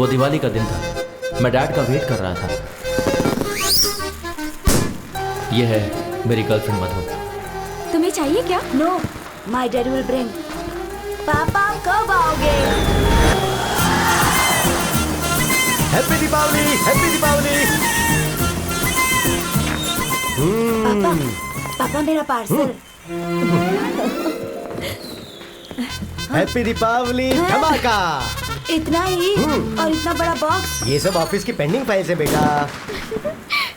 वो दिवाली का दिन था, मैं डैड का वेट कर रहा था। ये है मेरी गर्लफ्रेंड मधु। तुम्हें चाहिए क्या? No, my dad will bring. पापा कब आओगे? Happy Deepavali, happy Deepavali. पापा, पापा मेरा पार्सल। हैप्पी दीपावली धमाका। इतना ही और इतना बड़ा बॉक्स। ये सब ऑफिस की पेंडिंग फाइल्स है बेटा।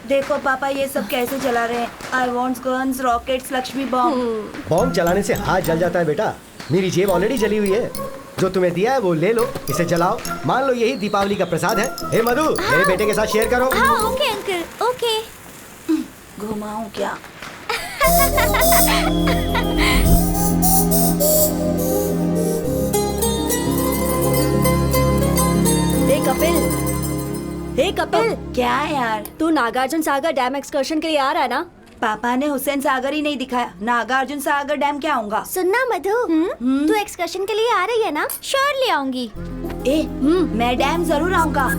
देखो पापा ये सब कैसे चला रहे हैं। I want guns, rockets, Lakshmi bomb. Bomb चलाने से हाथ जल जाता है बेटा। मेरी जेब ऑलरेडी जली हुई है। जो तुम्हें दिया है वो ले लो, इसे जलाओ। मान लो यही दीपावली का प्रसाद है। हे मधु, मेरे बेटे के साथ शेयर करो। हाँ ओके अंकल, ओके। घुमाऊं क्या? हे कपिल, क्या है यार? तू नागार्जुन सागर डैम एक्सकर्शन के लिए आ रहा है ना? पापा ने हुसैन सागर ही नहीं दिखाया, नागार्जुन सागर डैम क्या होगा? सुनना मधु, तू एक्सकर्शन के लिए आ रही है ना? श्योरली आऊंगी। मैं डैम जरूर आऊंगा।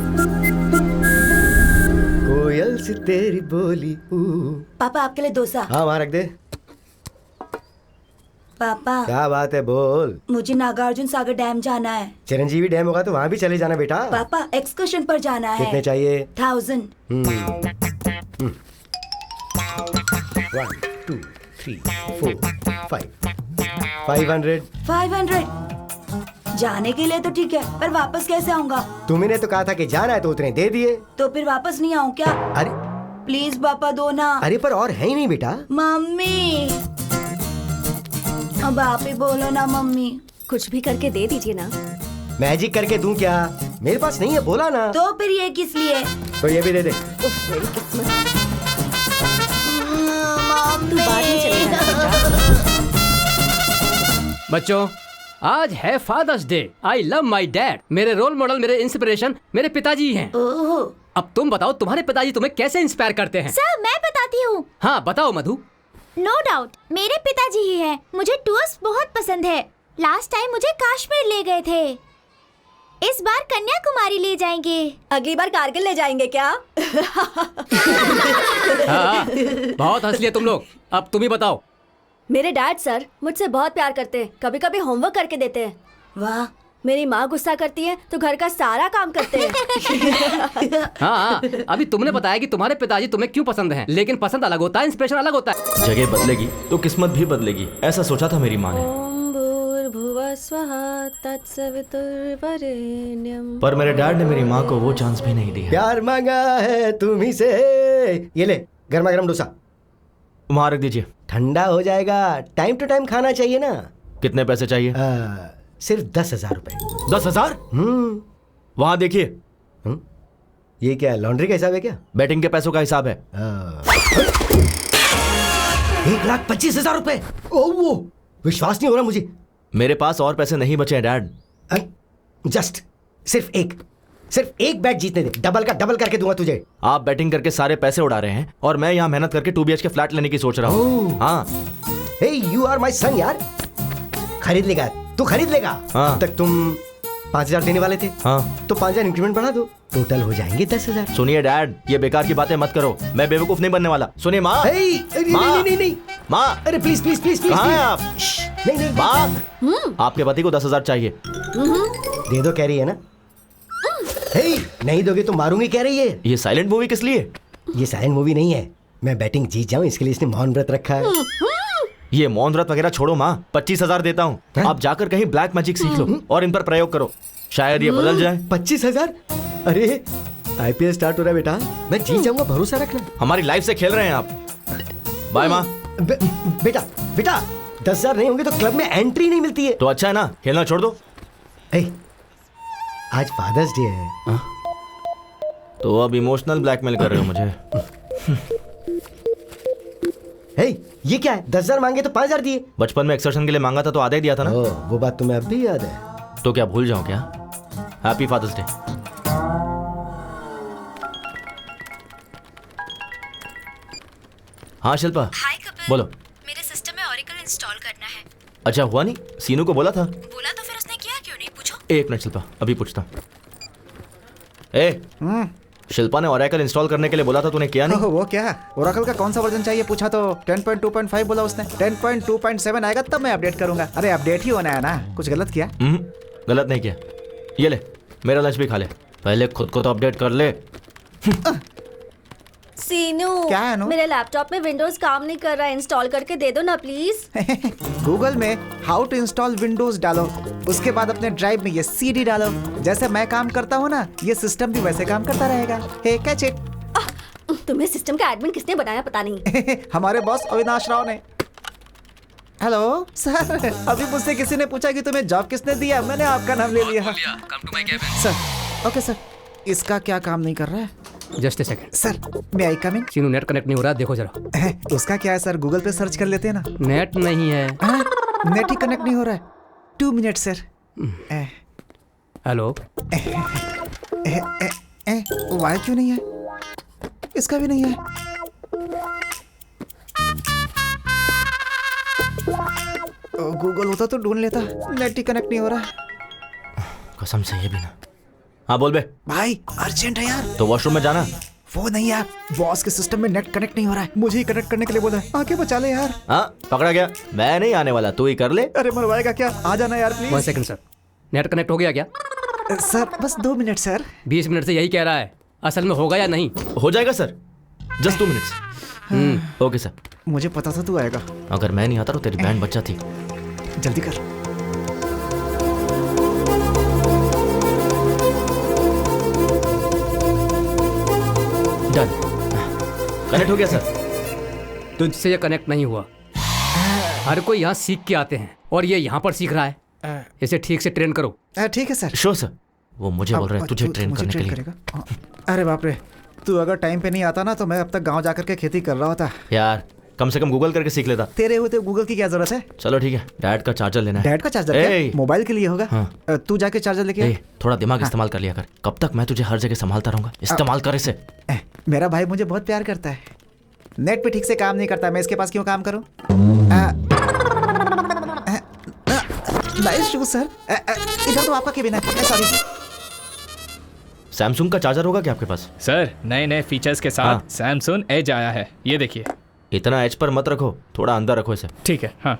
कोयल से तेरी बोली। पापा आपके लिए डोसा। हाँ वहाँ रख दे। पापा क्या बात है, बोल। मुझे नागार्जुन सागर डैम जाना है। चिरंजीवी डैम होगा तो वहाँ भी चले जाना बेटा। पापा एक्सकर्शन पर जाना है। कितने चाहिए? 1000। 1 2 3 4 5 500। 500 जाने के लिए तो ठीक है, पर वापस कैसे आऊंगा? तुमने तो कहा था कि जाना है तो उतने दे दिए। तो फिर वापस नहीं आऊं क्या? अरे प्लीज पापा दो ना। अरे पर और है ही नहीं बेटा। मम्मी, अब आप ही बोलो ना मम्मी। कुछ भी करके दे दीजिए ना। मैजिक करके दूं क्या? मेरे पास नहीं है, बोला ना। तो फिर ये किस लिए? तो ये भी दे दे। उफ, मेरी किस्मत। तू बाद में चलेगा। बच्चों, आज है father's day. I love my dad. मेरे रोल मॉडल, मेरे इंस्पिरेशन मेरे पिताजी हैं। ओह, अब तुम बताओ, तुम्हारे पिताजी तुम्हें कैसे इंस्पायर करते हैं? सर मैं बताती हूँ। हाँ बताओ मधु। नो डाउट मेरे पिताजी ही है। मुझे टूर्स बहुत पसंद है। लास्ट टाइम मुझे कश्मीर ले गए थे। इस बार कन्याकुमारी ले जाएंगे। अगली बार कारगिल ले जाएंगे क्या? हाँ, बहुत हंस लिए तुम लोग। अब तुम ही बताओ। मेरे डैड सर मुझसे बहुत प्यार करते हैं। कभी कभी होमवर्क करके देते हैं। वाह। मेरी माँ गुस्सा करती है तो घर का सारा काम करते हैं। हाँ, अभी तुमने बताया कि तुम्हारे पिताजी तुम्हें क्यों पसंद हैं, लेकिन पसंद अलग होता है, इंस्पिरेशन अलग होता है। जगह बदलेगी तो किस्मत भी बदलेगी, ऐसा सोचा था मेरी माँ ने। ओम भूर्भुवः स्वः तत्सवितुर्वरेण्यं। पर मेरे डैड ने मेरी माँ को वो चांस भी नहीं दिया। प्यार मांगा है तुम्ही से। ये ले गर्मा गर्म डोसा। वहाँ रख दीजिए। ठंडा हो जाएगा। टाइम टू टाइम खाना चाहिए ना। कितने पैसे चाहिए? सिर्फ 10,000 रुपए। 10,000? वहाँ देखिए। ये क्या लॉन्ड्री का हिसाब है क्या? बैटिंग के पैसों का हिसाब है। 1,25,000 रुपए। ओ वो विश्वास नहीं हो रहा मुझे। मेरे पास और पैसे नहीं बचे हैं डैड। जस्ट सिर्फ एक बैट जीतने दे। डबल का डबल करके दूंगा तुझे। आप बैटिंग करके सारे पैसे उड़ा रहे हैं और मैं यहाँ मेहनत करके 2 BHK फ्लैट लेने की सोच रहा हूँ। हाँ। हे यू आर माय सन यार। खरीद लेगा तू, खरीद लेगा। हाँ। अब तक तुम 5,000 देने वाले थे। हाँ। तो 5,000 इंक्रीमेंट बढ़ा दो, टोटल हो जाएंगे 10,000। सुनिए डैड, ये बेकार की बातें मत करो। मैं बेवकूफ नहीं बनने वाला। सुनिए माँ। नहीं माँ, अरे प्लीज प्लीज प्लीज प्लीज। कहाँ हैं आप? नहीं माँ, आपके पति को 10,000 चाहिए। दे दो कह रही है ना। नहीं दोगे तो मारूंगी कह रही है। ये साइलेंट मूवी किस लिए? ये साइलेंट मूवी नहीं है। मैं बैटिंग जीत जाऊं इसके लिए इसने मौन व्रत रखा है। ये मौन व्रत वगैरह छोड़ो माँ। 25,000 देता हूँ। आप जाकर कहीं ब्लैक मैजिक सीख लो और इन पर प्रयोग करो, शायद ये बदल जाए। 25,000? अरे IPL स्टार्ट हो रहा है बेटा, मैं जीत जाऊंगा, भरोसा रखना। हमारी लाइफ से खेल रहे हैं आप। बाय माँ। बेटा 10,000 नहीं होंगे तो क्लब में एंट्री नहीं मिलती है। तो अच्छा है ना, खेलना छोड़ दो। आज फादर्स डे है। तो अब इमोशनल ब्लैकमेल कर रहे हो मुझे। ये क्या है? 10,000 मांगे तो 5,000 दिए। बचपन में एक्सकर्शन के लिए मांगा था तो आधा ही दिया था ना। वो बात तुम्हें अब भी याद है? तो क्या भूल जाऊं क्या? Happy father's day. हाँ शिल्पा। हाय कपिल। बोलो। मेरे सिस्टम में ओरेकल इंस्टॉल करना है। अच्छा हुआ नहीं? सीनू को बोला था। बोला तो फिर उसने किया क्यों नहीं, पूछो। एक मिनट शिल्पा, अभी पूछता हूँ। ए शिल्पा ने ओरेकल इंस्टॉल करने के लिए बोला था, तूने किया नहीं? ओह, वो क्या ओरेकल का कौन सा वर्जन चाहिए पूछा तो 10.2.5 बोला उसने। 10.2.7 आएगा तब मैं अपडेट करूंगा। अरे अपडेट ही होना है ना, कुछ गलत किया? गलत नहीं किया। ये ले, मेरा लंच भी खा ले, पहले खुद को तो अपडेट कर ले। सीनू, क्या है अनु? मेरे लैपटॉप में विंडोज काम नहीं कर रहा है, इंस्टॉल करके दे दो ना प्लीज। गूगल में हाउ टू इंस्टॉल विंडोज डालो, उसके बाद अपने ड्राइव में ये सीडी डालो। जैसे मैं काम करता हूँ ना, ये सिस्टम भी वैसे काम करता रहेगा। हे कैच इट। तुम्हें सिस्टम का एडमिन किसने बनाया पता नहीं। हमारे बॉस अविनाश राव ने। हेलो सर, अभी मुझसे किसी ने पूछा कि तुम्हें जॉब किसने दिया, मैंने आपका नाम ले लिया। सर ओके सर, इसका क्या काम नहीं कर रहा है? जस्ट ए सेकंड सर, मैं आई कम इन? सीनू, नेट कनेक्ट नहीं हो रहा, देखो जरा। उसका क्या है सर, गूगल पे सर्च कर लेते हैं ना। नेट नहीं है। नेट ही कनेक्ट नहीं हो रहा है। 2 मिनट सर। हेलो, वाई क्यों नहीं है? इसका भी नहीं है। गूगल होता तो ढूंढ लेता, नेट ही कनेक्ट नहीं हो रहा है। कसम से ये भी ना। हाँ बोल बे। भाई अर्जेंट है यार। तो वॉशरूम में जाना। वो नहीं यार, बॉस के सिस्टम में नेट कनेक्ट नहीं हो रहा है, मुझे ही कनेक्ट करने के लिए बोला है। आके बचा ले यार। हाँ पकड़ा गया, मैं नहीं आने वाला, तू ही कर ले। अरे मरवाएगा क्या, आ जाना यार 1 please. Second sir, net connect हो गया क्या? सर बस 2 मिनट सर। 20 मिनट से यही कह रहा है, असल में होगा या नहीं? हो जाएगा sir, just 2 minutes. Okay sir. मुझे पता था तू आएगा। अगर मैं नहीं आता तो तेरी बैंड बच्चा थी। जल्दी कर। डन, कनेक्ट हो गया सर। तुझसे ये कनेक्ट नहीं हुआ। हर कोई यहाँ सीख के आते हैं और ये यहाँ पर सीख रहा है। इसे ठीक से ट्रेन करो। ठीक है सर। श्योर सर, वो मुझे बोल रहे हैं तुझे ट्रेन करने के लिए। करेगा? अरे बाप रे, तू अगर टाइम पे नहीं आता ना तो मैं अब तक गांव जाकर के खेती कर रहा होता। यार कम से कम गूगल करके सीख लेता। तेरे होते गूगल की क्या जरूरत है? चलो ठीक है, डैड का चार्जर लेना है। डैड का चार्जर ए, क्या? मोबाइल के लिए होगा। हाँ। तू जाके चार्जर लेके आ। थोड़ा दिमाग इस्तेमाल कर लिया कर। कब तक मैं तुझे हर जगह संभालता रहूंगा? इस्तेमाल कर इसे। मेरा भाई मुझे बहुत प्यार करता है। नेट पे ठीक से काम नहीं करता, मैं इसके पास क्यों काम करूं? Nice shoes sir. इधर तो आपका केबिन है। सॉरी। सैमसंग का चार्जर होगा क्या आपके पास? सर नए नए फीचर्स के साथ हाँ। सैमसंग एज आया है, ये देखिए। इतना एज पर मत रखो, थोड़ा अंदर रखो इसे। ठीक है। हाँ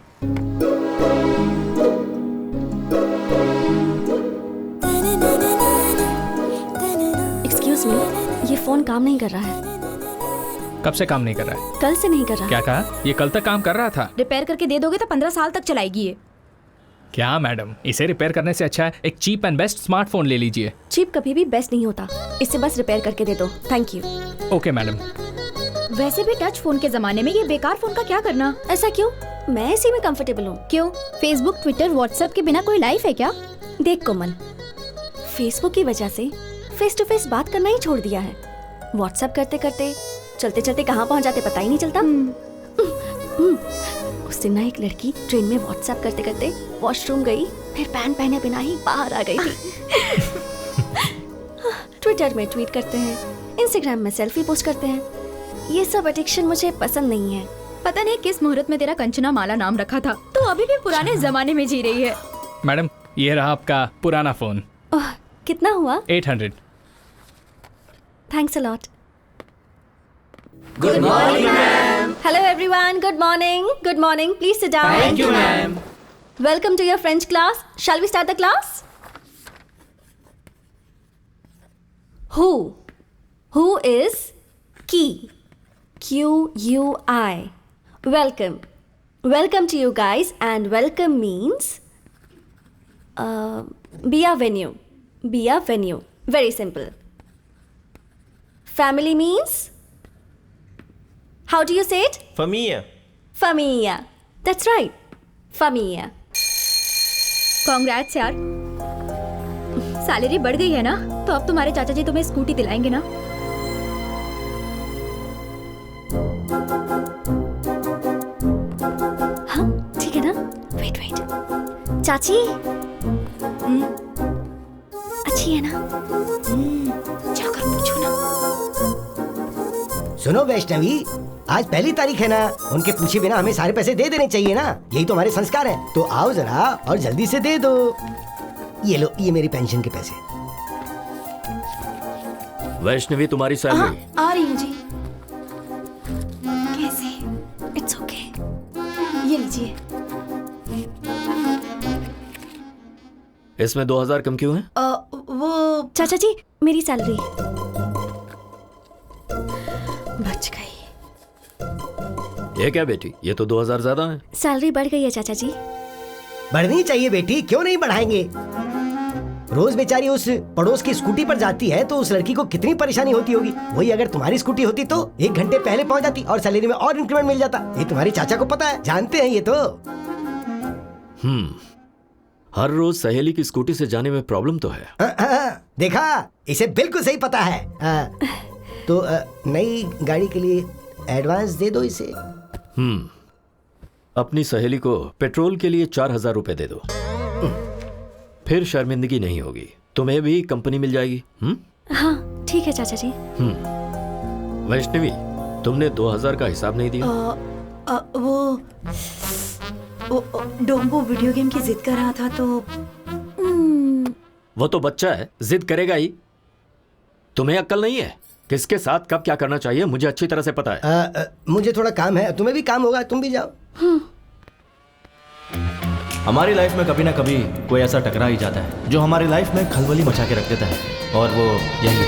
एक्सक्यूज मी, ये फोन काम नहीं कर रहा है। कब से काम नहीं कर रहा है? कल से नहीं कर रहा। क्या कहा? ये कल तक काम कर रहा था। रिपेयर करके दे दोगे तो 15 साल तक चलाएगी ये। क्या मैडम, इसे रिपेयर करने से अच्छा है एक चीप एंड बेस्ट स्मार्टफोन ले लीजिए। चीप कभी भी बेस्ट नहीं होता, इसे बस रिपेयर करके दे दो। Thank you. Okay madam. वैसे भी टच फोन के जमाने में ये बेकार फोन का क्या करना? ऐसा क्यों? मैं इसी में कंफर्टेबल हूँ। क्यों? फेसबुक, ट्विटर, व्हाट्सएप के बिना कोई लाइफ है क्या? देख कोमल, फेसबुक की वजह से फेस टू फेस बात करना ही छोड़ दिया है। व्हाट्सएप करते करते चलते चलते कहाँ पहुँच जाते पता ही नहीं चलता। उस दिन ना एक लड़की ट्रेन में व्हाट्सएप करते करते वॉशरूम गई, फिर पैंट पहने बिना ही बाहर आ गई थी। ट्विटर में ट्वीट करते हैं, इंस्टाग्राम में सेल्फी पोस्ट करते हैं। ये सब एडिक्शन मुझे पसंद नहीं है। पता नहीं किस मुहूर्त में तेरा कंचना माला नाम रखा था, तो अभी भी पुराने जमाने में जी रही है। मैडम ये रहा आपका पुराना फोन। ओह, कितना हुआ? 800। Thanks a lot. Good morning, ma'am. Hello, everyone. Good morning. Good morning. Please sit down. Thank you, ma'am. Welcome to your French class. Shall we start the class? Who? Who is key? Q-U-I. Welcome. Welcome to you guys, and welcome means be a venue. Be a venue. Very simple. Family means? How do you say it? Familia. Familia. That's right. Familia. Congrats यार, salary बढ़ गई है ना, तो अब तुम्हारे चाचा जी तुम्हें स्कूटी दिलाएंगे ना? हाँ ठीक है ना। वेट वेट, चाची अच्छी है ना? जाकर पूछो ना। सुनो वैष्णवी, आज 1 तारीख है ना, उनके पूछे बिना हमें सारे पैसे दे देने चाहिए ना, यही तो हमारे संस्कार हैं। तो आओ जरा और जल्दी से दे दो। ये लो, ये मेरी पेंशन के पैसे। वैष्णवी तुम्हारी सैलरी। आ रही हूँ जी। कैसे? It's okay. ये लीजिए। इसमें 2000 कम क्यों है? वो चाचा जी, मेरी सैलरी बच गई। ये क्या बेटी, ये तो 2000 ज्यादा है। सैलरी बढ़ गई है चाचा जी। बढ़नी चाहिए बेटी, क्यों नहीं बढ़ाएंगे। रोज बेचारी उस पड़ोस की स्कूटी पर जाती है तो उस लड़की को कितनी परेशानी होती होगी। वही अगर तुम्हारी स्कूटी होती तो 1 घंटे पहले पहुंच जाती और सैलरी में और इंक्रीमेंट मिल जाता। ये तुम्हारे चाचा को पता है, जानते हैं ये तो। हर रोज सहेली की स्कूटी से जाने में प्रॉब्लम तो है। देखा, इसे बिल्कुल सही पता है। तो नई गाड़ी के लिए एडवांस दे दो इसे। अपनी सहेली को पेट्रोल के लिए 4000 रुपए दे दो, फिर शर्मिंदगी नहीं होगी। तुम्हें भी कंपनी मिल जाएगी। हाँ ठीक है चाचा जी। वैष्णवी, तुमने 2000 का हिसाब नहीं दिया। वो डोम्बो वीडियो गेम की जिद कर रहा था तो वो तो बच्चा है, जिद करेगा ही। तुम्हें अक्ल नहीं है? किसके साथ कब क्या करना चाहिए मुझे अच्छी तरह से पता है। मुझे थोड़ा काम है, तुम्हें भी काम होगा, तुम भी जाओ। हमारी लाइफ में कभी ना कभी कोई ऐसा टकरा ही जाता है जो हमारी लाइफ में खलबली मचा के रख देता है, और वो यही है।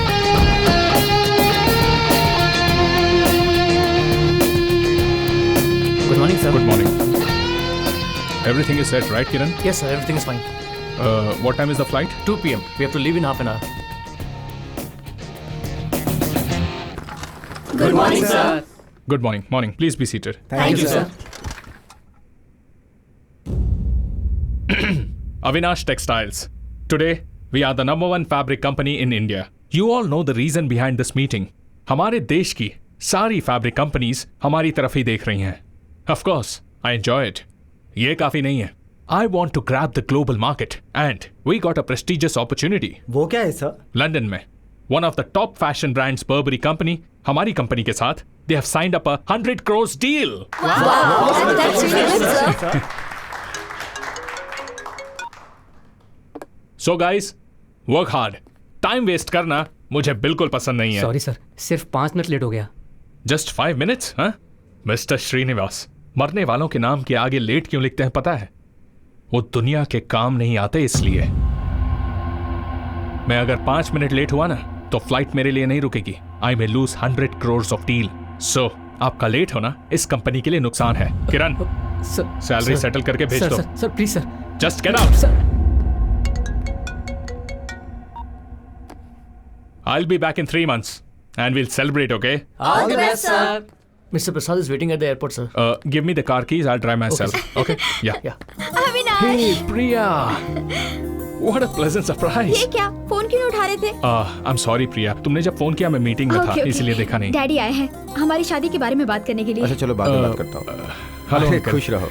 Good morning sir. Good morning. Everything is set, right, Kiran? Yes, sir. Everything is fine. What time is the flight? 2 p.m. We have to leave in half an hour. Good morning, sir. Good morning. Morning. Please be seated. Thank you, sir. Avinash Textiles. Today, we are the #1 fabric company in India. You all know the reason behind this meeting. हमारे देश की सारी fabric companies हमारी तरफ ही देख रही हैं. Of course, I enjoy it. ये काफी नहीं है. I want to grab the global market and we got a prestigious opportunity. वो क्या है सर? लंदन में one of the top fashion brands Burberry company हमारी कंपनी के साथ they have signed up a 100 crores deal. So guys, work hard. Time waste करना मुझे बिल्कुल पसंद नहीं है. Sorry sir, सिर्फ 5 मिनट लेट हो गया. Just 5 minutes, huh? Mr. Srinivas, मरने वालों के नाम के आगे लेट क्यों लिखते हैं पता है? वो दुनिया के काम नहीं आते इसलिए. मैं अगर 5 मिनट लेट हुआ ना तो फ्लाइट मेरे लिए नहीं रुकेगी. I may lose 100 crores of deal. So, आपका लेट होना इस कंपनी के लिए नुकसान है. किरण, सैलरी सेटल करके भेज दो. Sir please sir. Just get out. Sir. I'll be back in 3 months and we'll celebrate, okay? All the best, sir. Mr. Prasad is waiting at the airport, sir. Give me the car keys. I'll drive myself. Okay? Yeah. Avinash, Hey, Priya. What a pleasant surprise. ये क्या? Phone क्यों नहीं उठा रहे थे? I'm sorry, Priya. तुमने जब phone किया मैं मीटिंग में था, इसलिए देखा नहीं. डैडी आए हैं हमारी शादी के बारे में बात करने के लिए। अच्छा चलो बाद में बात करता हूँ। हेलो अरे, अंकल. खुश रहो।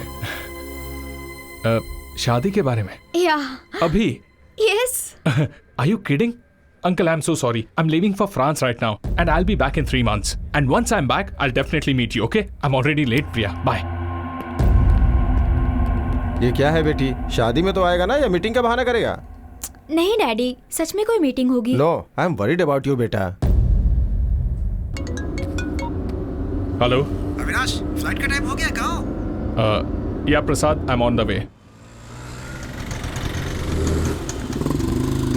शादी के बारे में या अभी? Yes. Are you kidding? Uncle, I'm so sorry. I'm leaving for France right now and I'll be back in 3 months. And once I'm back, I'll definitely meet you, okay? I'm already late, Priya. Bye. ये क्या है बेटी, शादी में तो आएगा ना या मीटिंग का बहाना करेगा? नहीं डैडी, सच में कोई मीटिंग होगी। No, I am worried about you बेटा। हेलो अविनाश, फ्लाइट का टाइम हो गया, कहाँ हो? Yeah Prasad, I am on the way.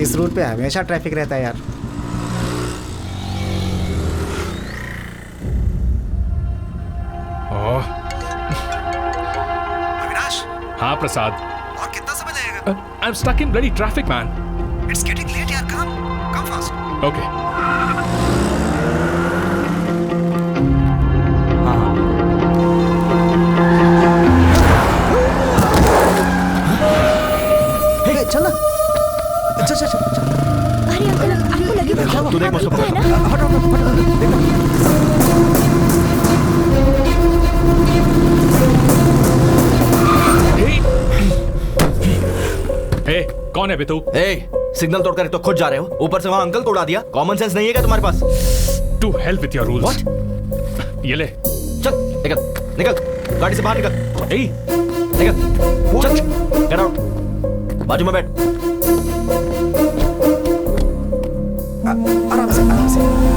इस रूट पे हमेशा ट्रैफिक रहता है यार. अविनाश. हाँ प्रसाद. और कितना समय लगेगा? I am stuck in bloody traffic man. It's getting late यार, कम फास्ट. ओके. चल ना. चल. अरे अंकल, आपको लगे तू देख मुझसे है ना? हट. हे, कौन है बे तू? सिग्नल तोड़कर तो खुद जा रहे हो, ऊपर से वहाँ अंकल तोड़ा दिया. कॉमन सेंस नहीं है क्या तुम्हारे पास? To help with your rules. What? ये ले. चल निकल गाड़ी से बाहर निकल. निकल चल, गेट आउट. बाजू में बैठ. आराम से.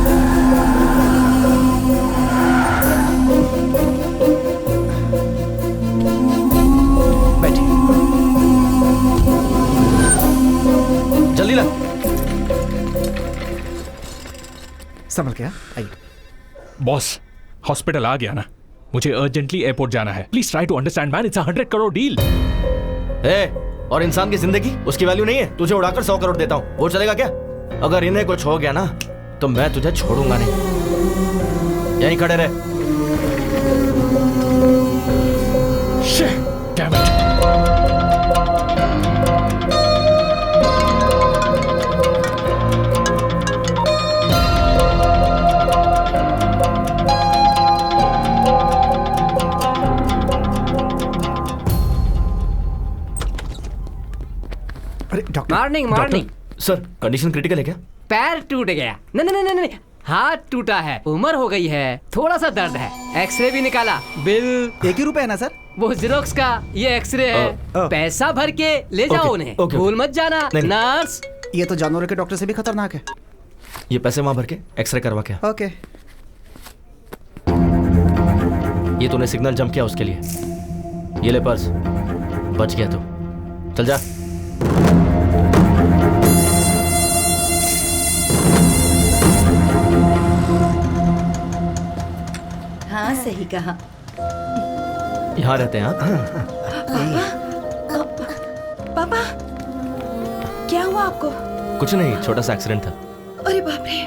संभल के, हाँ? आइए। बॉस हॉस्पिटल आ गया ना, मुझे अर्जेंटली एयरपोर्ट जाना है। Please try to understand man, it's 100 crore deal. और इंसान की जिंदगी उसकी वैल्यू नहीं है? तुझे उड़ाकर 100 करोड़ देता हूँ, वो चलेगा क्या? अगर इन्हें कुछ हो गया ना तो मैं तुझे छोड़ूंगा नहीं। यहीं खड़े रहे। Damn it. अरे doctor, morning morning. Sir condition critical है क्या? पैर टूट गया। नहीं नहीं नहीं नहीं, हाथ टूटा है, उम्र हो गई है, थोड़ा सा दर्द है। एक्सरे भी निकाला, बिल 1 ही रुपए है ना सर? वो जेरोक्स का, ये एक्सरे है। पैसा भर के ले जाओ उन्हें, भूल मत जाना। नर्स, ये तो जानवरों के डॉक्टर से भी खतरनाक है। ये पैसे वहां भर के एक्सरे करवा के। ओके। ये तूने सिग्नल जंप किया उसके लिए। ये ले पर्स, बच गया तू। चल जा। हाँ सही कहा। यहाँ रहते हैं आप? पापा क्या हुआ आपको? कुछ नहीं, छोटा सा एक्सीडेंट था। अरे बाप रे।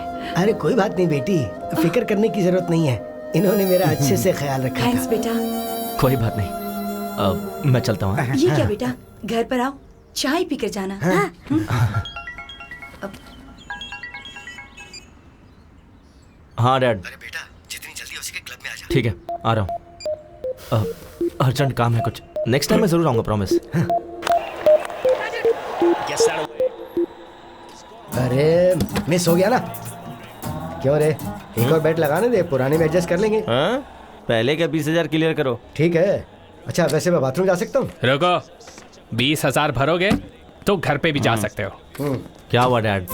अरे कोई बात नहीं बेटी, फिक्र करने की जरूरत नहीं है। इन्होंने मेरा अच्छे से ख्याल रखा थैंक्स था। बेटा। कोई बात नहीं, मैं चलता हूँ। ये क्या बेटा, घर पर आओ, चाय पी कर जाना। हाँ डैड। अरे बेटा, जितनी जल्दी हो सके क्लब में आ जा। ठीक है, आ रहा हूँ। अर्जेंट काम है कुछ। नेक्स्ट टाइम मैं जरूर आऊंगा, प्रॉमिस। अरे मिस हो गया ना? क्यों रे, एक और बैट लगाने दे, पुराने में एडजस्ट कर लेंगे। हाँ? पहले का 20,000 क्लियर करो। ठीक है। अच्छा वैसे मैं बाथरूम जा सकता हूँ? रुको, 20,000 भरोगे तो घर पे भी जा सकते हो। क्या हुआ डैड?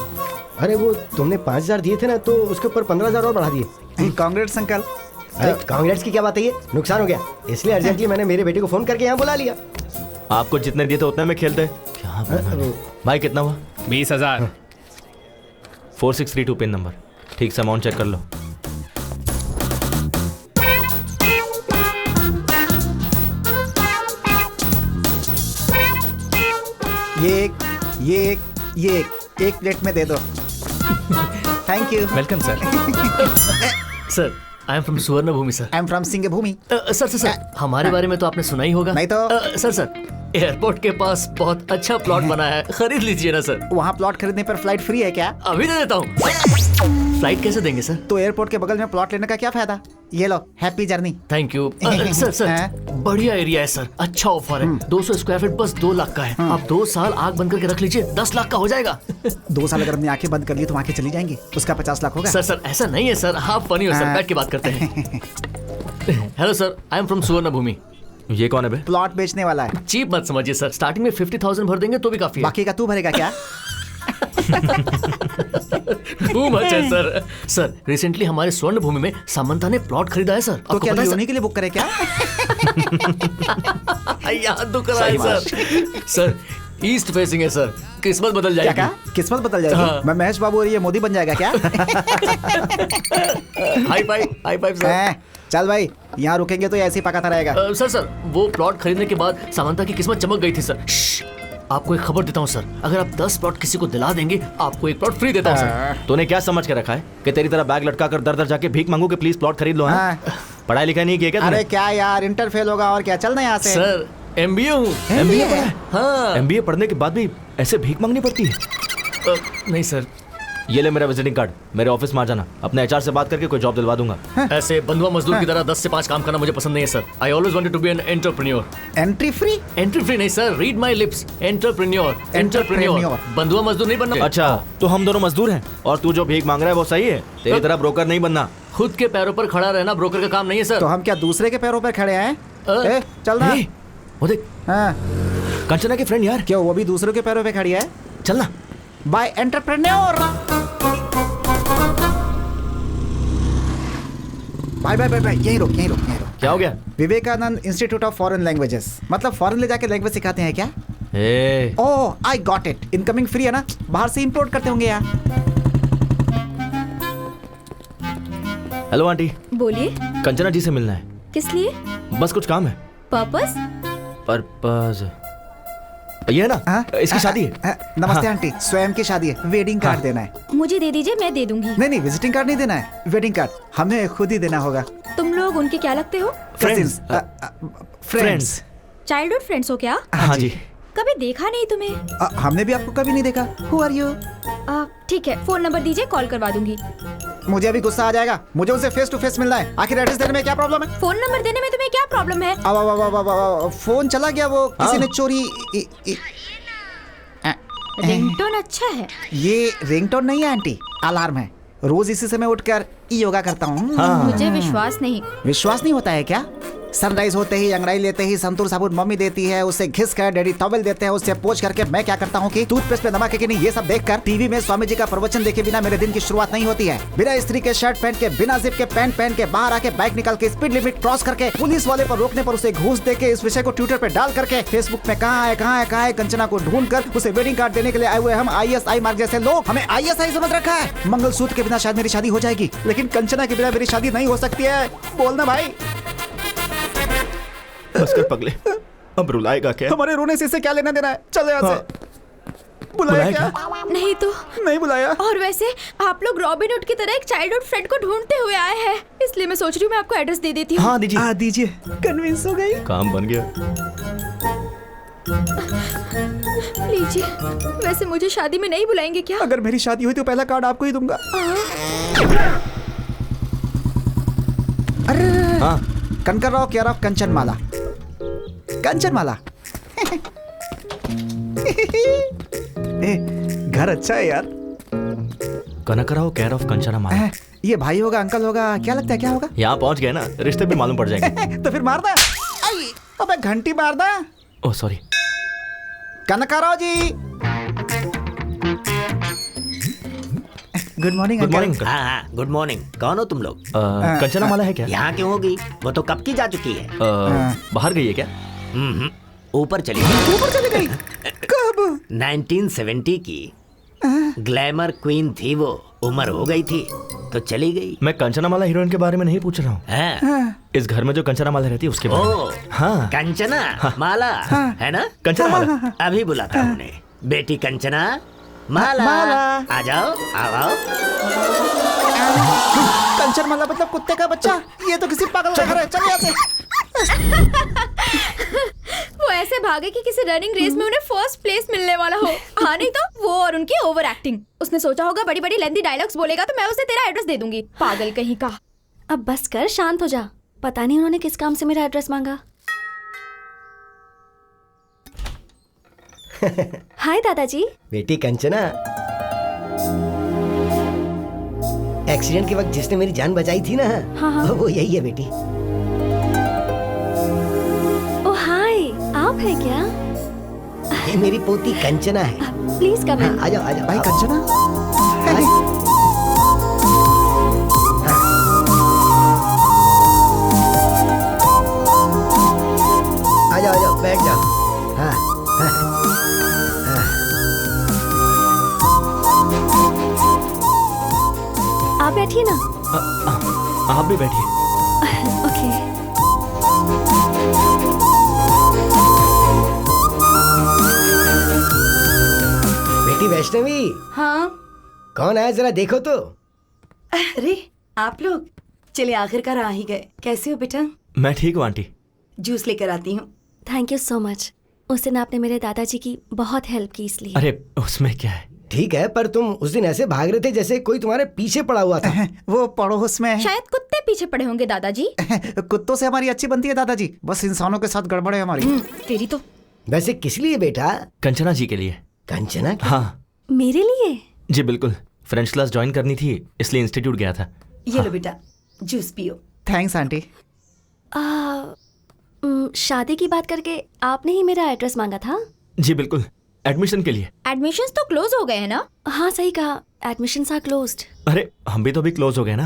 अरे वो तुमने 5,000 दिए थे ना, तो उसके ऊपर 15,000 और बढ़ा दिए। Congrats uncle. अरे कांग्रेट्स की क्या बात है, ये नुकसान हो गया, इसलिए अर्जेंटली मैंने मेरे बेटे को फोन करके यहाँ बुला लिया। आपको जितने दिए थे उतने में खेलते। क्या भाई, कितना हुआ? 20,000। 4632 पिन नंबर। ठीक से अमाउंट चेक कर लो। ये एक प्लेट में दे दो। Thank you. Welcome sir. Sir, I am from Suvarna Bhoomi sir. I am from Singh Bhoomi. Sir, हमारे बारे में तो आपने सुना ही होगा। नहीं तो। सर, एयरपोर्ट के पास बहुत अच्छा प्लॉट बना है, खरीद लीजिए ना सर। वहाँ प्लॉट खरीदने पर फ्लाइट फ्री है क्या? अभी दे देता हूँ। फ्लाइट कैसे देंगे सर? तो एयरपोर्ट के बगल में प्लॉट लेने का क्या फायदा? ये लो, happy journey. Thank you. Sir, बढ़िया एरिया है सर, अच्छा ऑफर है। 200 स्क्वायर फीट बस 2 लाख का है। आप 2 साल आग बंद करके रख लीजिए, 10 लाख का हो जाएगा। 2 साल अगर हमने आंखें बंद कर ली तो आंखें चली जाएंगी, उसका 50 लाख होगा। सर ऐसा नहीं है सर, आप फनी हो सर, बैठ के बात करते हैं। Hello sir, I am from Suvarna भूमि। ये कौन है बे? प्लॉट बेचने वाला है। चीप मत समझिए सर, स्टार्टिंग में 50,000 भर देंगे तो भी काफी है। बाकी का तू भरेगा क्या? Too much है सर। सर, रिसेंटली हमारे स्वर्ण भूमि में सामंता ने प्लॉट खरीदा है सर। तो क्या उन्हीं के लिए बुक करे क्या? याद तो कराए सर। सर, ईस्ट फेसिंग है सर, किस्मत बदल जाएगी। क्या? किस्मत बदल जाएगी? हाँ। मैं महेश बाबू और ये मोदी बन जाएगा क्या? High five sir. चल भाई, यहाँ रुकेंगे तो ऐसे ही पकाता रहेगा। सर, वो प्लॉट खरीदने के बाद सामंता की किस्मत चमक गई थी सर। आपको एक खबर देता हूँ सर, अगर आप 10 प्लॉट किसी को दिला देंगे, आपको एक प्लॉट फ्री देता हूँ सर। तूने क्या समझ के रखा है कि तेरी तरह बैग लटका कर दर दर जाके भीख मांगू कि प्लीज प्लॉट खरीद लो? पढ़ाई लिखाई नहीं किया क्या? अरे क्या यार, इंटर फेल होगा और क्या, चलना यहाँ से। सर, MBA हूँ। MBA पढ़ा है? हाँ। MBA पढ़ने के बाद भी ऐसे भीख मांगनी पड़ती है? नहीं सर। ये ले मेरा विजिटिंग कार्ड, मेरे ऑफिस में आ जाना, अपने HR से बात करके कोई जॉब दिलवा दूंगा। ऐसे बंधुआ मजदूर की तरह 10 से 5 काम करना मुझे पसंद नहीं है sir. I always wanted to be an entrepreneur. Entry free नहीं sir, read my lips, entrepreneur. बंधुआ मजदूर नहीं बनना। अच्छा, तो हम दोनों मजदूर हैं और तू जो भीख मांग रहा है वो सही है? तेरी तरह ब्रोकर नहीं बनना। खुद के पैरों पर खड़ा रहना ब्रोकर का काम नहीं है सर। तो हम क्या दूसरे के पैरों पर खड़े हैं? चलना। वो देख, कंचना की फ्रेंड यार। क्यों, वो भी दूसरों के पैरों पे खड़ी है? चलना। Bye entrepreneur. बाय यहीं रोक। क्या हो गया? Vivekanand institute of foreign languages, मतलब फॉरेन ले जाके लैंग्वेज सिखाते हैं क्या? Oh, I got it. Incoming free है ना, बाहर से इंपोर्ट करते होंगे यार। हेलो आंटी, बोलिए, कंचना जी से मिलना है। किस लिए? बस कुछ काम है। पर्पस? पर्पस ये है ना, इसकी शादी है। नमस्ते आंटी, स्वयं की शादी है, वेडिंग कार्ड देना है। मुझे दे दीजिए, मैं दे दूंगी। नहीं, विजिटिंग कार्ड नहीं देना है, वेडिंग कार्ड हमें खुद ही देना होगा। तुम लोग उनके क्या लगते हो? फ्रेंड्स। चाइल्डहुड फ्रेंड्स हो क्या? हाँ जी। कभी देखा नहीं तुम्हें। हमने भी आपको कभी नहीं देखा। Who are you? ठीक है, फोन नंबर दीजिए, कॉल करवा दूंगी। मुझे अभी गुस्सा आ जाएगा, मुझे उनसे फेस टू फेस मिलना है। आखिर एड्रेस देने में क्या प्रॉब्लम है? फोन नंबर देने में तुम्हें क्या प्रॉब्लम है? अब फोन चला गया, वो किसी ने चोरी। रिंगटोन अच्छा है। ये रिंगटोन नहीं है आंटी, अलार्म है। रोज इसी समय उठकर योगा करता हूँ। मुझे विश्वास नहीं। विश्वास नहीं होता है क्या? सनराइज होते ही, अंगड़ाई लेते ही संतूर साबुन मम्मी देती है, उससे घिस कर डैडी टॉवेल देते हैं, उससे पोंछ करके मैं क्या करता हूँ कि टूथपेस्ट पे नमक है कि नहीं ये सब देखकर टीवी में स्वामी जी का प्रवचन देखे बिना मेरे दिन की शुरुआत नहीं होती है। बिना स्त्री के शर्ट पहन के, बिना जिप के पैंट पहन के, बाहर आके बाइक निकाल के, स्पीड लिमिट क्रॉस करके, पुलिस वाले पर रोकने पर उसे घूस दे के, इस विषय को ट्विटर पे डाल करके, फेसबुक पे कहाँ है कंचना को ढूंढ कर उसे वेडिंग कार्ड देने के लिए आए हुए हम ISI मार्ग जैसे लोग हमें ISI समझ रखा है। मंगलसूत्र के बिना शायद मेरी शादी हो जाएगी, लेकिन कंचना के बिना मेरी शादी नहीं हो सकती है। बोलना भाई। बस कर पगले, अब रुलाएगा क्या? हमारे रोने से क्या लेना देना है? चल यहाँ से। बुलाया क्या? नहीं तो नहीं बुलाया। और वैसे आप लोग रॉबिन हुड की तरह एक चाइल्डहुड फ्रेंड को ढूंढते हुए आए हैं, इसलिए मैं सोच रही हूँ मैं आपको एड्रेस दे देती हूँ। हाँ दीजिए। हाँ दीजिए, कन्विंस हो गई। काम बन गया। लीजिए। वैसे मुझे शादी में नहीं बुलाएंगे क्या? अगर मेरी शादी हुई तो पहला कार्ड आपको ही दूंगा। अरे हाँ, कनकराव केयर ऑफ कंचनमाला। कंचनमाला। घर अच्छा है यार। कनकराव केयर ऑफ कंचनमाला। ये भाई होगा, अंकल होगा, क्या लगता है क्या होगा? यहाँ पहुँच गए ना, रिश्ते भी मालूम पड़ जाएंगे। तो फिर मार दे। अबे घंटी मार दे। Oh sorry. Kanakrao ji. Good morning. Good morning. हाँ, गुड मॉर्निंग। कौन हो तुम लोग? कंचनमाला है क्या? यहाँ क्यों होगी? वो तो कब की जा चुकी है। बाहर गई है क्या? ऊपर चली गई। ऊपर चली गई? कब? 1970 की ग्लैमर क्वीन थी वो, उम्र हो गई थी तो चली गई। मैं कंचनामाला हीरोइन के बारे में नहीं पूछ रहा हूँ। इस घर में जो कंचनामाला रहती है उसके बारे में। हाँ, कंचना माला है ना? कंचनामाला। अभी बुलाता हूँ उन्हें। बेटी कंचना माला, आ जाओ, आओ। कंचनमाला मतलब कुत्ते का बच्चा? ये तो किसी पागल का घर है। चल यहाँ से। वो ऐसे भागे कि किसी रनिंग रेस में उन्हें फर्स्ट प्लेस मिलने वाला हो। हाँ नहीं तो वो और उनकी ओवर एक्टिंग। उसने सोचा होगा बड़ी बड़ी लेंथी डायलॉग्स बोलेगा तो मैं उसे तेरा एड्रेस दे दूंगी। पागल कहीं का। अब बस कर, शांत हो जा। पता नहीं उन्होंने किस काम से मेरा एड्रेस मांगा। हाय दादाजी। बेटी कंचना, एक्सीडेंट के वक्त जिसने मेरी जान बचाई थी ना, हाँ। वो यही है बेटी। ओ हाय, आप हैं क्या? ये मेरी पोती कंचना है। प्लीज कम इन। आ जाओ, आ जाओ। भाई कंचना। आ जाओ, आ जाओ, बैठ जाओ। हाँ, हाँ। आप बैठिए ना। आप भी बैठिए। ओके। बेटी वैष्णवी। हाँ। कौन आया जरा देखो तो। अरे आप लोग, चलिए आखिरकार आ ही गए। कैसे हो बेटा? मैं ठीक हूँ आंटी। जूस लेकर आती हूँ। Thank you so much. उस दिन आपने मेरे दादाजी की बहुत हेल्प की इसलिए। अरे उसमें क्या है? ठीक है, पर तुम उस दिन ऐसे भाग रहे थे जैसे कोई तुम्हारे पीछे पड़ा हुआ था। वो पड़ोस में। शायद कुत्ते पीछे पड़े होंगे दादाजी। कुत्तों से हमारी अच्छी बनती है दादाजी, बस इंसानों के साथ गड़बड़ है हमारी। तेरी तो। वैसे किस लिए बेटा? कंचना जी के लिए। कंचना? हाँ मेरे लिए? जी बिल्कुल। फ्रेंच क्लास ज्वाइन करनी थी इसलिए इंस्टीट्यूट गया था। ये लो बेटा, जूस पियो। Thanks aunty. शादी की बात करके आपने ही मेरा एड्रेस मांगा था? जी बिल्कुल, एडमिशन के लिए। एडमिशंस तो क्लोज हो गए हैं ना? हाँ सही कहा, एडमिशंस आर क्लोज्ड। अरे हम भी तो अभी क्लोज हो गए ना।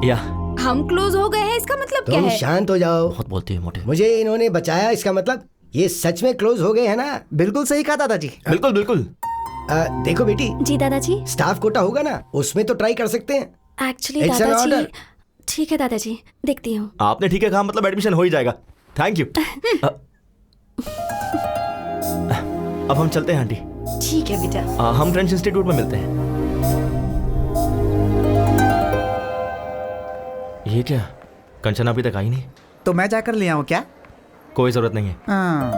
या हम क्लोज हो गए हैं इसका मतलब क्या तुम है? शांत हो जाओ। बहुत बोलती है मोटे। मुझे इन्होंने बचाया, इसका मतलब ये सच में क्लोज हो गए हैं ना? बिल्कुल सही कहा दादाजी। बिल्कुल बिल्कुल। देखो बेटी। जी दादाजी। स्टाफ कोटा होगा ना, उसमें तो ट्राई कर सकते हैं। एक्चुअली It's an दादाजी, order. ठीक है दादाजी, देखती हूँ। आपने ठीक है कहा, मतलब एडमिशन हो ही जाएगा। Thank you. अब हम चलते हैं आंटी। ठीक है बेटा। हम फ्रेंच इंस्टीट्यूट में मिलते हैं। ये क्या, कंचना अभी तक आई नहीं? तो मैं जाकर ले आऊँ क्या? कोई जरूरत नहीं है। हाँ।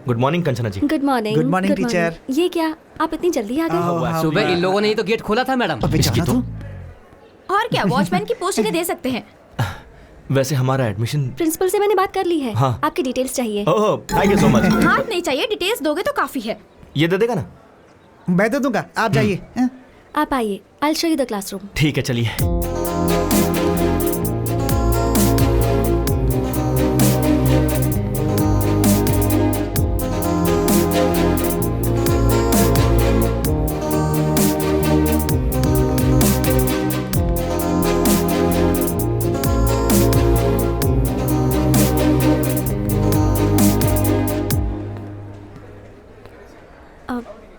Good morning Kanchana ji. Good morning. Good morning, teacher. ये क्या, आप इतनी जल्दी आ गए? सुबह इन लोगों ने ही तो गेट खोला था मैडम। इसकी तो और क्या, वॉचमैन की पोस्ट इन्हें दे सकते हैं। वैसे हमारा एडमिशन प्रिंसिपल से मैंने बात कर ली है। हाँ। आपकी डिटेल्स चाहिए। ओह थैंक यू सो मच। हाथ नहीं चाहिए, डिटेल्स दोगे तो काफी है। ये दे देगा ना? मैं दे दूंगा, आप जाइए। हाँ? आप आइए, I show you the classroom. ठीक है चलिए।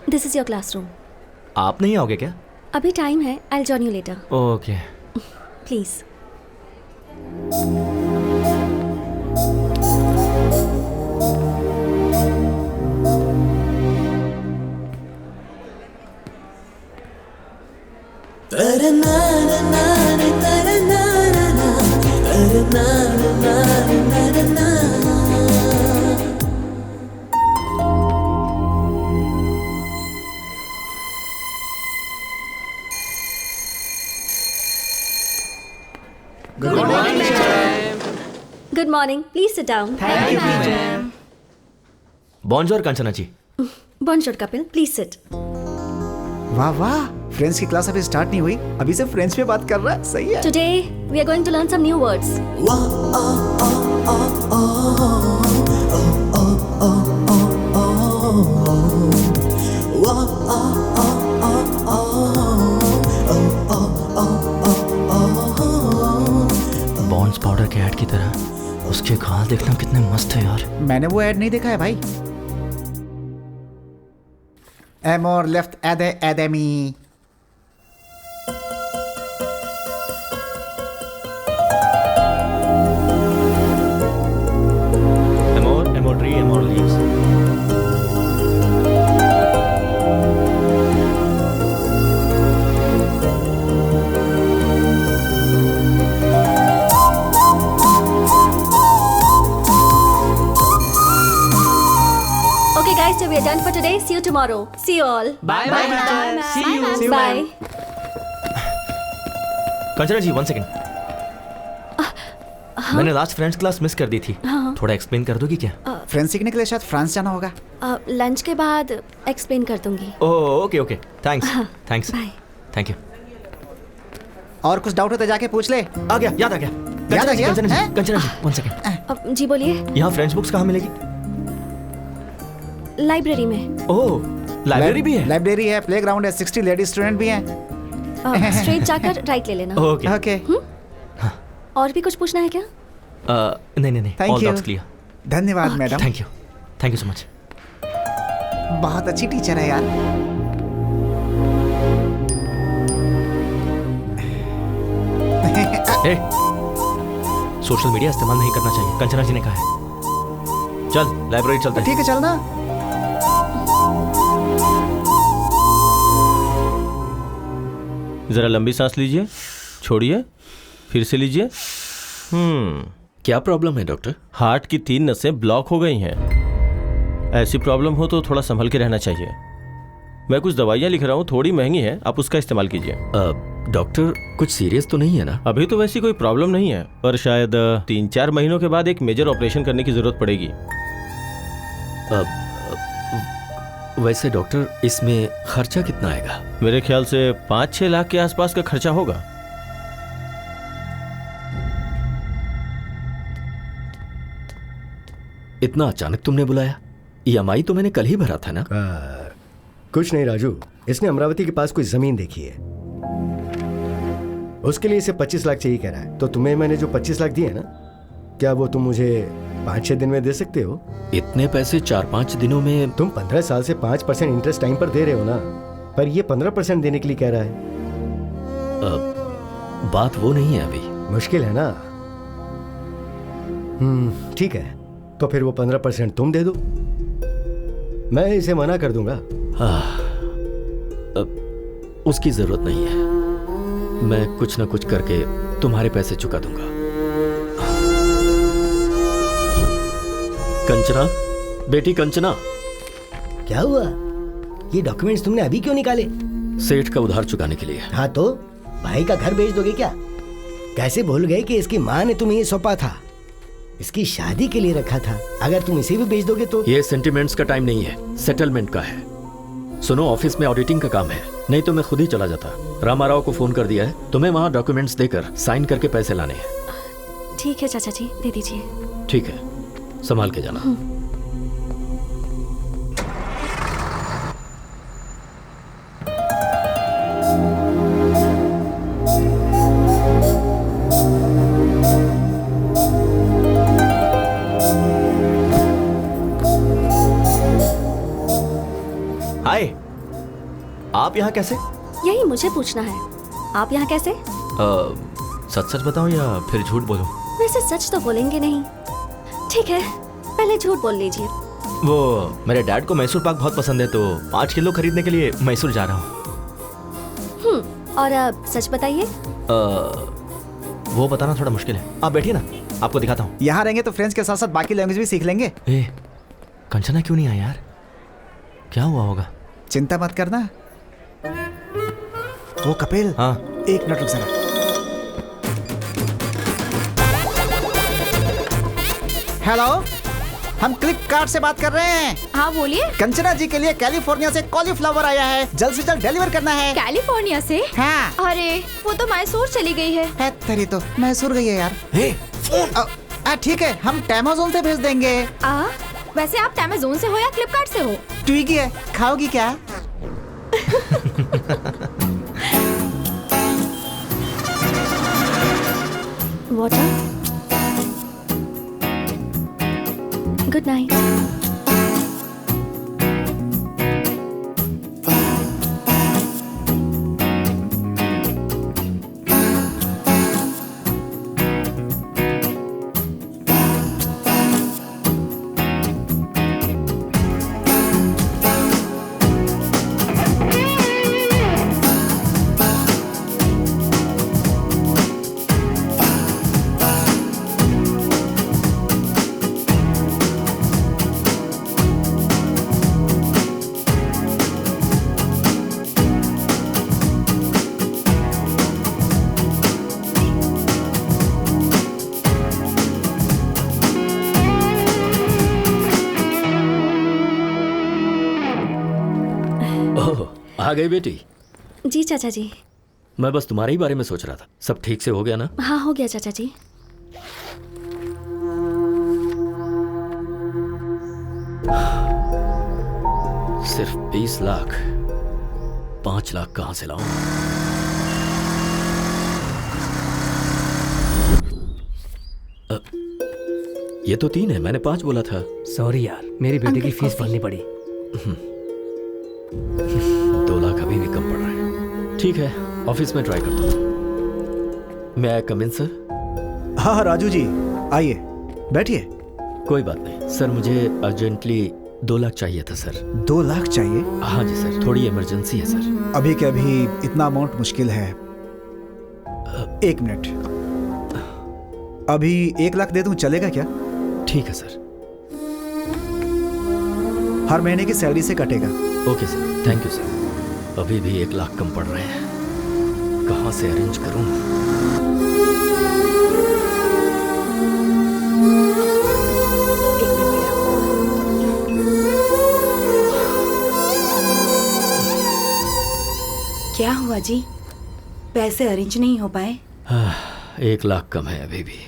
This is your classroom. आप नहीं आओगे क्या? अभी टाइम है, I will join you later. Okay. Please. Good morning, please sit down. बॉन्जोर कंचना जी। बॉन्जोर कपिल, प्लीज सिट। वाह वाह, फ्रेंच की क्लास अभी स्टार्ट नहीं हुई, अभी से फ्रेंच में बात कर रहा है। सही है। Today we are going to learn some new words. Pond's powder के ऐड की तरह उसके गाल देखना कितने मस्त है यार। मैंने वो ऐड नहीं देखा है भाई। एमोर लेफ्ट एदे academy. Amor, Amor tree, Amor leaves. Okay guys, so we are done for today. See you tomorrow. See you all. Bye bye मैडम। See you। Bye. Kanchana ji 1 second. मैंने लास्ट फ्रेंच क्लास मिस कर दी थी। हाँ। थोड़ा explain कर दोगी क्या? फ्रेंच सीखने के लिए शायद फ्रांस जाना होगा। लंच के बाद एक्सप्लेन कर दूंगी। Oh okay okay, thanks thanks bye. Thank you. और कुछ डाउट हो तो जाके पूछ ले। आ गया, याद आ गया। याद आ गया? कंचना जी, हैं? कंचना जी 1 सेकंड। जी बोलिए। यहाँ फ्रेंच बुक्स कहाँ मिलेगी? लाइब्रेरी में। ओह लाइब्रेरी भी है? लाइब्रेरी है, प्लेग्राउंड है, 60 लेडी स्टूडेंट भी हैं। स्ट्रेट जाकर राइट ले लेना। Okay okay. और भी कुछ पूछना है क्या? नहीं नहीं नहीं, Thank all you. Doubts clear. धन्यवाद मैडम। Thank you so much. बहुत अच्छी टीचर है यार। सोशल मीडिया इस्तेमाल नहीं करना चाहिए, कंचना जी ने कहा है। चल लाइब्रेरी चलते हैं। ठीक है चलना। जरा लंबी सांस लीजिए, छोड़िए, फिर से लीजिए। क्या प्रॉब्लम है डॉक्टर? हार्ट की 3 नसें ब्लॉक हो गई हैं। ऐसी प्रॉब्लम हो तो थोड़ा संभल के रहना चाहिए। मैं कुछ दवाइयाँ लिख रहा हूँ, थोड़ी महंगी है, आप उसका इस्तेमाल कीजिए। डॉक्टर कुछ सीरियस तो नहीं है ना? अभी तो वैसी कोई प्रॉब्लम नहीं है, पर शायद 3-4 महीनों के बाद एक मेजर ऑपरेशन करने की जरूरत पड़ेगी। वैसे डॉक्टर इसमें खर्चा कितना आएगा? मेरे ख्याल से 5-6 लाख के आसपास का खर्चा होगा। इतना अचानक तुमने बुलाया? EMI तो मैंने कल ही भरा था ना। कुछ नहीं राजू, इसने अमरावती के पास कोई जमीन देखी है। उसके लिए इसे 25 लाख चाहिए कह रहा है। तो तुम्हें मैंने जो 25 लाख दिए ना, क्या वो तुम मुझे 5-6 दिन में दे सकते हो? इतने पैसे 4-5 दिनों में? तुम 15 साल से 5% इंटरेस्ट टाइम पर दे रहे हो ना, पर ये 15% देने के लिए कह रहा है। बात वो नहीं है अभी। मुश्किल है ना। ठीक है, तो फिर वो 15% तुम दे दो, मैं इसे मना कर दूंगा। उसकी जरूरत नहीं है, मैं कुछ ना कुछ करके तुम्हारे पैसे चुका दूंगा। कंचना, बेटी कंचना। क्या हुआ? ये डॉक्यूमेंट्स तुमने अभी क्यों निकाले? सेठ का उधार चुकाने के लिए। हाँ तो भाई का घर बेच दोगे क्या? कैसे भूल गए कि इसकी माँ ने तुम्हें ये सौंपा था, इसकी शादी के लिए रखा था। अगर तुम इसे भी बेच दोगे तो। ये सेंटिमेंट्स का टाइम नहीं है, सेटलमेंट का है। सुनो, ऑफिस में ऑडिटिंग का काम है, नहीं तो मैं खुद ही चला जाता। रामाराव को फोन कर दिया है, तुम्हें वहाँ डॉक्यूमेंट्स देकर साइन करके पैसे लाने हैं। ठीक है चाचा जी, दे दीजिए। ठीक है, संभाल के जाना। हाय, आप यहाँ कैसे? यही मुझे पूछना है, आप यहाँ कैसे? सच सच बताओ या फिर झूठ बोलूं? वैसे सच तो बोलेंगे नहीं। ठीक है, पहले झूठ बोल लीजिए। वो मेरे डैड को मैसूर पाक बहुत पसंद है, तो 5 किलो खरीदने के लिए मैसूर जा रहा हूँ। और अब सच बताइए। वो बताना थोड़ा मुश्किल है, आप बैठिए ना, आपको दिखाता हूँ। यहाँ रहेंगे तो फ्रेंच के साथ साथ बाकी लैंग्वेज भी सीख लेंगे। कंचना क्यों नहीं आई यार? क्या हुआ होगा? चिंता मत करना। वो कपिल, हाँ, 1 मिनट रुक जरा। हेलो, हम फ्लिपकार्ट से बात कर रहे हैं। हाँ बोलिए। कंचना जी के लिए कैलिफोर्निया से कॉलीफ्लावर आया है, जल्द से जल्द डिलीवर करना है। कैलिफोर्निया से? हाँ। अरे वो तो मैसूर चली गई है। तेरी तो मैसूर गई है यार। ठीक है, हम अमेज़न से भेज देंगे। वैसे आप अमेज़न से हो या फ्लिपकार्ट से हो? ट्विगी है, खाओगी क्या? वाटर। Good night. आ गई बेटी? जी चाचा जी। मैं बस तुम्हारे ही बारे में सोच रहा था। सब ठीक से हो गया ना? हाँ हो गया चाचा जी। सिर्फ 20 लाख, 5 लाख कहाँ से लाऊं? ये तो 3 है, मैंने 5 बोला था। सॉरी यार, मेरी बेटी की फीस भरनी पड़ी। 2 लाख अभी भी कम पड़ रहा है। ठीक है, ऑफिस में ट्राई करता हूँ। मैं कम इन सर? हाँ राजू जी, आइए बैठिए। कोई बात नहीं सर, मुझे अर्जेंटली 2 लाख चाहिए था सर। 2 लाख चाहिए? हाँ जी सर, थोड़ी इमरजेंसी है सर। अभी के अभी इतना अमाउंट मुश्किल है। 1 मिनट, अभी 1 लाख दे दूं, चलेगा क्या? ठीक है सर। हर महीने की सैलरी से कटेगा। Okay sir, thank you sir. अभी भी 1 लाख कम पड़ रहे हैं, कहाँ से अरेंज करूं? क्या हुआ जी, पैसे अरेंज नहीं हो पाए? 1 लाख कम है अभी भी।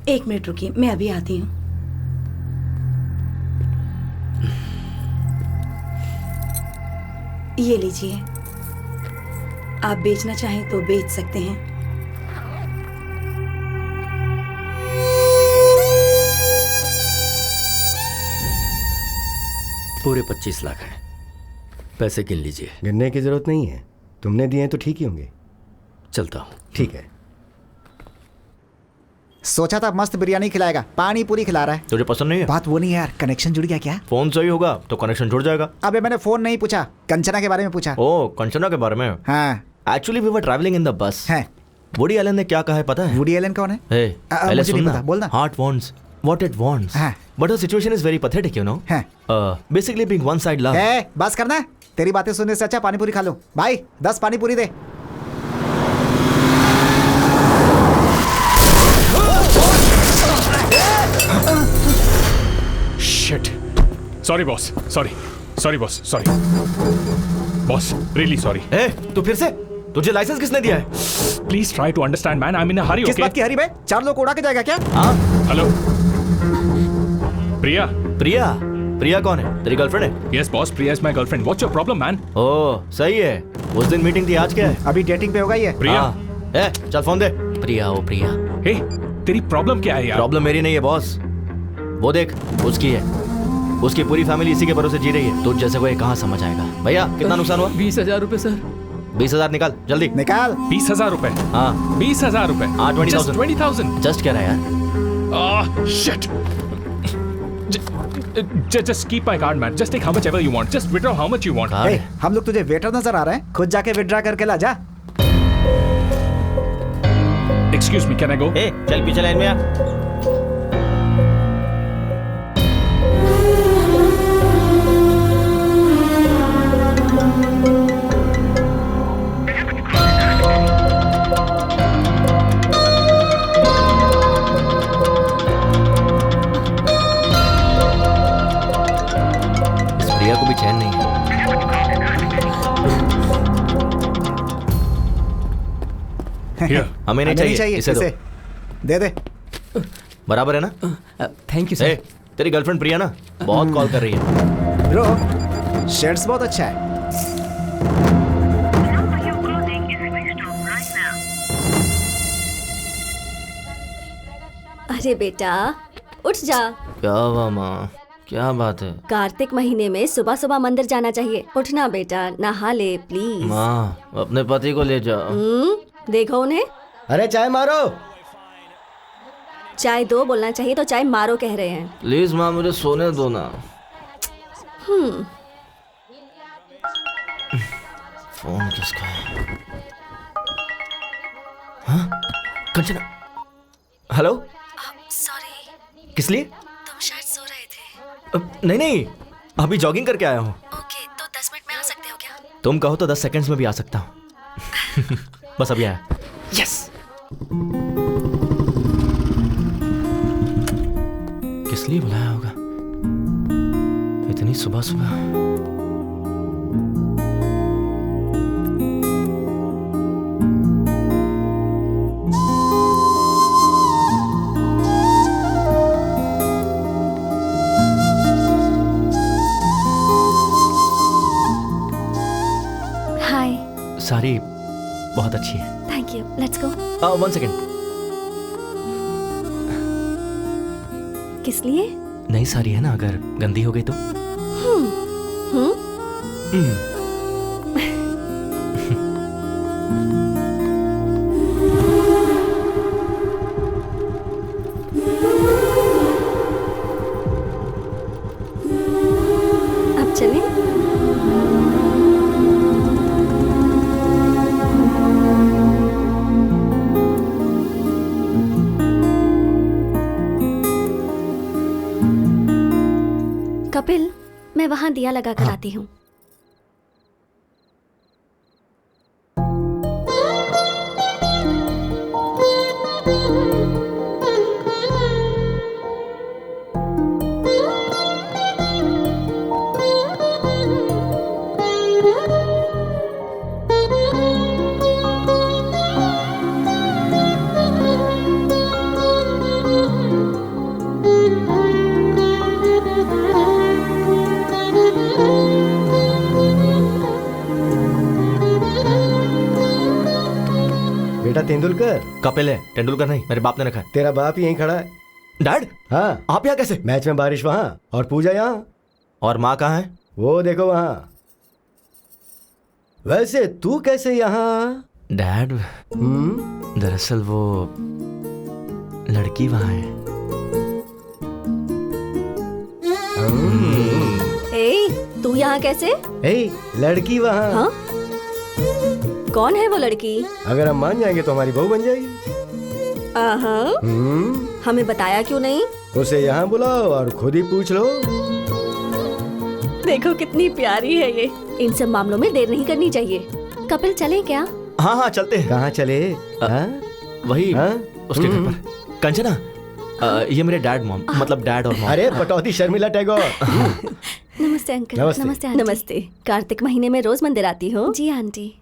1 मिनट रुकिए, मैं अभी आती हूँ। ये लीजिए, आप बेचना चाहें तो बेच सकते हैं। पूरे 25 लाख हैं। पैसे गिन लीजिए। गिनने की जरूरत नहीं है, तुमने दिए हैं तो ठीक ही होंगे। चलता हूँ। ठीक है। सोचा था मस्त बिरयानी खिलाएगा, पानी पूरी खिला रहा है। तुझे पसंद नहीं है? बात वो नहीं है यार, कनेक्शन जुड़ गया क्या? फोन सही होगा तो कनेक्शन जुड़ जाएगा। अबे मैंने फोन नहीं पूछा, कंचना के बारे में पूछा। ओ, कंचना के बारे में? हाँ। Actually we were travelling in the bus. है। वुडी एलन ने क्या कहा है पता है? वुडी एलन कौन है? पहले मुझे नहीं सुनना। पता, बोलना। Heart wants what it wants, but the situation is very pathetic, you know. Basically being one side love. बस करना, तेरी बातें सुनने से अच्छा पानी पूरी खा लो। भाई 10 पानी पूरी दे। Shit. Sorry boss. Sorry boss. Sorry. Boss, really sorry. तू फिर से? तुझे लाइसेंस किसने दिया है? Please try to understand, man. I'm in a hurry, okay? किस बात की हरी बे? 4 लोग उड़ा के जाएगा क्या? हाँ। Hello. प्रिया कौन है? तेरी गर्लफ्रेंड है? Yes boss, Priya is my girlfriend. What's your problem, man? ओह, सही है। उस दिन मीटिंग थी, आज क्या है? अभी डेटिंग पे होगा ये। प्रिया। चल फोन दे। प्रिया, ओ प्रिया। Hey, तेरी प्रॉब्लम क्या है यार? प्रॉब्लम मेरी नहीं है बॉस, वो देख उसकी है। उसकी पूरी फैमिली इसी के भरोसे जी रही है। तुझ जैसे को ये कहाँ समझ आएगा? भैया कितना नुकसान हुआ? 20,000 रुपए सर। 20,000 निकाल जल्दी। निकाल। 20,000 रुपए? हाँ 20,000 रुपए? हाँ 20,000। 20,000? जस्ट कह रहा है यार। Shit. Just keep my card, man. Just take how much ever you want. Just withdraw how much you want. Hey, हम लोग तुझे वेटर नजर आ रहे हैं? खुद जाके विड्रा करके ला जा। Excuse me, can I go? चल पीछे लाइन में आ। इस प्रिया को भी चैन नहीं है। Here. हमें नहीं चाहिए, इसे दो। दे दे। बराबर है ना? Thank you sir. तेरी गर्लफ्रेंड प्रिया ना बहुत कॉल कर रही है। ब्रो, शर्ट्स बहुत अच्छा है। अरे बेटा उठ जा। क्या हुआ माँ? क्या बात है? कार्तिक महीने में सुबह सुबह मंदिर जाना चाहिए। उठना बेटा, नहा ले प्लीज। माँ अपने पति को ले जा। देखो उन्हें। अरे चाय मारो। चाय दो बोलना चाहिए तो चाय मारो कह रहे हैं। प्लीज माँ मुझे सोने दो ना। फोन किसका है? हाँ? कंचना। हेलो। सॉरी। किस लिए? तुम शायद सो रहे थे। नहीं अभी जॉगिंग करके आया हूँ। ओके, तो 10 मिनट में आ सकते हो क्या? तुम कहो तो 10 सेकंड्स में भी आ सकता हूँ। बस अभी आया। यस। किस लिए बुलाया होगा इतनी सुबह सुबह? हाय। सारी बहुत अच्छी है। Thank you, let's go. 1 second. किस लिए? नई साड़ी है ना, अगर गंदी हो गई तो? अब चलें? कपिल, मैं वहां दिया लगा कर आती हूँ। तेंदुलकर। कपिल है, तेंदुलकर नहीं, मेरे बाप ने रखा है। तेरा बाप यहीं खड़ा है। डैड? हाँ। आप यहाँ कैसे? मैच में बारिश वहाँ और पूजा यहाँ। और माँ कहाँ है? वो देखो वहाँ। वैसे तू कैसे यहाँ? डैड, दरअसल वो लड़की वहाँ है। तू यहाँ कैसे? लड़की वहाँ। हाँ? कौन है वो लड़की? अगर हम मान जाएंगे तो हमारी बहू बन जाएगी। हमें बताया क्यों नहीं? उसे यहाँ बुलाओ और खुद ही पूछ लो। देखो कितनी प्यारी है ये। इन सब मामलों में देर नहीं करनी चाहिए। कपिल चलें क्या? हाँ हाँ चलते हैं। कहाँ चले? वही उसके घर पर। कंचना, ये मेरे डैड मॉम, मतलब डैड और मॉम। अरे पटौदी शर्मिला टैगोर। नमस्ते अंकल। नमस्ते। नमस्ते। कार्तिक महीने में रोज मंदिर आती हो? जी आंटी।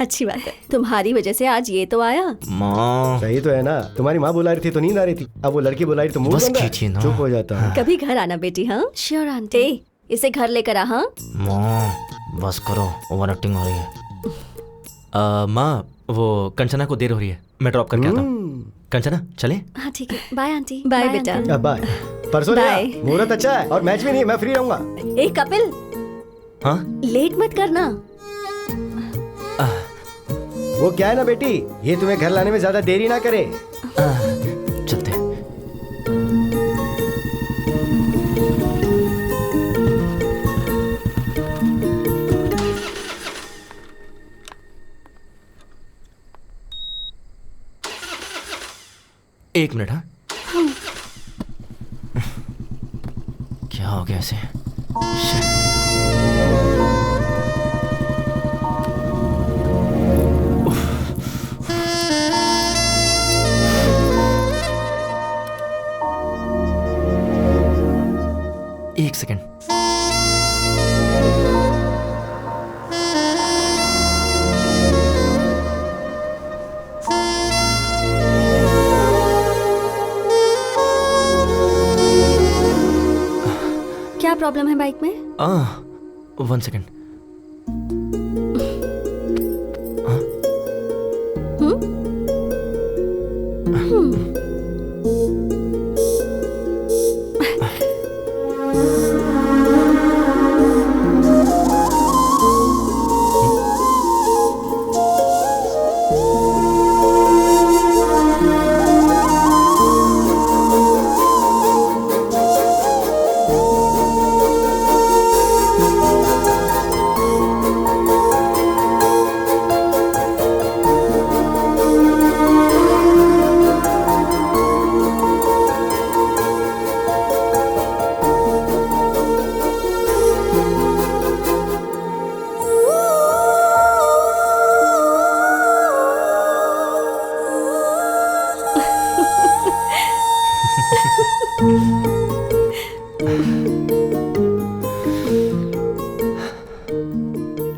अच्छी बात है, तुम्हारी वजह से आज ये तो आया। माँ सही तो है ना, तुम्हारी माँ बुला रही थी तो नींद आ रही थी, अब वो लड़की बुला रही तो मुंह बंद है। चुप हो जाता हूँ। कभी घर आना बेटी। हाँ श्योर आंटी। इसे घर लेकर आ। हाँ माँ बस करो, ओवर एक्टिंग हो रही है। माँ वो कंचना को देर हो रही है, मैं ड्रॉप करके आता हूँ। कंचना चले? हाँ ठीक है, बाय आंटी। बाय बेटा। बाय। परसों मुहूर्त अच्छा है और मैच भी नहीं, मैं फ्री रहूंगा। ए कपिल, हाँ लेट मत करना। वो क्या है ना बेटी, ये तुम्हें घर लाने में ज्यादा देरी ना करे। चलते हैं। एक मिनट। हाँ क्या हो गया ऐसे? एक सेकेंड। क्या प्रॉब्लम है बाइक में? 1 सेकेंड।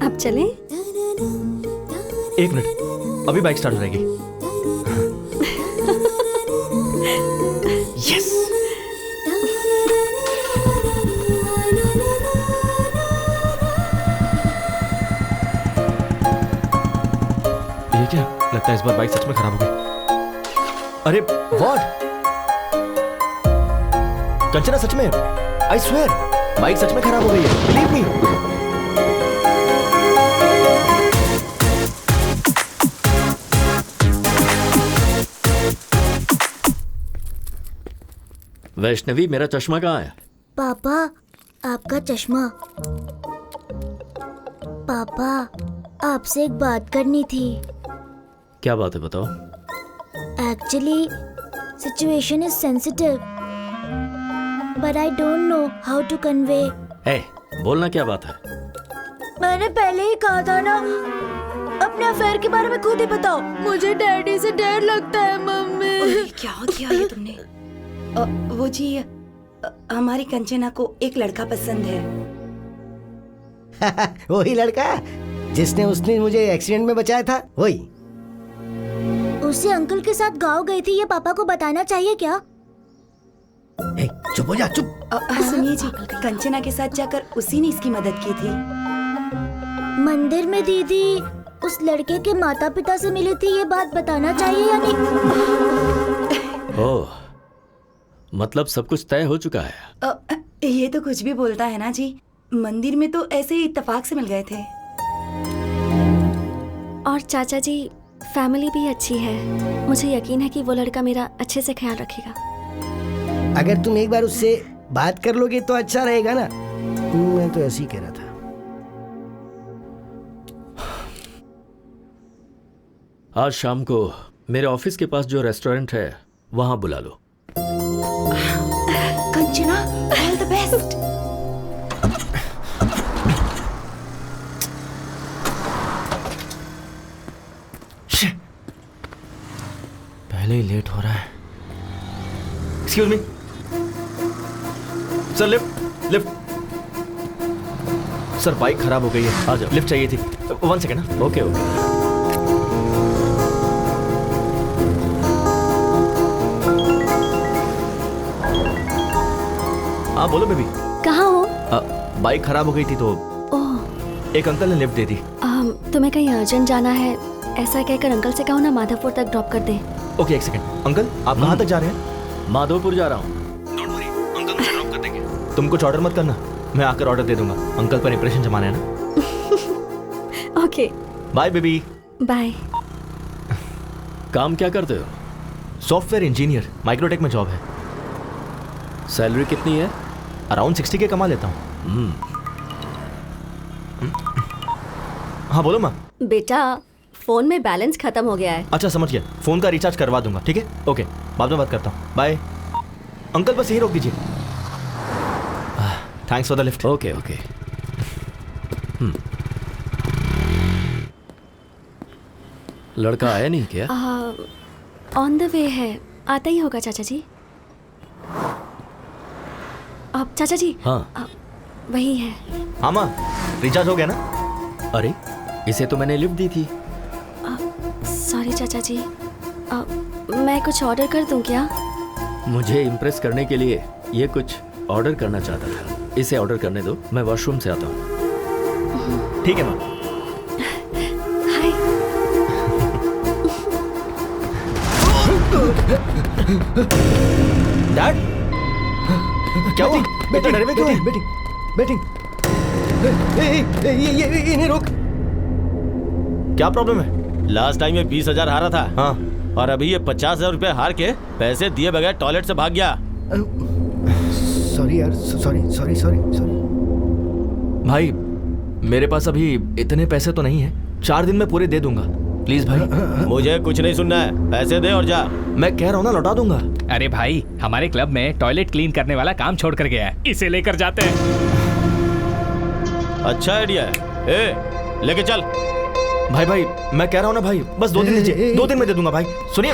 अब चलें? एक मिनट, अभी बाइक स्टार्ट हो जाएगी। यस। ये क्या लगता है, इस बार बाइक सच में खराब हो गई। अरे व्हाट? कंचना सच में, आई स्वेयर बाइक सच में खराब हो गई है, बिलीव मी। वैष्णवी, मेरा चश्मा कहाँ है? पापा, आपका चश्मा। पापा, आपसे एक बात करनी थी। क्या बात है, बताओ। Actually situation is sensitive, but I don't know how to convey. Hey, बोलना क्या बात है? मैंने पहले ही कहा था ना, अपने अफेयर के बारे में खुद ही बताओ। मुझे डैडी से डर लगता है मम्मी। क्या किया ये तुमने? वो जी, हमारी कंचना को एक लड़का पसंद है। वही लड़का जिसने उसने मुझे एक्सीडेंट में बचाया था, वही। उसे अंकल के साथ गाँव गई थी, ये पापा को बताना चाहिए क्या? चुप हो जा, चुप। सुनिए जी, कंचना के साथ जाकर उसी ने इसकी मदद की थी। मंदिर में दीदी उस लड़के के माता पिता से मिली थी, ये बात बताना चाहिए या नहीं? ओह, मतलब सब कुछ तय हो चुका है। ये तो कुछ भी बोलता है ना जी। मंदिर में तो ऐसे ही इत्तेफाक से मिल गए थे। और चाचा जी, फैमिली भी अच्छी है। मुझे यकीन है कि वो लड़का मेरा अच्छे से ख्याल रखेगा। अगर तुम एक बार उससे बात कर लोगे तो अच्छा रहेगा ना। मैं तो ऐसे ही कह रहा था। आज शाम को मेरे ऑफिस के पास जो रेस्टोरेंट है वहां बुला लो। Kanchana, all the best. पहले ही लेट हो रहा है। Excuse me sir, lift lift. Sir bike खराब हो गई है, आ जाओ। लिफ्ट चाहिए थी। 1 सेकेंड ना। Okay okay. हाँ बोलो बेबी। कहाँ हो? बाइक खराब हो गई थी तो ओह, एक अंकल ने लिफ्ट दे दी। तुम्हें कहीं अर्जेंट जाना है ऐसा कहकर अंकल से कहो ना माधवपुर तक ड्रॉप कर दे। ओके, एक सेकंड। अंकल आप कहाँ तक जा रहे हैं? माधवपुर जा रहा हूँ। डोंट वरी, अंकल मुझे ड्रॉप कर देंगे। तुम कुछ ऑर्डर मत करना, मैं आकर ऑर्डर दे दूंगा। अंकल पर इंप्रेशन जमाना है ना। Okay bye baby. बाय। काम क्या करते हो? सॉफ्टवेयर इंजीनियर, माइक्रोटेक में जॉब है। सैलरी कितनी है? अराउंड 60 के कमा लेता हूँ। हाँ बोलो माँ। बेटा फोन में बैलेंस खत्म हो गया है। अच्छा समझ गया, फोन का रिचार्ज करवा दूंगा। ठीक है, ओके, बाद में बात करता हूँ। बाय। अंकल बस यही रोक दीजिए। Thanks for the lift. Okay okay. लड़का आया नहीं क्या? ऑन द वे है, आता ही होगा चाचा जी। अब चाचा जी। हाँ वही है। हाँ माँ, रिचार्ज हो गया ना? अरे इसे तो मैंने लिफ्ट दी थी। सॉरी चाचा जी, मैं कुछ ऑर्डर कर दूं क्या? मुझे इम्प्रेस करने के लिए ये कुछ ऑर्डर करना चाहता था। इसे ऑर्डर करने दो, मैं वॉशरूम से आता हूँ। ठीक है माँ। हाय। डैड क्या हुआ? बेटा डरे हुए क्यों हैं? Batting batting. ये इन्हें रोक। क्या प्रॉब्लम है? लास्ट टाइम ये 20,000 हारा था। हाँ, और अभी ये 50,000 रुपए हार के पैसे दिए बगैर टॉयलेट से भाग गया। सॉरी यार, सॉरी सॉरी सॉरी सॉरी। भाई मेरे पास अभी इतने पैसे तो नहीं है, 4 दिन में पूरे दे दूंगा। प्लीज भाई। मुझे कुछ नहीं सुनना है, पैसे दे और जा। मैं कह रहा हूँ ना, लौटा दूंगा। अरे भाई, हमारे क्लब में टॉयलेट क्लीन करने वाला काम छोड़ कर गया है, इसे लेकर जाते हैं। अच्छा आइडिया है। ए, लेके चल। भाई भाई मैं कह रहा हूँ ना भाई, बस 2 दिन दीजिए, 2 दिन में दे दूंगा भाई। सुनिए,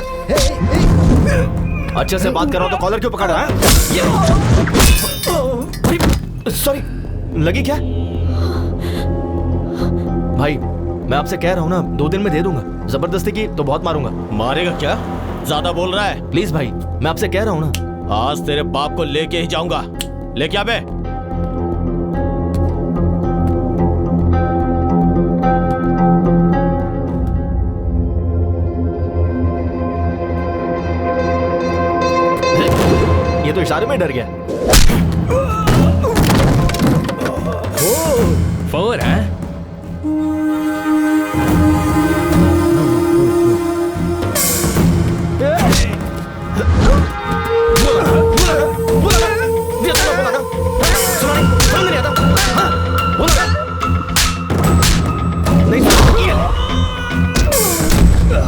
अच्छे से बात कर रहा हूँ तो कॉलर क्यों पकड़ रहा है? सॉरी, लगी क्या? भाई मैं आपसे कह रहा हूँ ना, 2 दिन में दे दूंगा। जबरदस्ती की तो बहुत मारूंगा। मारेगा क्या? ज्यादा बोल रहा है। प्लीज भाई, मैं आपसे कह रहा हूँ ना। आज तेरे बाप को लेके ही जाऊंगा। लेके आ बे। ये तो इशारे में डर गया। 4 है?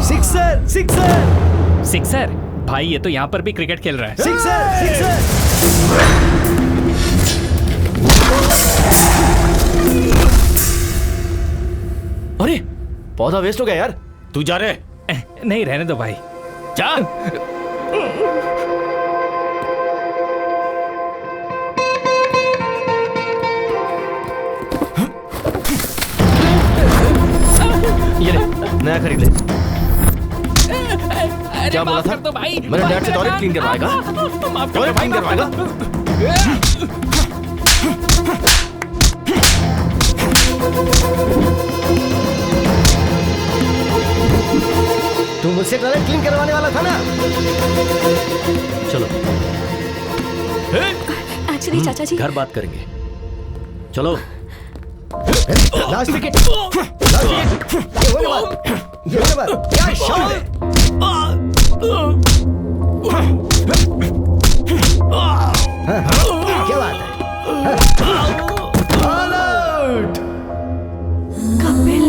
Sixer sixer sixer? भाई ये तो यहाँ पर भी क्रिकेट खेल रहा है। Sixer sixer. अरे पौधा वेस्ट हो गया यार। तू जा रे। नहीं, रहने दो भाई। जा। ये ले, नया खरीद ले। क्या बोला था? तो भाई, मेरे डैड से टॉयलेट क्लीन करवाएगा? टॉयलेट क्लीन करवाएगा? मुझसे टॉयलेट क्लीन करवाने वाला था ना। चलो एक्चुअली चाचा जी घर बात करेंगे। चलो लास्ट विकेट, लास्ट विकेट, ये होने वाला, ये होने वाला, क्या शॉट है। हाँ, क्या बात है। All out. कपिल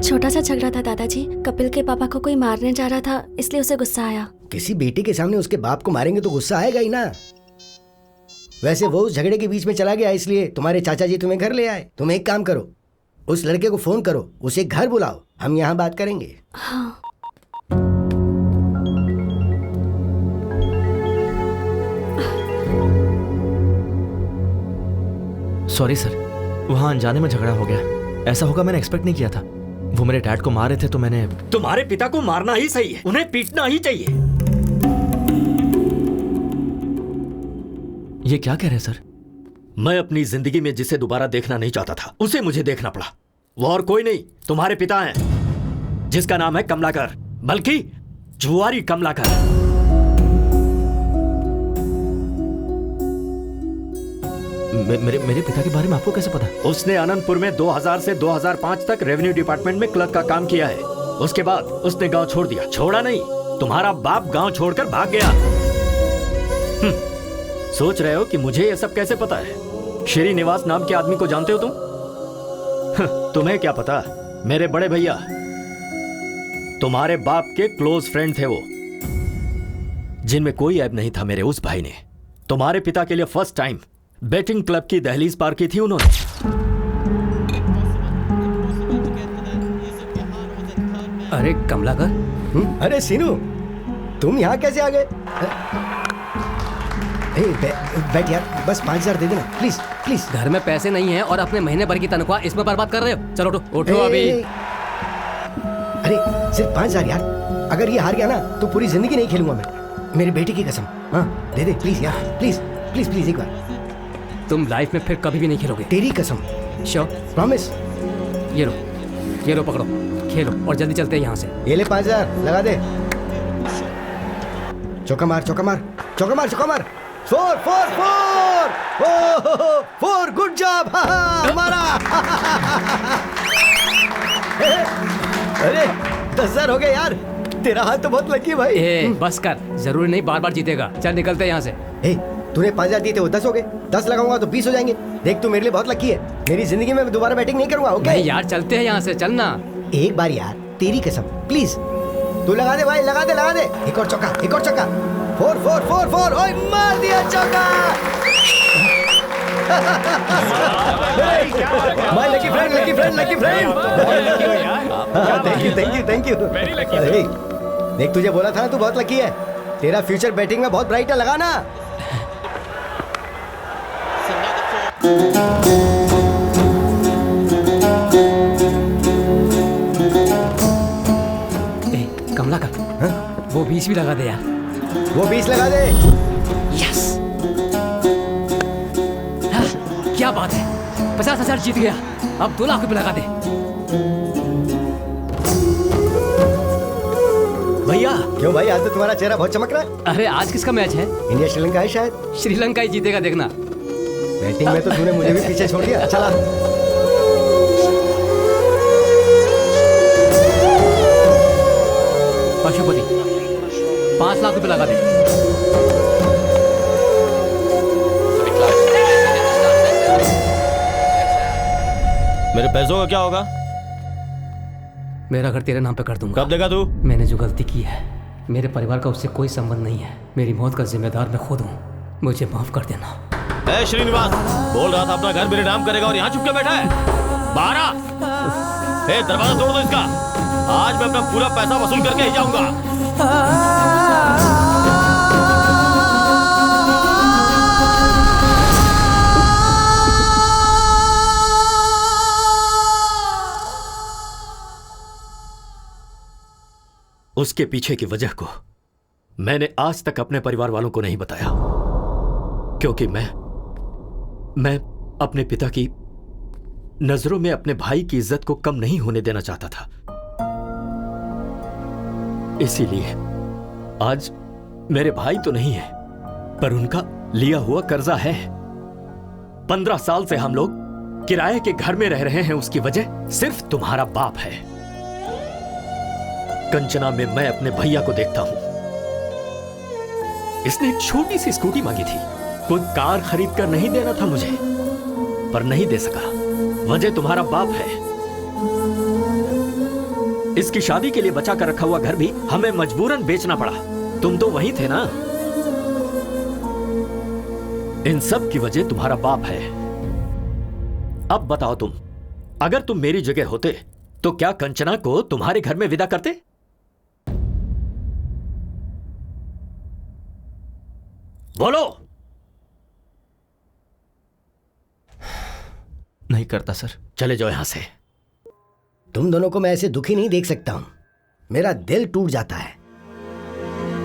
छोटा सा झगड़ा था दादाजी। कपिल के पापा को कोई मारने जा रहा था, इसलिए उसे गुस्सा आया। किसी बेटे के सामने उसके बाप को मारेंगे तो गुस्सा आएगा ही ना। वैसे वो उस झगड़े के बीच में चला गया, इसलिए तुम्हारे चाचा जी तुम्हें घर ले आए। तुम एक काम करो, उस लड़के को फोन करो, उसे घर बुलाओ, हम यहाँ बात करेंगे। हाँ। सॉरी सर, वहाँ अनजाने में झगड़ा हो गया। ऐसा होगा मैंने एक्सपेक्ट नहीं किया था। वो मेरे डैड को मारे थे तो मैंने। तुम्हारे पिता को मारना ही सही है, उन्हें पीटना ही चाहिए। ये क्या कह रहे हैं सर? मैं अपनी जिंदगी में जिसे दोबारा देखना नहीं चाहता था, उसे मुझे देखना पड़ा। वो और कोई नहीं, तुम्हारे पिता हैं, जिसका नाम है कमलाकर, बल्कि जुआरी कमलाकर। मेरे पिता के बारे में आपको कैसे पता? उसने अनंतपुर में 2000 से 2005 तक रेवेन्यू डिपार्टमेंट में क्लर्क का काम किया है। उसके बाद उसने गांव छोड़ दिया। छोड़ा नहीं, तुम्हारा बाप गांव छोड़कर भाग गया। सोच रहे हो कि मुझे ये सब कैसे पता है? श्रीनिवास नाम के आदमी को जानते हो तुम? तुम्हें क्या पता, मेरे बड़े भैया तुम्हारे बाप के क्लोज फ्रेंड थे वो, जिनमें कोई ऐब नहीं था। मेरे उस भाई ने तुम्हारे पिता के लिए फर्स्ट टाइम बेटिंग क्लब की दहलीज पार की थी उन्होंने। अरे कमलाकर। अरे सीनू, तुम यहाँ कैसे आ गए? बैठ यार, बस 5000 दे देना प्लीज प्लीज। घर में पैसे नहीं है और अपने महीने भर की तनख्वाह इसमें बर्बाद कर रहे हो। चलो उठो उठो अभी। अरे सिर्फ 5000 यार, अगर ये हार गया ना तो पूरी जिंदगी नहीं खेलूंगा मैं, मेरी बेटी की कसम। हाँ दे दे प्लीज यार, प्लीज प्लीज प्लीज एक बार। तुम लाइफ में फिर कभी भी नहीं खेलोगे। तेरी कसम। श्योर? प्रॉमिस। ये लो पकड़ो, खेलो और जल्दी चलते हैं यहाँ से। ये ले 5000 लगा दे। चौका मार चौका मार चौका मार चौका मार। 4 4 4 4 गुड जॉब हमारा। अरे 10,000 हो गए यार, तेरा हाथ तो बहुत लकी है भाई। बस कर, जरूरी नहीं बार बार जीतेगा। चल निकलते हैं यहाँ से। तूने 5000 दिए थे, वो 10 हो गए। 10 लगाऊंगा तो 20 हो जाएंगे। देख तू मेरे लिए बहुत लकी है, मेरी जिंदगी में दोबारा बैटिंग नहीं करूंगा। ओके नहीं यार, चलते हैं यहाँ से, चलना। एक बार यार, तेरी कसम प्लीज। तू लगा दे भाई, लगा दे लगा दे। एक और चौका, एक और चौका। 4 4 4 4। ओए मार दिया चौका। My lucky friend, lucky friend, lucky friend. Thank you thank you thank you. देख तुझे बोला था ना, तू बहुत लकी है। तेरा फ्यूचर बैटिंग में बहुत ब्राइट है, लगा ना। कमला का वो 20 भी लगा दे यार। वो 20 लगा दे। यस, क्या बात है, 50,000 जीत गया। अब 2 लाख रुपए लगा दे। भैया। क्यों भाई, आज तो तुम्हारा चेहरा बहुत चमक रहा है। अरे आज किसका मैच है? इंडिया श्रीलंका है शायद। श्रीलंका ही जीतेगा, देखना। बैटिंग में तो तूने मुझे भी पीछे छोड़ दिया। चला पशुपति, 5 लाख रुपए लगा दे। मेरे पैसों का क्या होगा? मेरा घर तेरे नाम पे कर दूंगा। कब देगा तू? मैंने जो गलती की है, मेरे परिवार का उससे कोई संबंध नहीं है। मेरी मौत का जिम्मेदार मैं खुद हूँ, मुझे माफ कर देना। ए श्रीनिवास, बोल रहा था अपना घर मेरे नाम करेगा और यहाँ चुप के बैठा है। बाहर आ। ए, दरवाजा तोड़ दो इसका। आज मैं अपना पूरा पैसा वसूल करके ही जाऊंगा। उसके पीछे की वजह को मैंने आज तक अपने परिवार वालों को नहीं बताया, क्योंकि मैं अपने पिता की नजरों में अपने भाई की इज्जत को कम नहीं होने देना चाहता था। इसीलिए आज मेरे भाई तो नहीं है, पर उनका लिया हुआ कर्जा है। 15 साल से हम लोग किराए के घर में रह रहे हैं, उसकी वजह सिर्फ तुम्हारा बाप है। कंचना में मैं अपने भैया को देखता हूं। इसने एक छोटी सी स्कूटी मांगी थी, कोई कार खरीद कर नहीं देना था मुझे, पर नहीं दे सका। वजह तुम्हारा बाप है। इसकी शादी के लिए बचा कर रखा हुआ घर भी हमें मजबूरन बेचना पड़ा। तुम तो वहीं थे ना। इन सब की वजह तुम्हारा बाप है। अब बताओ तुम, अगर तुम मेरी जगह होते तो क्या कंचना को तुम्हारे घर में विदा करते? बोलो। नहीं करता सर। चले जाओ यहां से। तुम दोनों को मैं ऐसे दुखी नहीं देख सकता हूं। मेरा दिल टूट जाता है।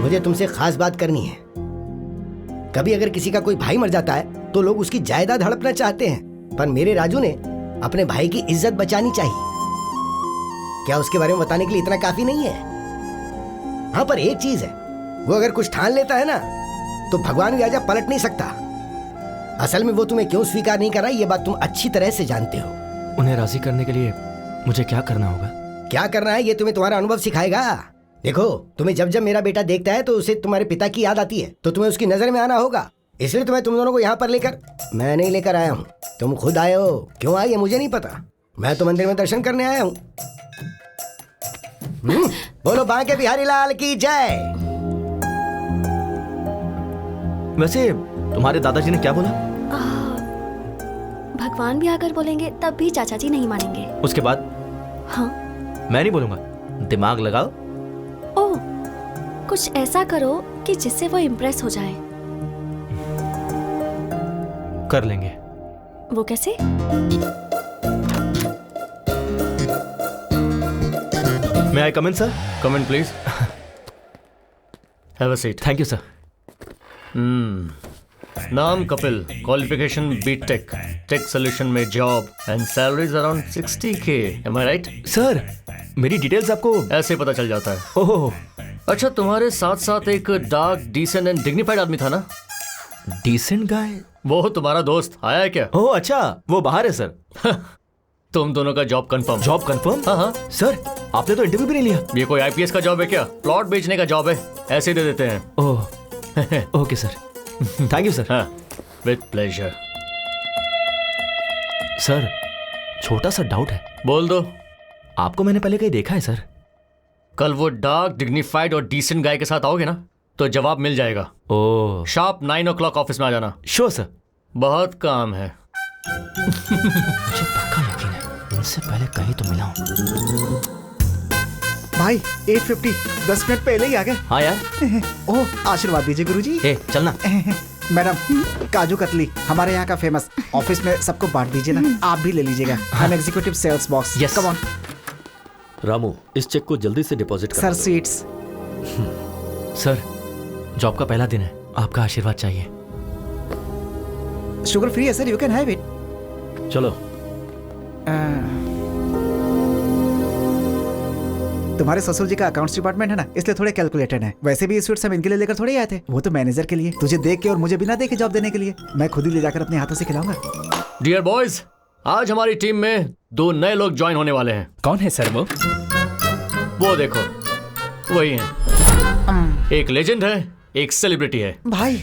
मुझे तुमसे खास बात करनी है। कभी अगर किसी का कोई भाई मर जाता है तो लोग उसकी जायदाद हड़पना चाहते हैं, पर मेरे राजू ने अपने भाई की इज्जत बचानी चाहिए। क्या उसके बारे में बताने के लिए इतना काफी नहीं है? हाँ, पर एक चीज है, वो अगर कुछ ठान लेता है ना तो भगवान भी आजा पलट नहीं सकता। असल में वो तुम्हें क्यों स्वीकार नहीं कर रहा, ये बात तुम अच्छी तरह से जानते हो। उन्हें राजी करने के लिए मुझे क्या करना होगा? क्या करना है ये तुम्हें तुम्हारा अनुभव सिखाएगा। देखो, तुम्हें जब जब मेरा बेटा देखता है तो उसे तुम्हारे पिता की याद आती है, तो तुम्हें उसकी नजर में आना होगा। इसलिए तुम्हें तुम दोनों को यहाँ पर लेकर, मैं नहीं लेकर आया हूँ, तुम खुद आए हो। क्यों आए ये मुझे नहीं पता। मैं तो मंदिर में दर्शन करने आया हूँ। बोलो बांके बिहारी लाल की जय। वैसे तुम्हारे दादाजी ने क्या बोला? भगवान भी आकर बोलेंगे तब भी चाचा जी नहीं मानेंगे। उसके बाद? हाँ, मैं नहीं बोलूंगा। दिमाग लगाओ। ओह, कुछ ऐसा करो कि जिससे वो इम्प्रेस हो जाए। कर लेंगे। वो कैसे? May I come in, sir? Come in, please. Have a seat. Thank you, sir. नाम Kapil, qualification BTech, tech solution में job and salaries around 60K. Am I right? Sir, मेरी डिटेल्स आपको ऐसे पता चल जाता है। ओह, अच्छा, तुम्हारे साथ साथ एक डार्क, डिसेंट एंड डिग्निफाइड आदमी था ना? Decent guy? वो तुम्हारा दोस्त आया है क्या? ओह अच्छा, वो बाहर है सर। तुम दोनों का जॉब कंफर्म। Job confirm? हाँ हाँ सर, आपने तो इंटरव्यू भी नहीं लिया। ये कोई आईपीएस का जॉब है क्या? प्लॉट बेचने का जॉब है, ऐसे दे देते हैं। Oh, okay sir, thank you sir. हाँ, विद प्लेजर। सर, छोटा सा डाउट है। बोल दो। आपको मैंने पहले कहीं देखा है सर? कल वो डार्क, डिग्निफाइड और डिसेंट गाय के साथ आओगे ना तो जवाब मिल जाएगा। ओह, शार्प 9 o'clock ऑफिस में आ जाना। Sure sir. बहुत काम है। मुझे पक्का यकीन है, इनसे पहले कहीं तो मिला हूँ। भाई 8:50, 10 मिनट पहले ही आ गए। हाँ यार। ओह, आशीर्वाद दीजिए गुरुजी। चलना। मैडम, काजू कतली हमारे यहाँ का फेमस। ऑफिस में सबको बांट दीजिए ना, आप भी ले लीजिएगा। हम executive sales box. Yes. Come on. Ramu, इस चेक को जल्दी से डिपॉजिट कर सर, सीट्स। सर, जॉब का पहला दिन है, आपका आशीर्वाद चाहिए। शुगर फ्री है sir, you can have it. चलो। तुम्हारे ससुर जी का अकाउंट्स डिपार्टमेंट है ना, इसलिए थोड़े कैलकुलेटेड है। वैसे भी ये स्वीट्स हम इनके लिए लेकर थोड़े आए थे, वो तो मैनेजर के लिए। तुझे देख के और मुझे बिना देखे जॉब देने के लिए। मैं खुद ही ले जाकर अपने हाथों से खिलाऊंगा। डियर बॉयज, आज हमारी टीम में 2 नए लोग ज्वाइन होने वाले हैं। कौन है सर वो देखो, वही हैं। एक लेजेंड है, एक सेलिब्रिटी है। भाई,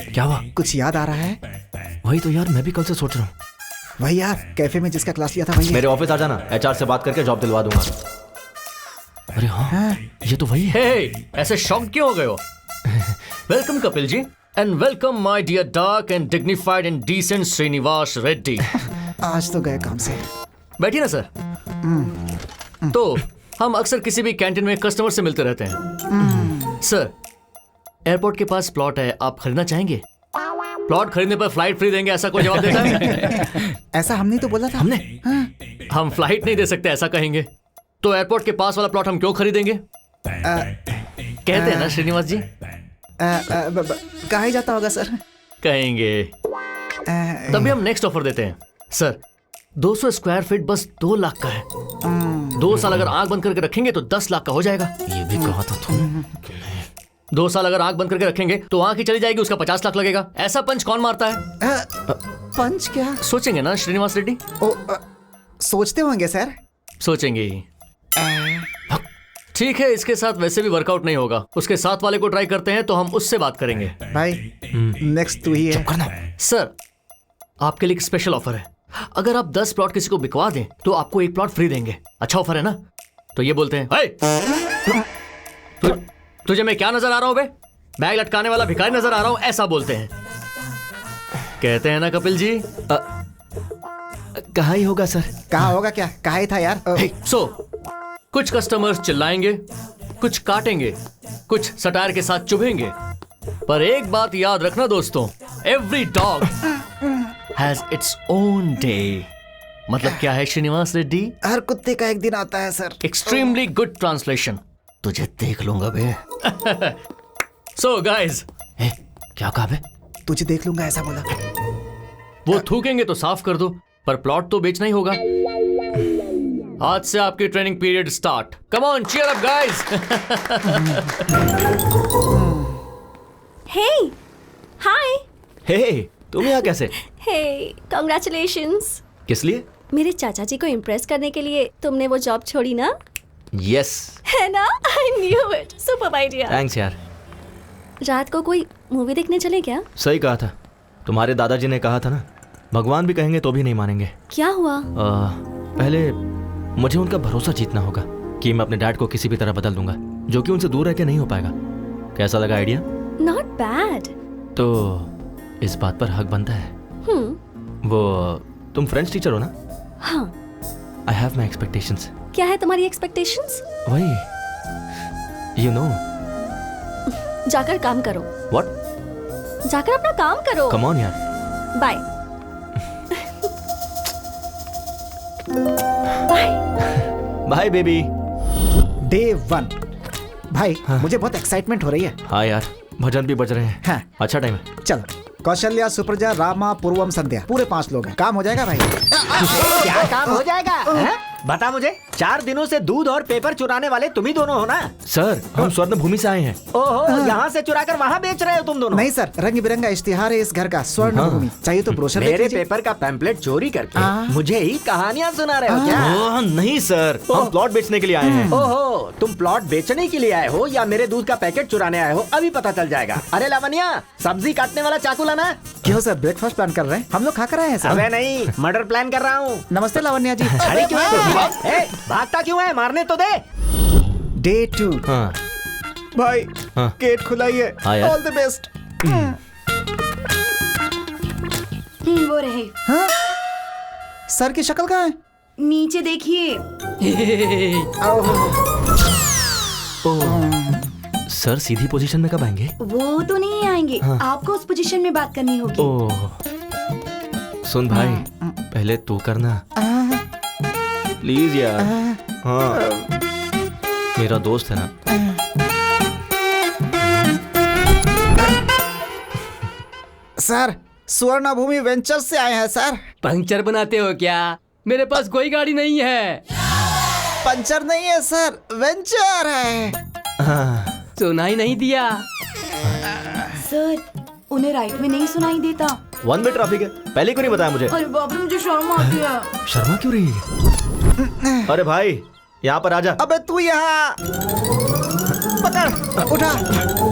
क्या हुआ? कुछ याद आ रहा है? वही तो यार, मैं भी कल से सोच रहा हूँ। वही यार, कैफे में जिसका क्लास लिया था वही। मेरे ऑफिस आ जाना, HR से बात करके जॉब दिलवा दूंगा। अरे हाँ, ये तो वही है। हे, ऐसे शॉक क्यों हो गए हो? Welcome Kapil ji. And welcome my dear dark and dignified and decent Srinivas Reddy. आज तो गए काम से। बैठिए ना सर। तो हम अक्सर किसी भी कैंटीन में कस्टमर से मिलते रहते हैं। सर, एयरपोर्ट के पास प्लॉट है, आप खरीदना चाहेंगे? प्लॉट खरीदने पर फ्लाइट फ्री देंगे, ऐसा कोई जवाब देता है? ऐसा हमने तो बोला था। हमने? हम फ्लाइट नहीं दे सकते ऐसा कहेंगे तो एयरपोर्ट के पास वाला प्लॉट हम क्यों खरीदेंगे? कहते हैं ना श्रीनिवास जी। कहा ही जाता होगा सर। कहेंगे। तभी हम नेक्स्ट ऑफर देते हैं। सर, 200 स्क्वायर फीट बस 2 लाख का है। 2 साल अगर आंख बंद करके रखेंगे तो 10 लाख का हो जाएगा। ये भी कहा था तुम। 2 साल अगर आंख बंद करके रखेंगे तो आंख ही चली जाएगी, उसका 50 लाख लगेगा। ऐसा पंच कौन मारता है? पंच क्या? सोचेंगे ना श्रीनिवास रेड्डी? सोचते होंगे सर। सोचेंगे ही। ठीक है, इसके साथ वैसे भी वर्कआउट नहीं होगा। उसके साथ वाले को ट्राई करते हैं तो हम उससे बात करेंगे। भाई नेक्स्ट तू ही है। सर, आपके लिए एक स्पेशल ऑफर है। अगर आप 10 प्लॉट किसी को बिकवा दें तो आपको 1 प्लॉट फ्री देंगे। अच्छा ऑफर है ना? तो ये बोलते हैं, तुझे मैं क्या नजर आ रहा हूं बे? बैग लटकाने वाला भिखारी नजर आ रहा हूं, ऐसा बोलते हैं। कहते हैं ना कपिल जी? कहा ही होगा सर। कहा होगा क्या? कहा ही था यार। कुछ कस्टमर्स चिल्लाएंगे, कुछ काटेंगे, कुछ सटायर के साथ चुभेंगे, पर एक बात याद रखना दोस्तों, every dog has its own day. मतलब क्या है श्रीनिवास रेड्डी? हर कुत्ते का एक दिन आता है सर। Extremely good translation. तुझे देख लूंगा बे। सो गाइस, क्या कहा बे? तुझे देख लूंगा ऐसा बोला। वो थूकेंगे तो साफ कर दो, पर प्लॉट तो बेचना ही होगा। आज से आपकी training period start. Come on, cheer up guys. Hey, hi. Hey, तुम यहाँ कैसे? Hey, congratulations. किस लिए? मेरे चाचा जी को इम्प्रेस करने के लिए तुमने वो जॉब छोड़ी ना? यस। है ना? I knew it. Super idea. Thanks यार। रात को कोई मूवी देखने चले क्या? सही कहा था। तुम्हारे दादाजी ने कहा था ना, भगवान भी कहेंगे तो भी नहीं मानेंगे। क्या हुआ? पहले मुझे उनका भरोसा जीतना होगा कि मैं अपने डैड को किसी भी तरह बदल दूंगा, जो कि उनसे दूर रह के नहीं हो पाएगा। कैसा लगा आइडिया? Not bad. तो इस बात पर हक बनता है। वो तुम फ्रेंच टीचर हो ना? हाँ। I have my expectations. क्या है तुम्हारी एक्सपेक्टेशंस? वही, यू नो। जाकर काम करो। व्हाट? जाकर अपना काम करो। कम ऑन यार। Bye. Bye. Bye baby. Day 1। भाई मुझे बहुत एक्साइटमेंट हो रही है। हाँ यार, भजन भी बज रहे हैं। हाँ। अच्छा टाइम है। चलो। कौशल्या, सुप्रजा, रामा, पूर्वम, संध्या, पूरे 5 लोग हैं। काम हो जाएगा भाई? क्या काम हो जाएगा? है? बता मुझे। 4 दिनों से दूध और पेपर चुराने वाले तुम ही दोनों हो ना? सर, हम स्वर्ण भूमि से आए हैं। ओहो, यहाँ से चुरा कर वहाँ बेच रहे हो तुम दोनों? नहीं सर, रंग बिरंगा इश्तिहार है इस घर का, स्वर्ण भूमि। चाहिए तो ब्रोशर मेरे पेपर का पैम्पलेट चोरी करके मुझे ही कहानियाँ सुना रहे हो क्या? नहीं सर, हम प्लॉट बेचने के लिए आए हैं। ओहो, तुम प्लॉट बेचने के लिए आए हो या मेरे दूध का पैकेट चुराने आए हो, अभी पता चल जाएगा। अरे लावण्या, सब्जी काटने वाला चाकू लाना। क्यों सर, ब्रेकफास्ट प्लान कर रहे हैं? हम लोग खा कर आए हैं सर। अबे नहीं, मर्डर प्लान कर रहा हूँ। नमस्ते लावण्या जी। अरे क्यों है? भागता क्यों है? मारने तो दे। डे 2। हाँ। भाई गेट खुला ही है। All the best. वो रहे। हाँ? सर की शक्ल कहाँ है? नीचे देखिए। सर सीधी पोजीशन में कब आएंगे? वो तो नहीं आएंगे। हाँ। आपको उस पोजीशन में बात करनी होगी। सुन भाई, पहले तू करना प्लीज यार। हाँ, मेरा दोस्त है ना। सर, स्वर्ण भूमि वेंचर से आए हैं सर। पंक्चर बनाते हो क्या? मेरे पास कोई गाड़ी नहीं है। पंचर नहीं है सर, वेंचर है। सुनाई नहीं दिया सर, उन्हें राइट में नहीं सुनाई देता। 1 वे ट्रैफिक है, पहले क्यों नहीं बताया मुझे? अरे बाप रे, मुझे शर्म आती है। शर्मा क्यों रही है? अरे भाई, यहाँ पर आजा। अबे तू यहाँ पकड़, उठा।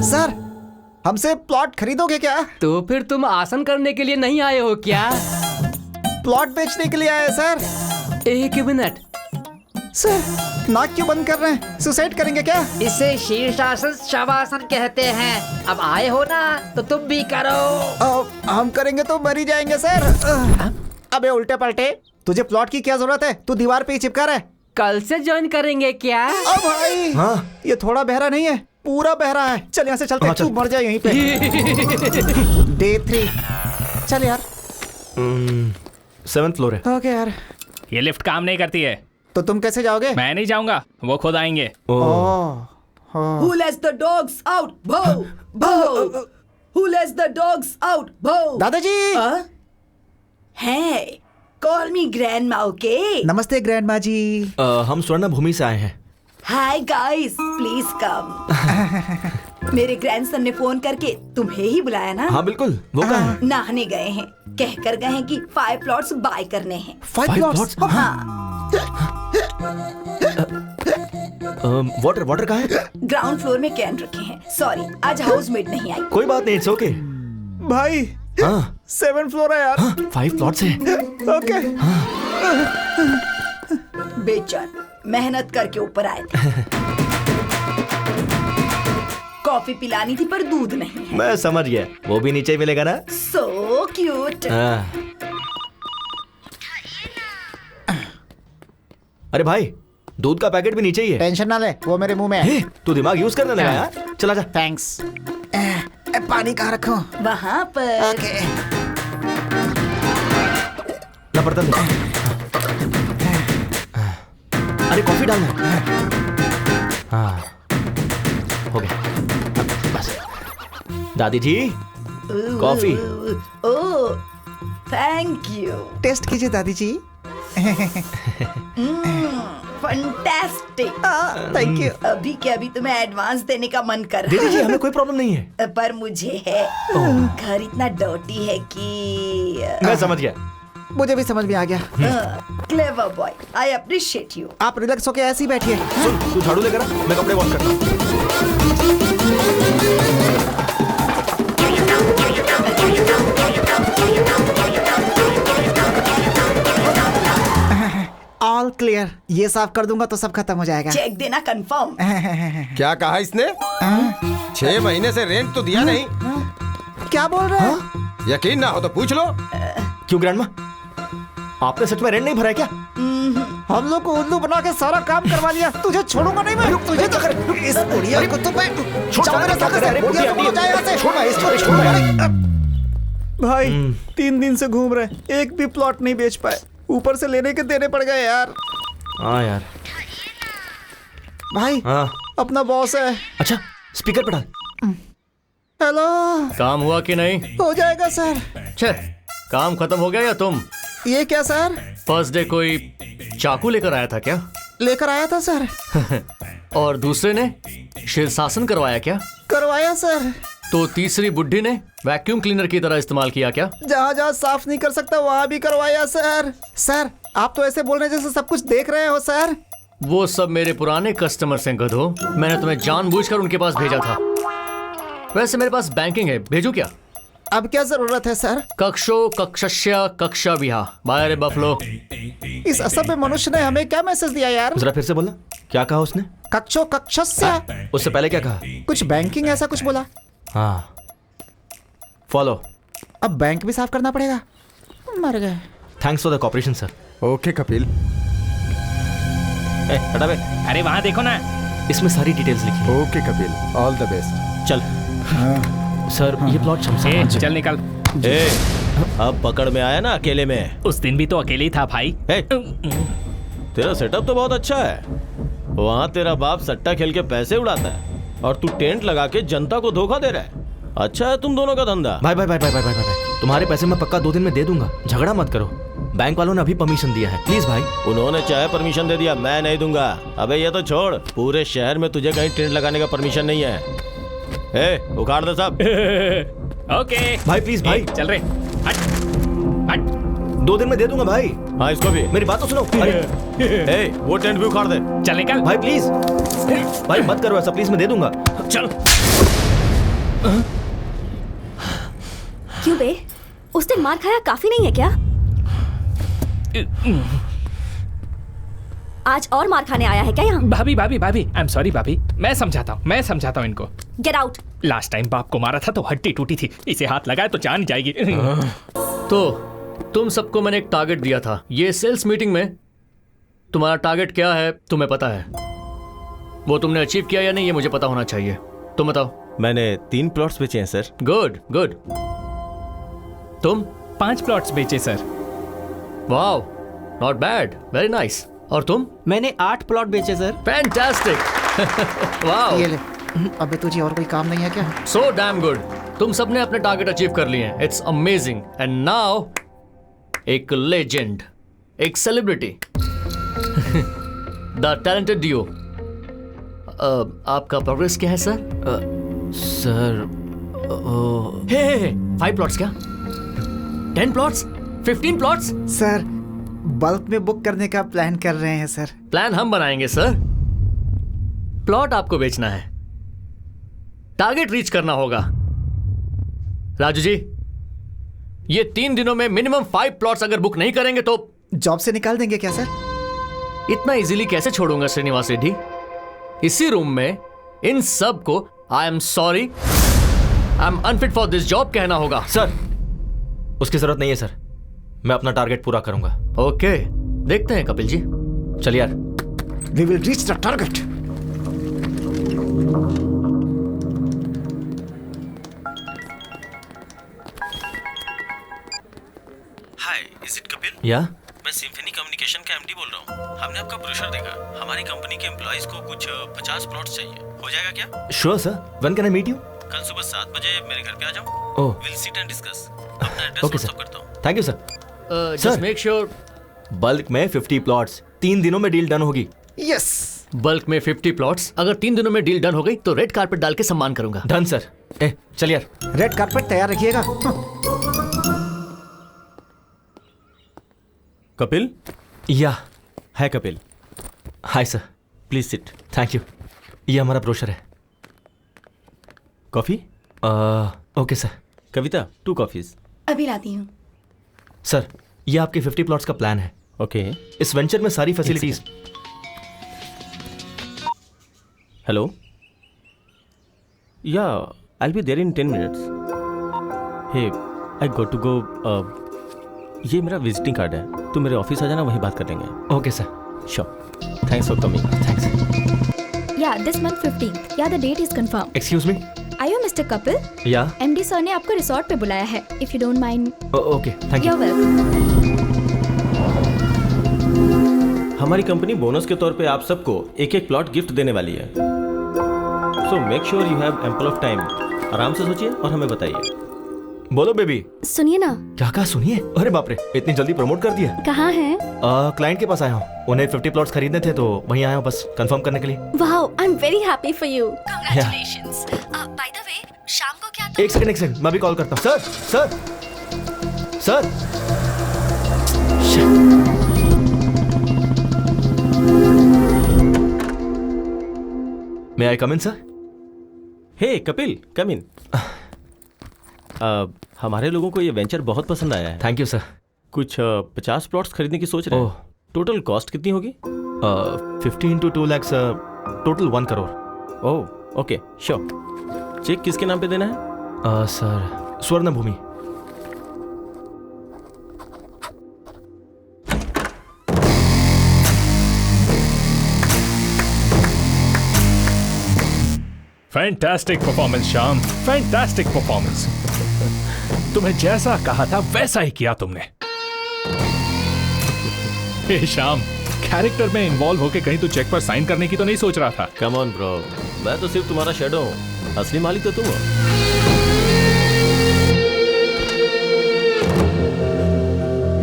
सर, हमसे प्लॉट खरीदोगे क्या? तो फिर तुम आसन करने के लिए नहीं आए हो क्या? प्लॉट बेचने के लिए आए सर। एक मिनट, सर नाक क्यों बंद कर रहे हैं? सुसाइड करेंगे क्या? इसे शीर्षासन शवासन कहते हैं। अब आए हो ना तो तुम भी करो। हम करेंगे तो मर ही जाएंगे सर। अबे उल्टे पलटे, तुझे प्लॉट की क्या जरूरत है? तू दीवार पे ही चिपका रहा है। कल से ज्वाइन करेंगे क्या? अब भाई ये थोड़ा बहरा नहीं है, पूरा बहरा है। चल यहाँ से चलते हैं, तू मर जाए यहीं पे। डे 3 चल यार। 7th फ्लोर है। ओके यार। ये लिफ्ट काम नहीं करती है। तो तुम कैसे जाओगे? मैं नहीं जाऊंगा, वो खुद आएंगे। Who lets the dogs out? Bho! Bho! Who lets the dogs out? Bho! दादाजी। Hey, call me grandma, okay? नमस्ते ग्रैंडमा जी। हम स्वर्ण भूमि से आए हैं। Hi guys, please come. मेरे ग्रैंडसन ने फोन करके तुम्हें ही बुलाया ना? हाँ बिल्कुल, वो कहाँ है? नहाने गए हैं, कहकर गए हैं कि 5 प्लॉट्स बाय करने हैं। 5 प्लॉट्स? हाँ। वाटर कहाँ है? ग्राउंड फ्लोर में कैन रखे हैं। सॉरी, आज हाउसमेट नहीं आई। कोई बात नहीं, इट्स ओके। भाई 7th फ्लोर है यार। 5 प्लॉट्स है। ओके। बेचैन मेहनत करके ऊपर आए थे। कॉफी पिलानी थी पर दूध नहीं है। मैं समझ गया, वो भी नीचे ही मिलेगा ना। So cute. अरे भाई, दूध का पैकेट भी नीचे ही है। टेंशन ना ले, वो मेरे मुंह में है। तू दिमाग यूज करने लगा यार। चला जा। थैंक्स। पानी कहाँ रखूं? वहाँ पर। ओके। ना बर्तन दे। अरे कॉफी डालना है। हाँ, हो गया। बस। दादी जी, coffee. Oh, thank you. Taste कीजिए दादी जी। फंटास्टिक। Thank you. अभी के अभी तुम्हें एडवांस देने का मन कर रहा दीदी जी, हमें कोई प्रॉब्लम नहीं है। पर मुझे है। घर इतना डर्टी है कि मैं समझ गया। मुझे भी समझ में आ गया। Clever boy, I appreciate you. आप रिलैक्स होके ऐसे ही बैठिए। सुन, तू झाड़ू लेकर आ, मैं कपड़े वॉश करता हूँ। All clear. ये साफ कर दूंगा तो सब खत्म हो जाएगा। चेक देना कंफर्म। क्या कहा इसने? 6 महीने से रेंट तो दिया नहीं। क्या बोल रहे हैं? यकीन ना हो तो पूछ लो। क्यों ग्रैंडमा, आपने सच में रेंट नहीं भरा है क्या? हम लोग को उल्लू बना के सारा काम करवा लिया। तुझे छोड़ूंगा नहीं मैं। तुझे तो इस बुढ़िया को तो मैं जाओ मेरे साथ से। बुढ़िया को जाए यहाँ से। छोड़ इसको, छोड़। भाई 3 दिन से घूम रहे, एक भी प्लॉट नहीं बेच पाए। ऊपर से लेने के देने पड़ गए यार। हाँ यार। भाई अपना बॉस है। अच्छा, स्पीकर पे डाल। हेलो। काम हुआ कि नहीं? हो जाएगा सर। छे, काम खत्म हो गया या तुम? ये क्या सर? फर्स्ट डे कोई चाकू लेकर आया था क्या? लेकर आया था सर। और दूसरे ने शीर्षासन करवाया क्या? करवाया सर। तो तीसरी बुड्ढी ने वैक्यूम क्लीनर की तरह इस्तेमाल किया क्या? जहाँ जहाँ साफ नहीं कर सकता वहाँ भी करवाया सर। सर आप तो ऐसे बोल रहे जैसे सब कुछ देख रहे हो सर। वो सब मेरे पुराने कस्टमर्स हैं गधो। मैंने तुम्हें जानबूझकर उनके पास भेजा था। वैसे मेरे पास बैंकिंग है, भेजू क्या? अब क्या जरूरत है सर? कक्षो कक्षस्य कक्षा विहा बाय रे बफलो। इस असभ्य मनुष्य ने हमें क्या मैसेज दिया यार? जरा फिर से बोलना, क्या कहा उसने? कक्षो कक्षस्य। उससे पहले क्या कहा? कुछ बैंकिंग ऐसा कुछ बोला। हाँ, फॉलो। अब बैंक भी साफ करना पड़ेगा। मर गए। Thanks for the cooperation sir. Okay Kapil. हटा बे। अरे वहाँ देखो ना, इसमें सारी डिटेल्स लिखी। Okay Kapil, all the best. चल। सर ये प्लॉट शमशान। चल निकल। अब पकड़ में आया ना अकेले में। उस दिन भी तो अकेले ही था भाई। तेरा सेटअप तो बहुत अच्छा है। वहाँ तेरा बाप सट्टा खेल के पैसे उड़ाता है और तू टेंट लगा के जनता को धोखा दे रहा है। अच्छा है तुम दोनों का धंधा। भाई भाई भाई भाई भाई भाई भाई, तुम्हारे पैसे मैं पक्का 2 दिन में दे दूंगा। झगड़ा मत करो। बैंक वालों ने अभी परमिशन दिया है, प्लीज भाई। उन्होंने चाहे परमिशन दे दिया, मैं नहीं दूंगा। अबे ये तो छोड़, पूरे शहर में तुझे कहीं टेंट लगाने का परमिशन नहीं है। उखाड़ दे सब। ओके भाई प्लीज भाई। चल रहे। हट हट। 2 दिन में दे दूंगा भाई। हाँ इसको भी। मेरी बात तो सुनो। अरे वो टेंट भी उखाड़ दे। चल निकल भाई प्लीज। भाई मत करो ऐसा प्लीज, मैं दे दूंगा। चल। क्यों बे, उस दिन मार खाया काफी नहीं है क्या? आज और मार खाने आया है क्या यहाँ? भाभी भाभी भाभी, आई एम सॉरी भाभी, मैं समझाता हूँ इनको। Get out. लास्ट टाइम बाप को मारा था तो हड्डी टूटी थी, इसे हाथ लगाए तो जान जाएगी। तो तुम सबको मैंने एक टारगेट दिया था। ये सेल्स मीटिंग में तुम्हारा टारगेट क्या है तुम्हें पता है? वो तुमने अचीव किया या नहीं ये मुझे पता होना चाहिए। तुम बताओ। मैंने 3 प्लॉट्स बेचे हैं सर। Good good. तुम? 5 प्लॉट्स बेचे sir. Wow, not bad, very nice. और तुम? मैंने 8 प्लॉट बेचे सर। फैंटास्टिक। वाओ। ये ले। अबे तुझे और कोई काम नहीं है क्या? So damn good. तुम सबने अपने टारगेट अचीव कर लिए हैं। It's amazing. एंड नाउ एक लेजेंड, एक सेलिब्रिटी, द टैलेंटेड डियो। आपका प्रोग्रेस क्या है सर? सर 5 प्लॉट्स क्या? 10 प्लॉट्स? 15 प्लॉट्स? सर बल्क में बुक करने का प्लान कर रहे हैं सर। प्लान हम बनाएंगे सर, प्लॉट आपको बेचना है, टारगेट रीच करना होगा। राजू जी, ये 3 दिनों में मिनिमम 5 प्लॉट्स अगर बुक नहीं करेंगे तो जॉब से निकाल देंगे क्या सर? इतना इजीली कैसे छोड़ूंगा श्रीनिवास रेड्डी? इसी रूम में इन सब को I am sorry, I am unfit for this job कहना होगा। सर उसकी जरूरत नहीं है सर, मैं अपना टारगेट पूरा करूंगा। ओके, देखते हैं कपिल जी। चलिए यार। We will reach the target. Hi, is it Kapil? या मैं सिम्फनी कम्युनिकेशन का एमडी बोल रहा हूँ। हमने आपका ब्रोशर देखा। हमारी कंपनी के एम्प्लॉइज को कुछ 50 प्लॉट्स चाहिए। हो जाएगा क्या? Sure sir, when can I meet you? कल सुबह 7 बजे मेरे घर पे आ जाओ। Oh, will sit and discuss. अपना एड्रेस ओके व्हाट्सएप सर। करता हूँ। Thank you sir. Just make sure bulk में 50 प्लॉट्स, 3 दिनों में डील डन होगी। यस। बल्क में 50 प्लॉट्स, अगर 3 दिनों में डील डन हो गई तो रेड कारपेट डाल के सम्मान करूंगा। Done sir. चल यार। रेड कारपेट तैयार रखिएगा। कपिल? या है Kapil. Hi sir. Please sit. Thank you. ये हमारा ब्रोशर है। Coffee? Okay sir. Kavita 2 coffees. अभी लाती हूँ। सर ये आपके 50 प्लॉट्स का प्लान है। ओके। इस वेंचर में सारी facilities. Hello? Yeah I will be there in 10 minutes. Hey, I got to go. ये मेरा विजिटिंग कार्ड है, तुम मेरे ऑफिस आ जाना, वहीं बात कर लेंगे। Okay sir. Sure. Thanks for coming. Thanks. Yeah this month 15th। Yeah the date is confirm. Excuse me. Are you mister Kapil? Yeah MD sir ने आपको रिसोर्ट पे बुलाया है। If you don't mind. Okay, thank you. You are welcome. हमारी company bonus के तौर पे आप सबको एक प्लॉट गिफ्ट देने वाली है। So make sure you have ample of time. आराम से सोचिए और हमें बताइए। बोलो बेबी। सुनिए ना। क्या कहा? सुनिए। अरे बाप रे, इतनी जल्दी प्रमोट कर दिया। कहाँ हैं? क्लाइंट के पास आया हूँ, उन्हें 50 प्लॉट्स खरीदने थे तो वहीं आया हूँ बस कंफर्म करने के लिए। Wow, I am very happy for you. Congratulations. By the way, शाम को क्या? एक सेकंड, मैं भी कॉल करता हूँ। सर। मे आई कम इन सर? हे कपिल, कम इन। हमारे लोगों को ये वेंचर बहुत पसंद आया है। Thank you sir. कुछ 50 प्लॉट्स खरीदने की सोच रहे हैं। टोटल कॉस्ट कितनी होगी? 50 into 2 lakhs, total 1 crore. Oh okay, sure. Check किसके नाम पे देना है? Sir Swarna Bhoomi. Fantastic performance Shyam, fantastic performance. तुम्हें जैसा कहा था वैसा ही किया तुमने। हे श्याम, कैरेक्टर में इन्वॉल्व होके कहीं तू चेक पर साइन करने की तो नहीं सोच रहा था? कम ऑन ब्रो, मैं तो सिर्फ तुम्हारा शैडो हूँ, असली मालिक तो तुम हो।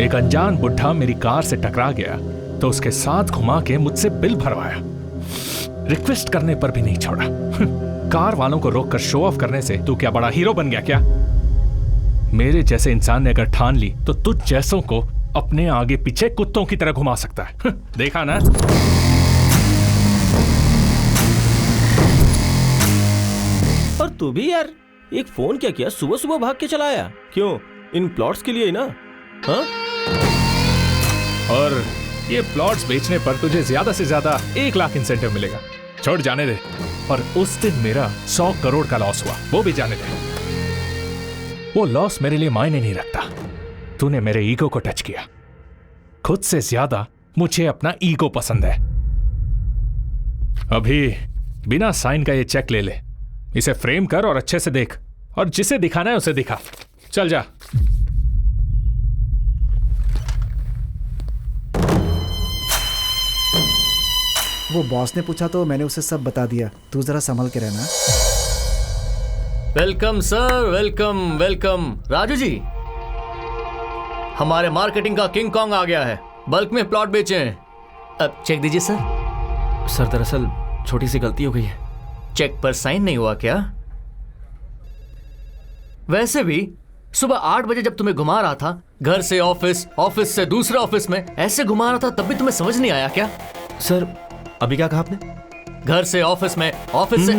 एक अनजान बुढ़ा मेरी कार से टकरा गया तो उसके साथ घुमा के मुझसे बिल भरवाया, रिक्वेस्ट करने पर भी नहीं छोड़ा। कार वालों को रोककर शो ऑफ करने से तू क्या बड़ा हीरो बन गया क्या? मेरे जैसे इंसान ने अगर ठान ली तो तुझ जैसों को अपने आगे पीछे कुत्तों की तरह घुमा सकता है। देखा ना? और तू भी यार, एक फोन क्या किया, सुबह सुबह भाग के चला आया। क्यों? इन प्लॉट्स के लिए ही ना? हाँ? और ये प्लॉट्स बेचने पर तुझे ज्यादा से ज्यादा 1 लाख इंसेंटिव मिलेगा। छोड़ जाने दे। और उस दिन मेरा 100 करोड़ का लॉस हुआ, वो भी जाने दे। वो लॉस मेरे लिए मायने नहीं रखता। तूने मेरे ईगो को टच किया। खुद से ज्यादा मुझे अपना ईगो पसंद है। अभी बिना साइन का ये चेक ले ले, इसे फ्रेम कर और अच्छे से देख, और जिसे दिखाना है उसे दिखा। चल जा। वो बॉस ने पूछा तो मैंने उसे सब बता दिया। तू जरा संभल के रहना। Welcome sir, welcome welcome. Raju ji, हमारे मार्केटिंग का किंग कॉन्ग आ गया है। बल्क में प्लॉट बेचे हैं। अब चेक दीजिए सर। सर दरअसल छोटी सी गलती हो गई है। चेक पर साइन नहीं हुआ क्या? वैसे भी सुबह 8 बजे जब तुम्हें घुमा रहा था, घर से ऑफिस, ऑफिस से दूसरे ऑफिस में, ऐसे घुमा रहा था, तब भी तुम्हें समझ नहीं आया क्या? सर अभी क्या कहा आपने? घर से ऑफिस में, ऑफिस से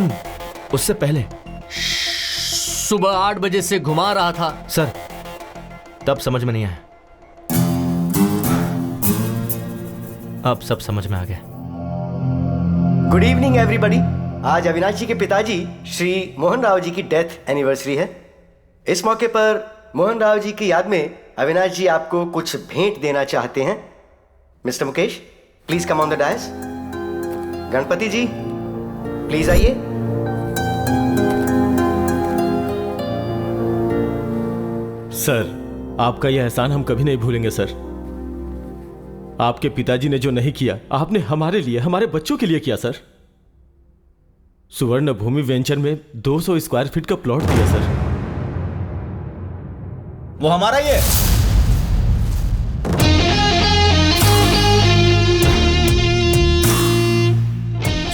उससे पहले सुबह 8 बजे से घुमा रहा था। सर तब समझ में नहीं आया, अब सब समझ में आ गया। Good evening everybody. आज अविनाश जी के पिताजी श्री मोहन राव जी की डेथ एनिवर्सरी है। इस मौके पर मोहन राव जी की याद में अविनाश जी आपको कुछ भेंट देना चाहते हैं। Mister Mukesh, please come on the dais. Ganpati ji, please आइए। सर, आपका यह एहसान हम कभी नहीं भूलेंगे सर। आपके पिताजी ने जो नहीं किया, आपने हमारे लिए, हमारे बच्चों के लिए किया सर। सुवर्ण भूमि वेंचर में 200 स्क्वायर फीट का प्लॉट दिया सर। वो हमारा ही है।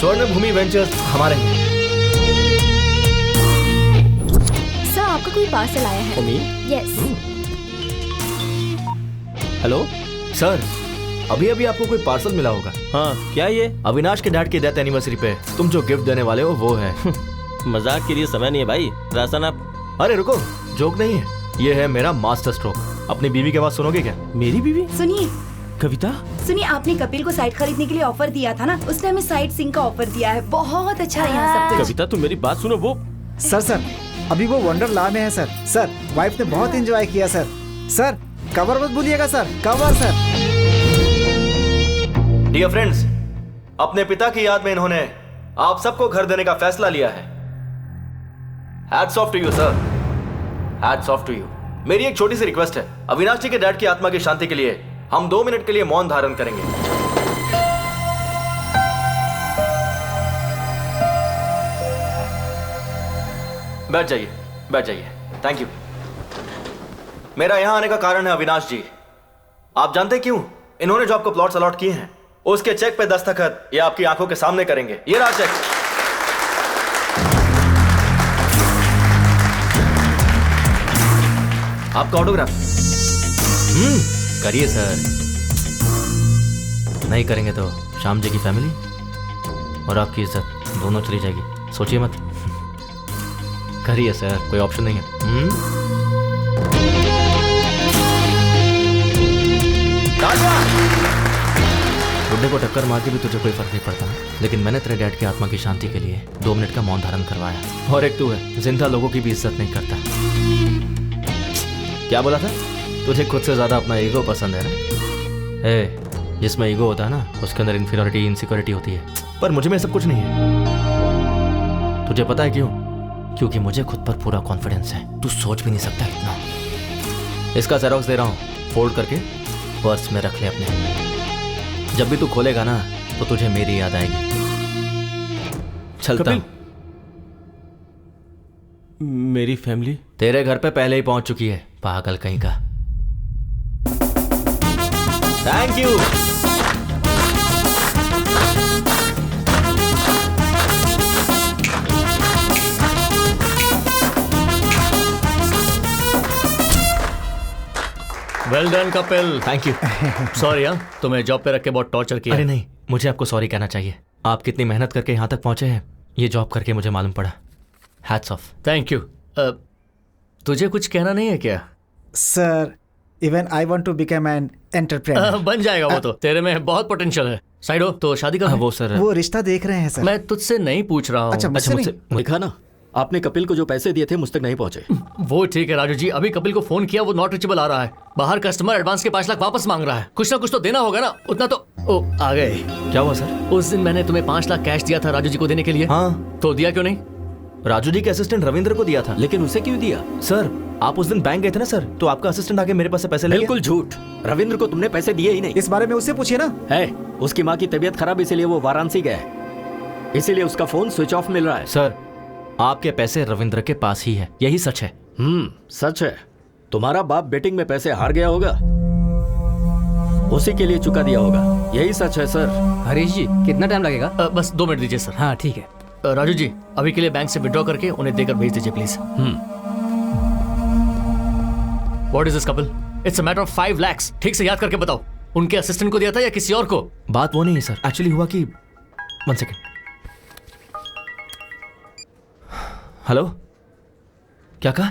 स्वर्ण भूमि वेंचर्स हमारे हैं। सर आपका कोई पार्सल आया है। यस। हेलो सर, अभी अभी आपको कोई पार्सल मिला होगा। हाँ, क्या ये? अविनाश के डैड की डेथ एनिवर्सरी पे तुम जो गिफ्ट देने वाले हो वो है। मजाक के लिए समय नहीं है भाई। राशन आप। अरे रुको, जोक नहीं है, ये है मेरा मास्टर स्ट्रोक। अपनी बीवी के बात सुनोगे क्या? मेरी बीवी? सुनिए कविता, सुनिए, आपने कपिल को साइट खरीदने के लिए ऑफर दिया था ना, उसने हमें साइट सिंह का ऑफर दिया है। बहुत अच्छा है यहाँ सब कुछ। कविता तुम मेरी बात सुनो। वो सर अभी वो वंडरला में है सर। वाइफ ने बहुत एंजॉय किया सर। कवर मत भूलिएगा sir, cover sir. Dear friends, अपने पिता की याद में इन्होंने आप सबको घर देने का फैसला लिया है। Hats off to you sir, hats off to you. मेरी एक छोटी सी रिक्वेस्ट है, अविनाश जी के डैड की आत्मा की शांति के लिए हम 2 मिनट के लिए मौन धारण करेंगे। बैठ जाइए, बैठ जाइए। Thank you. मेरा यहां आने का कारण है अविनाश जी। आप जानते क्यों? इन्होंने जो आपको प्लॉट्स अलॉट किए हैं, उसके चेक पे दस्तखत ये आपकी आंखों के सामने करेंगे। ये रहा चेक। आपका ऑटोग्राफ। करिए सर। नहीं करेंगे तो श्याम जी की फैमिली और आपकी इज्जत दोनों चली जाएगी। सोचिए मत। करिए सर, कोई ऑप्शन नहीं है। बुड्ढे को टक्कर मार के भी तुझे कोई फर्क नहीं पड़ता, लेकिन मैंने तेरे डैड की आत्मा की शांति के लिए 2 मिनट का मौन धारण करवाया। और एक तू है जिंदा लोगों की भी इज्जत नहीं करता। क्या बोला था? तुझे खुद से ज्यादा अपना ईगो पसंद है ना? जिसमें ईगो होता है ना, उसके अंदर इन्फीरियरिटी, इनसिक्योरिटी होती है। पर मुझे में सब कुछ नहीं है। तुझे पता है क्यों? क्योंकि मुझे खुद पर पूरा कॉन्फिडेंस है। तू सोच भी नहीं सकता इतना। इसका जेरॉक्स दे रहा हूँ, फोल्ड करके पर्स में रख ले अपने। जब भी तू खोलेगा ना तो तुझे मेरी याद आएगी। चलता हूं। मेरी फैमिली तेरे घर पे पहले ही पहुंच चुकी है, पागल कहीं का। Thank you. Well done Kapil. Thank you. Sorry यार, तुम्हें जॉब पे रख के बहुत टॉर्चर किया। अरे नहीं, मुझे आपको सॉरी कहना चाहिए। आप कितनी मेहनत करके यहाँ तक पहुंचे हैं, ये जॉब करके मुझे मालूम पड़ा। Hats off. Thank you. तुझे कुछ कहना नहीं है क्या? Sir even I want to become an entrepreneur. बन जाएगा वो तो, तेरे में बहुत पोटेंशियल है। साइड हो तो शादी का वो सर वो रिश्ता देख रहे हैं सर। मैं तुझसे नहीं पूछ रहा हूँ। अच्छा मुझसे नहीं। देखा ना, आपने कपिल को जो पैसे दिए थे मुझ तक नहीं पहुंचे। वो ठीक है राजू जी, अभी कपिल को फोन किया, वो नॉट रीचेबल आ रहा है। बाहर कस्टमर एडवांस के 5 लाख वापस मांग रहा है। कुछ ना कुछ तो देना होगा ना, उतना तो। ओ आ गए। क्या हुआ सर? उस दिन मैंने तुम्हें 5 लाख कैश दिया था राजू जी को देने के लिए। हाँ तो दिया क्यों नहीं? राजू जी के असिस्टेंट रविंद्र को दिया था। लेकिन उसे क्यों दिया? सर आप उस दिन बैंक गए थे ना सर, तो आपका असिस्टेंट आके मेरे पास से पैसे ले गया। बिल्कुल झूठ, रविंद्र को तुमने पैसे दिए ही नहीं। इस बारे में उससे पूछिए ना। है, उसकी माँ की तबीयत खराब इसीलिए वो वाराणसी गया है, इसीलिए उसका फोन स्विच ऑफ मिल रहा है। सर आपके पैसे रविंद्र के पास ही है, यही सच है। सच है। तुम्हारा बाप बेटिंग में पैसे हार गया होगा, उसी के लिए चुका दिया होगा, यही सच है सर। हरीश जी कितना टाइम लगेगा? बस 2 मिनट दीजिए सर। हाँ ठीक है। राजू जी अभी के लिए बैंक से विड्रॉ करके उन्हें देकर भेज दीजिए please. What is this Kapil? It's a matter of 5 lakhs। ठीक से याद करके बताओ, उनके असिस्टेंट को दिया था या किसी और को? बात वो नहीं है सर, एक्चुअली हुआ कि 1 सेकेंड। हेलो, क्या कहा?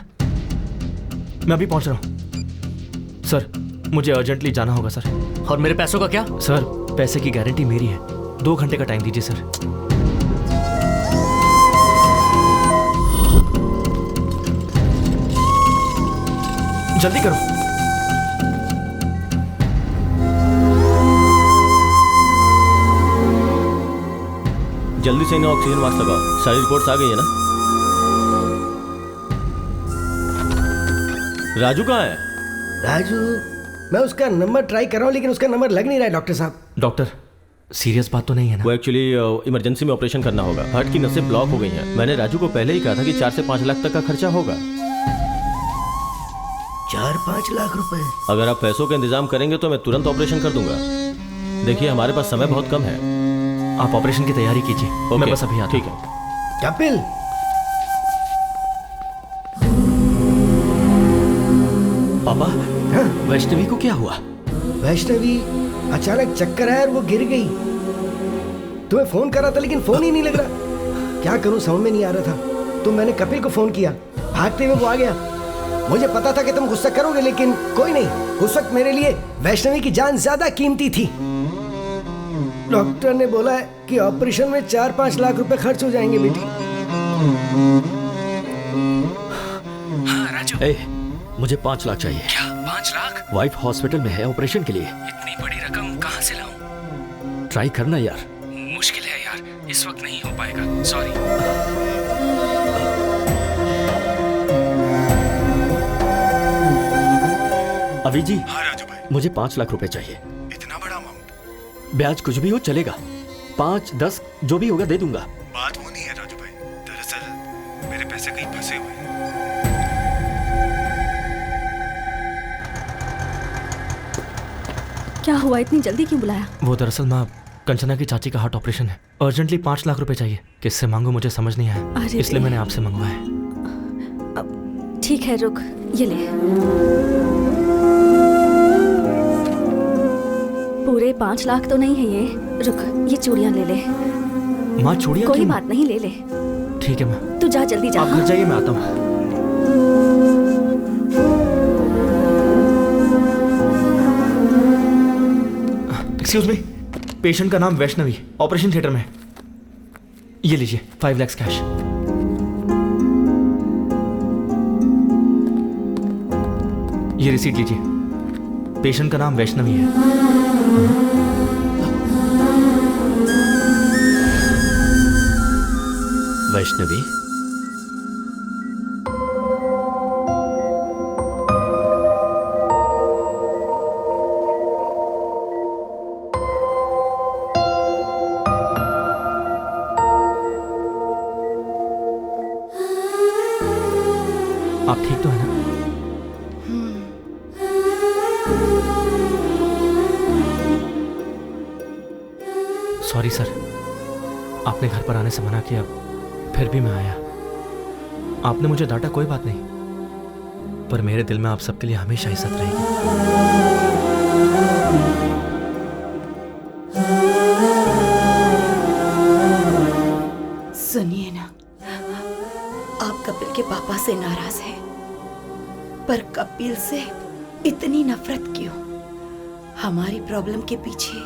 मैं अभी पहुंच रहा हूं सर, मुझे अर्जेंटली जाना होगा सर। और मेरे पैसों का क्या? सर पैसे की गारंटी मेरी है, 2 घंटे का टाइम दीजिए सर। जल्दी करो। जल्दी से इन्हें ऑक्सीजन मास्क लगाओ। सारी रिपोर्ट्स आ गई है ना? राजू कहाँ है? राजू, मैं उसका नंबर ट्राई कर रहा हूँ लेकिन उसका नंबर लग नहीं रहा है डॉक्टर साहब। डॉक्टर सीरियस बात तो नहीं है ना? वो एक्चुअली इमरजेंसी में ऑपरेशन करना होगा, हार्ट की नसें ब्लॉक हो गई हैं। मैंने राजू को पहले ही कहा था कि 4 से 5 लाख तक का खर्चा होगा। 4-5 लाख रुपए? अगर आप पैसों का इंतजाम करेंगे तो मैं तुरंत ऑपरेशन कर दूंगा। देखिए हमारे पास समय बहुत कम है। आप ऑपरेशन की तैयारी कीजिए, मैं बस अभी आता हूं। ठीक है। कपिल, पापा, वैष्णवी को क्या हुआ? वैष्णवी अचानक चक्कर आया और वो गिर गई। तुम्हें फोन करा था लेकिन फोन ही नहीं लग रहा। क्या करूं समझ में नहीं आ रहा था, तो मैंने कपिल को फोन किया, भागते हुए वो आ गया। मुझे पता था कि तुम गुस्सा करोगे लेकिन कोई नहीं, उस वक्त मेरे लिए वैष्णवी की जान ज्यादा कीमती थी। डॉक्टर ने बोला है कि ऑपरेशन में 4-5 लाख रुपए खर्च हो जाएंगे बेटी। हाँ राजू। मुझे 5 लाख चाहिए। क्या 5 लाख? वाइफ हॉस्पिटल में है ऑपरेशन के लिए। इतनी बड़ी रकम कहाँ से लाऊं? ट्राई करना यार। मुश्किल है यार, इस वक्त नहीं हो पाएगा, सॉरी। अभी जी। हाँ राजू भाई। मुझे 5 लाख रुपए चाहिए। इतना बड़ा अमाउंट? ब्याज कुछ भी हो चलेगा, 5-10 जो भी होगा दे दूंगा। बात वो नहीं है राजू भाई, दरअसल मेरे पैसे कहीं फंसे हुए हैं। क्या हुआ, इतनी जल्दी क्यों बुलाया? वो दरअसल माँ कंचना की चाची का हार्ट ऑपरेशन है, अर्जेंटली 5 लाख रुपए चाहिए। किससे मांगू मुझे समझ नहीं आया, इसलिए मैंने आपसे मंगवाया। ठीक है रुक, ये ले। पूरे 5 लाख तो नहीं है ये, रुक ये चूड़ियां ले ले। माँ चूड़ियां? कोई बात नहीं, ले ले। ठीक है माँ। तू जा, जल्दी जा। आप घर जाइए, मैं आता हूँ। एक्सक्यूज मी, पेशेंट का नाम वैष्णवी, ऑपरेशन थिएटर में। ये लीजिए 5 लाख कैश। ये रिसीट लीजिए। पेशेंट का नाम वैष्णवी है। वैष्णवी? आप ठीक तो है ना? सॉरी सर, आपने घर पर आने से मना किया, फिर भी मैं आया। आपने मुझे डांटा, कोई बात नहीं, पर मेरे दिल में आप सबके लिए हमेशा इज्जत रहेगी। सुनिए ना, आप कपिल के पापा से नाराज हैं, पर कपिल से इतनी नफरत क्यों? हमारी प्रॉब्लम के पीछे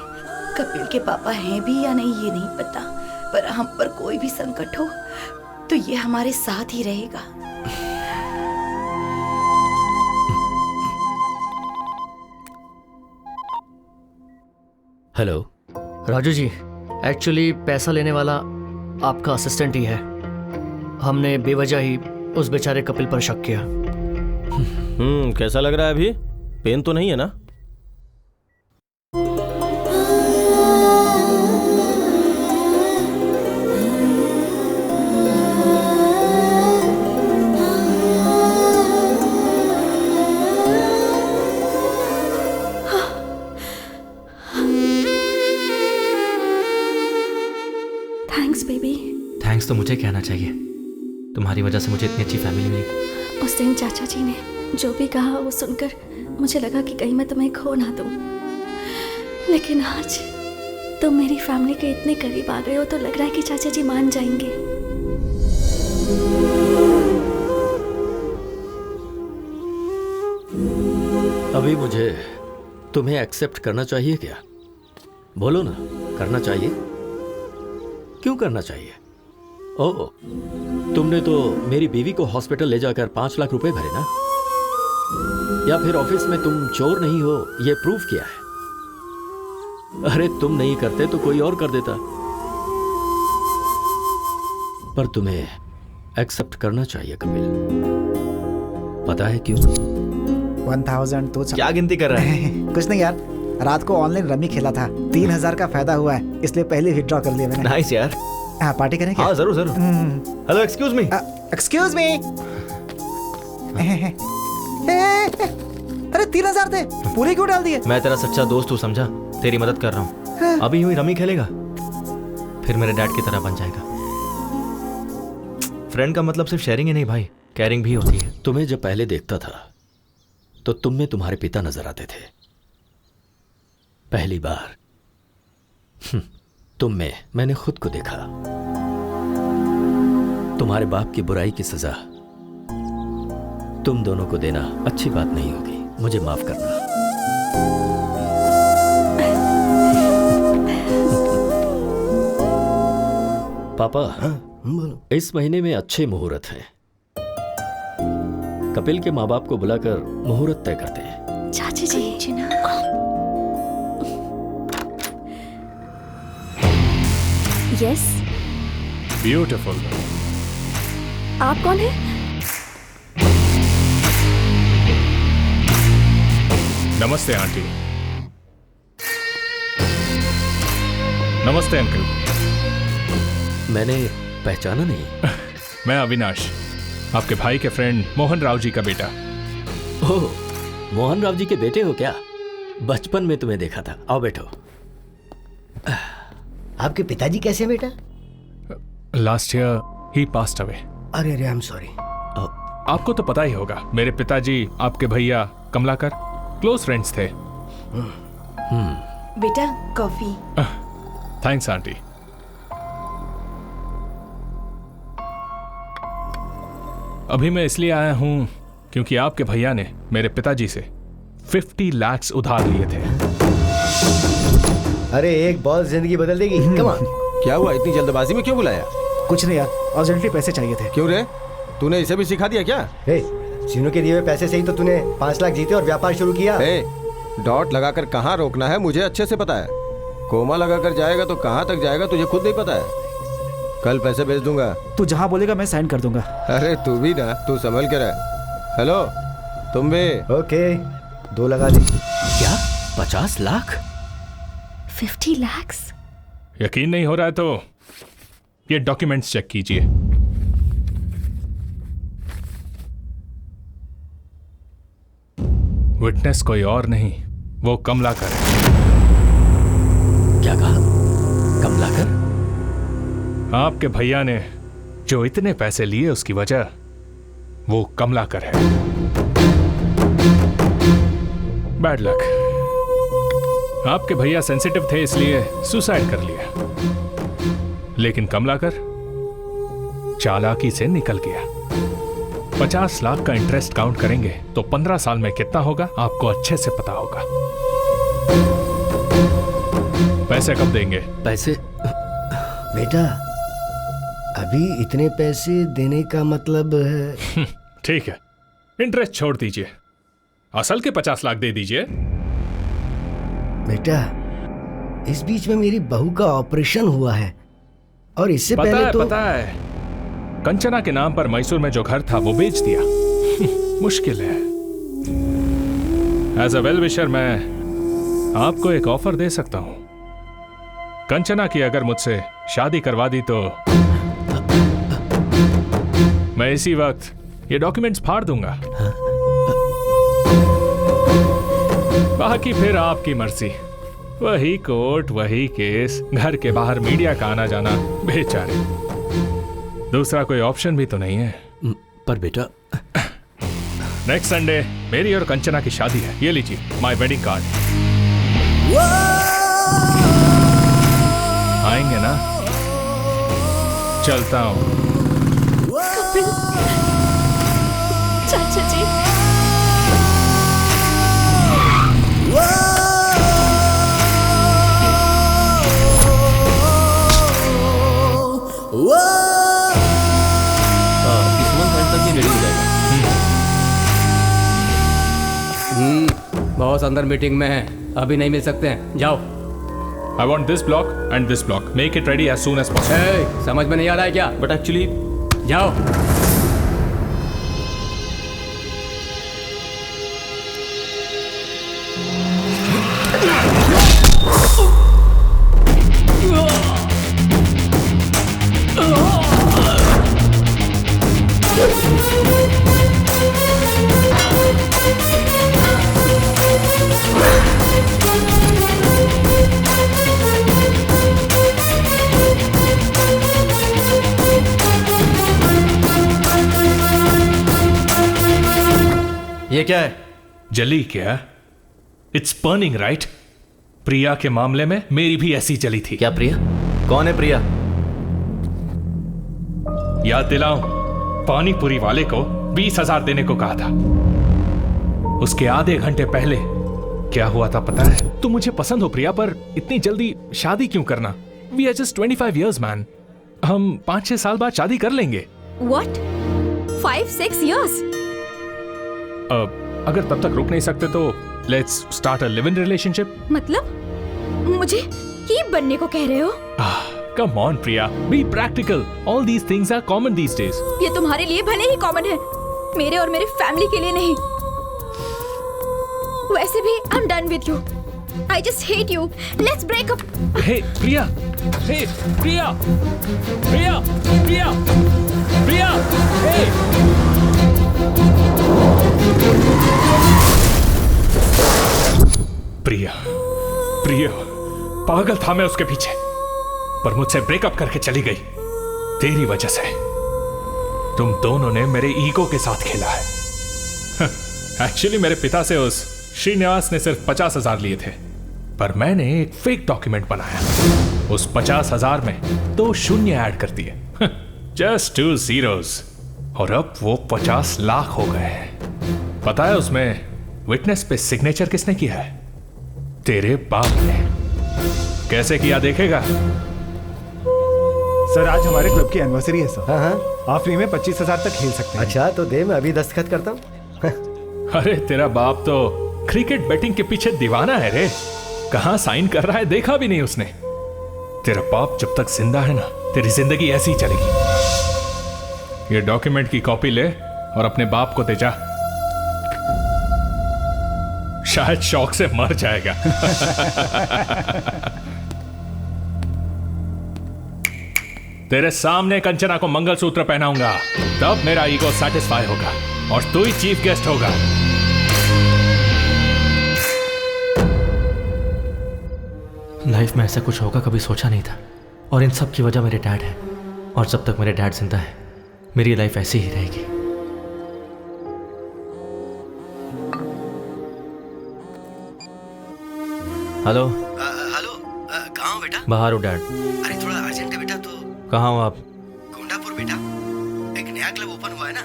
कपिल के पापा हैं भी या नहीं ये नहीं पता, पर हम पर कोई भी संकट हो तो ये हमारे साथ ही रहेगा। हेलो राजू जी, एक्चुअली पैसा लेने वाला आपका असिस्टेंट ही है। हमने बेवजह ही उस बेचारे कपिल पर शक किया। कैसा लग रहा है अभी? पेन तो नहीं है ना? Thanks baby. थैंक्स तो मुझे कहना चाहिए, तुम्हारी वजह से मुझे इतनी अच्छी फैमिली मिली। उस दिन चाचा जी ने जो भी कहा वो सुनकर मुझे लगा कि कहीं मैं तुम्हें खो ना दूं, लेकिन आज तुम मेरी फैमिली के इतने करीब आ गए हो तो लग रहा है कि चाचा जी मान जाएंगे। अभी मुझे तुम्हें एक्सेप्ट करना चाहिए क्या? बोलो ना, करना चाहिए? क्यों करना चाहिए? ओह, तुमने तो मेरी बीवी को हॉस्पिटल ले जाकर 5 लाख रुपए भरे ना? या फिर ऑफिस में तुम चोर नहीं हो ये प्रूफ किया है? अरे तुम नहीं करते तो कोई और कर देता, पर तुम्हें एक्सेप्ट करना चाहिए कपिल। पता है क्यों? 1000 तो क्या गिनती कर रहा है? कुछ नहीं यार, रात को ऑनलाइन रमी खेला था, 3000 का फायदा हुआ है, इसलिए पहले विथड्रॉ कर लिया मैंने। नाइस यार। हाँ, पार्टी करें क्या? हाँ जरूर जरूर। Hello excuse me. Excuse me. अरे 3000 थे, पूरे क्यों डाल दिए? मैं तेरा सच्चा दोस्त हूँ, समझा? तेरी मदद कर रहा हूँ। अभी यूं ही रमी खेलेगा, फिर मेरे डैड की तरह बन जाएगा। फ्रेंड का मतलब सिर्फ शेयरिंग ही नहीं भाई, केयरिंग भी होती है। तुम्हें जब पहले देखता था तो तुम में तुम्हारे पिता नजर आते थे। पहली बार तुम में मैंने खुद को देखा। तुम्हारे बाप की बुराई की सजा तुम दोनों को देना अच्छी बात नहीं होगी, मुझे माफ करना। पापा, इस महीने में अच्छे मुहूर्त हैं। कपिल के माँ बाप को बुलाकर मुहूर्त तय करते हैं। चाची जी। यस। ब्यूटीफुल। आप कौन है? नमस्ते आंटी। नमस्ते अंकल। मैंने पहचाना नहीं। मैं अविनाश, आपके भाई के फ्रेंड मोहन राव जी का बेटा। ओह, मोहन राव जी के बेटे हो क्या? बचपन में तुम्हें देखा था। आओ बैठो। आपके पिताजी कैसे बेटा? लास्ट ईयर ही पास्ड अवे। अरे अरे, आई एम सॉरी। आपको तो पता ही होगा, मेरे पिताजी आपके भैया कमलाकर क्लोज फ्रेंड्स थे। बेटा कॉफी। Thanks aunty. अभी मैं इसलिए आया हूं क्योंकि आपके भैया ने मेरे पिताजी से 50 लाख उधार लिए थे। अरे एक बॉल जिंदगी बदल देगी। Come on. क्या हुआ, इतनी जल्दबाजी में क्यों बुलाया? कुछ नहीं यार, अर्जेंटली पैसे चाहिए थे। क्यों रे, तूने इसे भी सिखा दिया क्या? सीनू के दिए हुए पैसे से ही तो तूने 5 लाख जीते और व्यापार शुरू किया। डॉट लगाकर कहाँ रोकना है मुझे अच्छे से पता है। कोमा लगाकर जाएगा तो कहाँ तक जाएगा तुझे खुद नहीं पता है। कल पैसे भेज दूंगा। तू जहाँ बोलेगा मैं साइन कर दूंगा। अरे तू भी ना, तू संभल के रह। हेलो तुम भी? ओके, 2 लगा दी। क्या 50 लाख? 50 लाख? यकीन नहीं हो रहा है तो ये डॉक्यूमेंट्स चेक कीजिए। विटनेस कोई और नहीं, वो कमलाकर है। क्या कहा? कमलाकर? आपके भैया ने जो इतने पैसे लिए उसकी वजह वो कमलाकर है। Bad luck. आपके भैया सेंसिटिव थे इसलिए सुसाइड कर लिया, लेकिन कमलाकर चालाकी से निकल गया। 50 लाख का इंटरेस्ट काउंट करेंगे तो 15 साल में कितना होगा आपको अच्छे से पता होगा। पैसे कब देंगे? पैसे? बेटा अभी इतने पैसे देने का मतलब है। ठीक है, इंटरेस्ट छोड़ दीजिए, असल के 50 लाख दे दीजिए। बेटा इस बीच में मेरी बहू का ऑपरेशन हुआ है और इससे पहले तो पता है, कंचना के नाम पर मैसूर में जो घर था वो बेच दिया। मुश्किल है। एज अ वेल विशर मैं आपको एक ऑफर दे सकता हूं। कंचना की अगर मुझसे शादी करवा दी तो मैं इसी वक्त ये डॉक्यूमेंट्स फाड़ दूंगा। बाकी फिर आपकी मर्जी, वही कोर्ट वही केस, घर के बाहर मीडिया का आना जाना, बेचारे। दूसरा कोई ऑप्शन भी तो नहीं है। पर बेटा नेक्स्ट संडे मेरी और कंचना की शादी है, ये लीजिए माय वेडिंग कार्ड। आएंगे ना? चलता हूं। कपिल, चाचा जी। इस मंथ एंड तक ये रेडी हो जाएगा। बॉस अंदर मीटिंग में है, अभी नहीं मिल सकते हैं, जाओ। I want this block and this block. Make it ready as soon as possible. Hey, समझ में नहीं आ रहा है क्या? But actually, जाओ। ये क्या है? जली क्या? It's burning right? प्रिया के मामले में मेरी भी ऐसी जली थी। क्या प्रिया? कौन है प्रिया? याद दिलाऊं, पानी पूरी वाले को 20,000 देने को कहा था। उसके आधे घंटे पहले क्या हुआ था पता है? तुम मुझे पसंद हो प्रिया, पर इतनी जल्दी शादी क्यों करना? We are just 25 years man. हम 5-6 साल बाद शादी कर लेंगे। What? 5-6 years? अगर तब तक रुक नहीं सकते तो let's start a live in relationship. मतलब मुझे कीप बनने को कह रहे हो? Come on Priya, be practical. All these things are common these days. ये तुम्हारे लिए भले ही कॉमन है, मेरे और मेरे फैमिली के लिए नहीं। वैसे भी I am done with you. I just hate you. Let's break up. Hey Priya, hey Priya, Priya, Priya, Priya, hey. Priya, Priya, पागल था मैं उसके पीछे, पर मुझसे ब्रेकअप करके चली गई तेरी वजह से। तुम दोनों ने मेरे ईगो के साथ खेला है। एक्चुअली मेरे पिता से उस श्रीनिवास ने सिर्फ 50,000 लिए थे, पर मैंने एक फेक डॉक्यूमेंट बनाया। उस 50,000 में 2 शून्य ऐड कर दिए, जस्ट 2 zeros, और अब वो 50 लाख हो गए हैं। पता है उसमें विटनेस पे सिग्नेचर किसने किया है? तेरे बाप ने। कैसे किया देखेगा? सर आज हमारे क्लब की एनिवर्सरी है सर। हाँ। आप फ्री में 25,000 तक खेल सकते हैं। अच्छा तो दे, मैं अभी दस्तखत करता हूँ। अरे तेरा बाप तो क्रिकेट बैटिंग के पीछे दीवाना है रे। कहां साइन कर रहा है देखा भी नहीं उसने। तेरा बाप जब तक जिंदा है ना, तेरी जिंदगी ऐसी ही चलेगी। ये डॉक्यूमेंट की कॉपी ले और अपने बाप को दे जा, शायद शौक से मर जाएगा। तेरे सामने कंचना को मंगलसूत्र पहनाऊंगा, तब मेरा ईगो सेटिस्फाई होगा और तू ही चीफ गेस्ट होगा। लाइफ में ऐसा कुछ होगा कभी सोचा नहीं था, और इन सब की वजह मेरे डैड है। और जब तक मेरे डैड जिंदा है मेरी लाइफ ऐसी ही रहेगी। हेलो हेलो, कहाँ हो बेटा? बाहर हो डैड। अरे थोड़ा अर्जेंट है बेटा। तो कहाँ हो आप? गोंडापुर बेटा, एक नया क्लब ओपन हुआ है ना,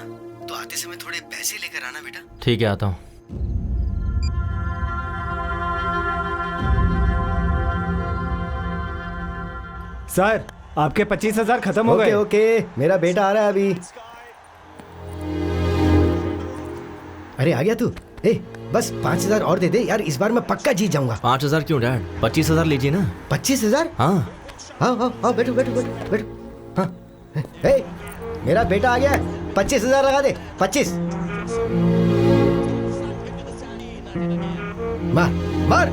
तो आते समय थोड़े पैसे लेकर आना बेटा। ठीक है, आता हूँ। सर आपके 25,000 खत्म हो गए। ओके, मेरा बेटा आ रहा है अभी। अरे आ गया तू? बस 5,000 और दे दे यार, इस बार मैं पक्का जीत जाऊंगा। 5,000 क्यों डैड? 25,000 लीजिए ना। 25,000? हाँ। आओ बैठो। हाँ, मेरा बेटा आ गया है। 25,000 लगा दे। 25। मार।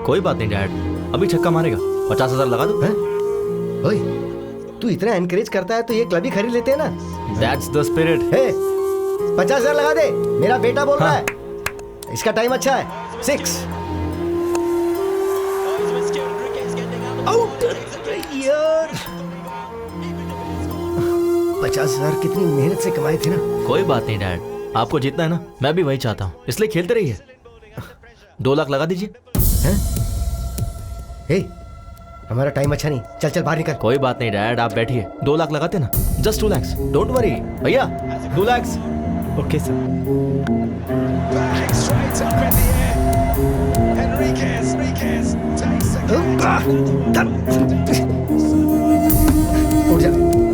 कोई बात नहीं डैड, अभी छक्का मारेगा। 50,000 लगा दो। ओए, तू इतना एनकरेज करता है तो ये क्लब ही खरीद लेते हैं ना। That's the spirit. 50,000 लगा दे, मेरा बेटा बोल रहा है। इसका टाइम अच्छा है। 6 आउट यार। 50,000 कितनी मेहनत से कमाए थे ना। कोई बात नहीं डैड, आपको जीतना है ना, मैं भी वही चाहता हूँ, इसलिए खेलते रहिए। 2 लाख लगा दीजिए। हमारा टाइम अच्छा नहीं, चल बाहर निकल। कोई बात नहीं डैड, आप बैठिए। 2 लाख लगाते ना, जस्ट 2 lakhs, डोंट वरी भैया। 2 lakhs। Okay sir.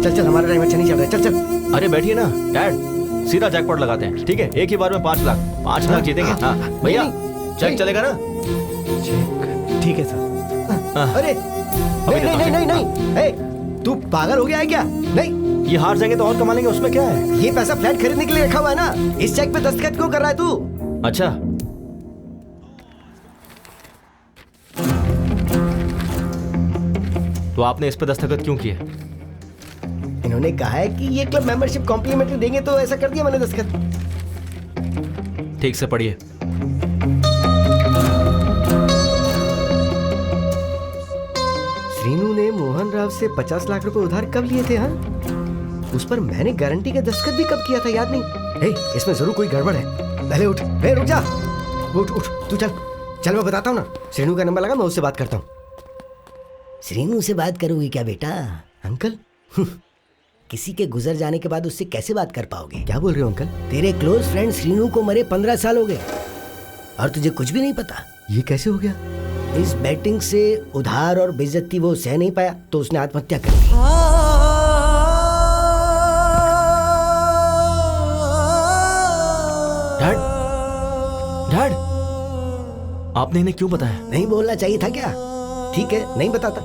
चल हमारा टाइम अच्छा नहीं चल रहा है। चल। अरे बैठिए ना डैड, सीधा जैकपॉट लगाते हैं, ठीक है? एक ही बार में 5 लाख। 5 लाख जीतेंगे। हाँ भैया, चेक चलेगा ना? ठीक है सर। अरे नहीं, तू पागल हो गया है क्या? नहीं, ये हार जाएंगे तो और कमा लेंगे, उसमें क्या है? ये पैसा फ्लैट खरीदने के लिए रखा हुआ है ना। इस चेक पे दस्तखत क्यों कर रहा है तू? अच्छा, तो आपने इस पे दस्तखत क्यों किए? इन्होंने कहा है कि ये क्लब मेंबरशिप कॉम्प्लीमेंट्री देंगे, तो ऐसा कर दिया मैंने दस्तखत। ठीक से पढ़िए। श्रीनू ने मोहन राव से 50 लाख रुपए उधार कब लिए थे? हाँ, उस पर मैंने गारंटी का दस्तखत भी कब किया था, याद नहीं। इसमें जरूर कोई गड़बड़ है। पहले उठ। रुक जा। उठ तू चल मैं बताता हूँ ना। श्रीनू का नंबर लगा, मैं उससे बात करता हूँ। श्रीनू से बात करोगी क्या बेटा? अंकल किसी के गुजर जाने के बाद उससे कैसे बात कर पाओगे? क्या बोल रहे हो अंकल? तेरे क्लोज फ्रेंड श्रीनू को मरे 15 साल हो गए और तुझे कुछ भी नहीं पता। ये कैसे हो गया? इस बैटिंग से उधार और बेइज्जती वो सह नहीं पाया तो उसने आत्महत्या कर ली। डैड, आपने इन्हें क्यों बताया? नहीं बोलना चाहिए था क्या? ठीक है, नहीं बताता।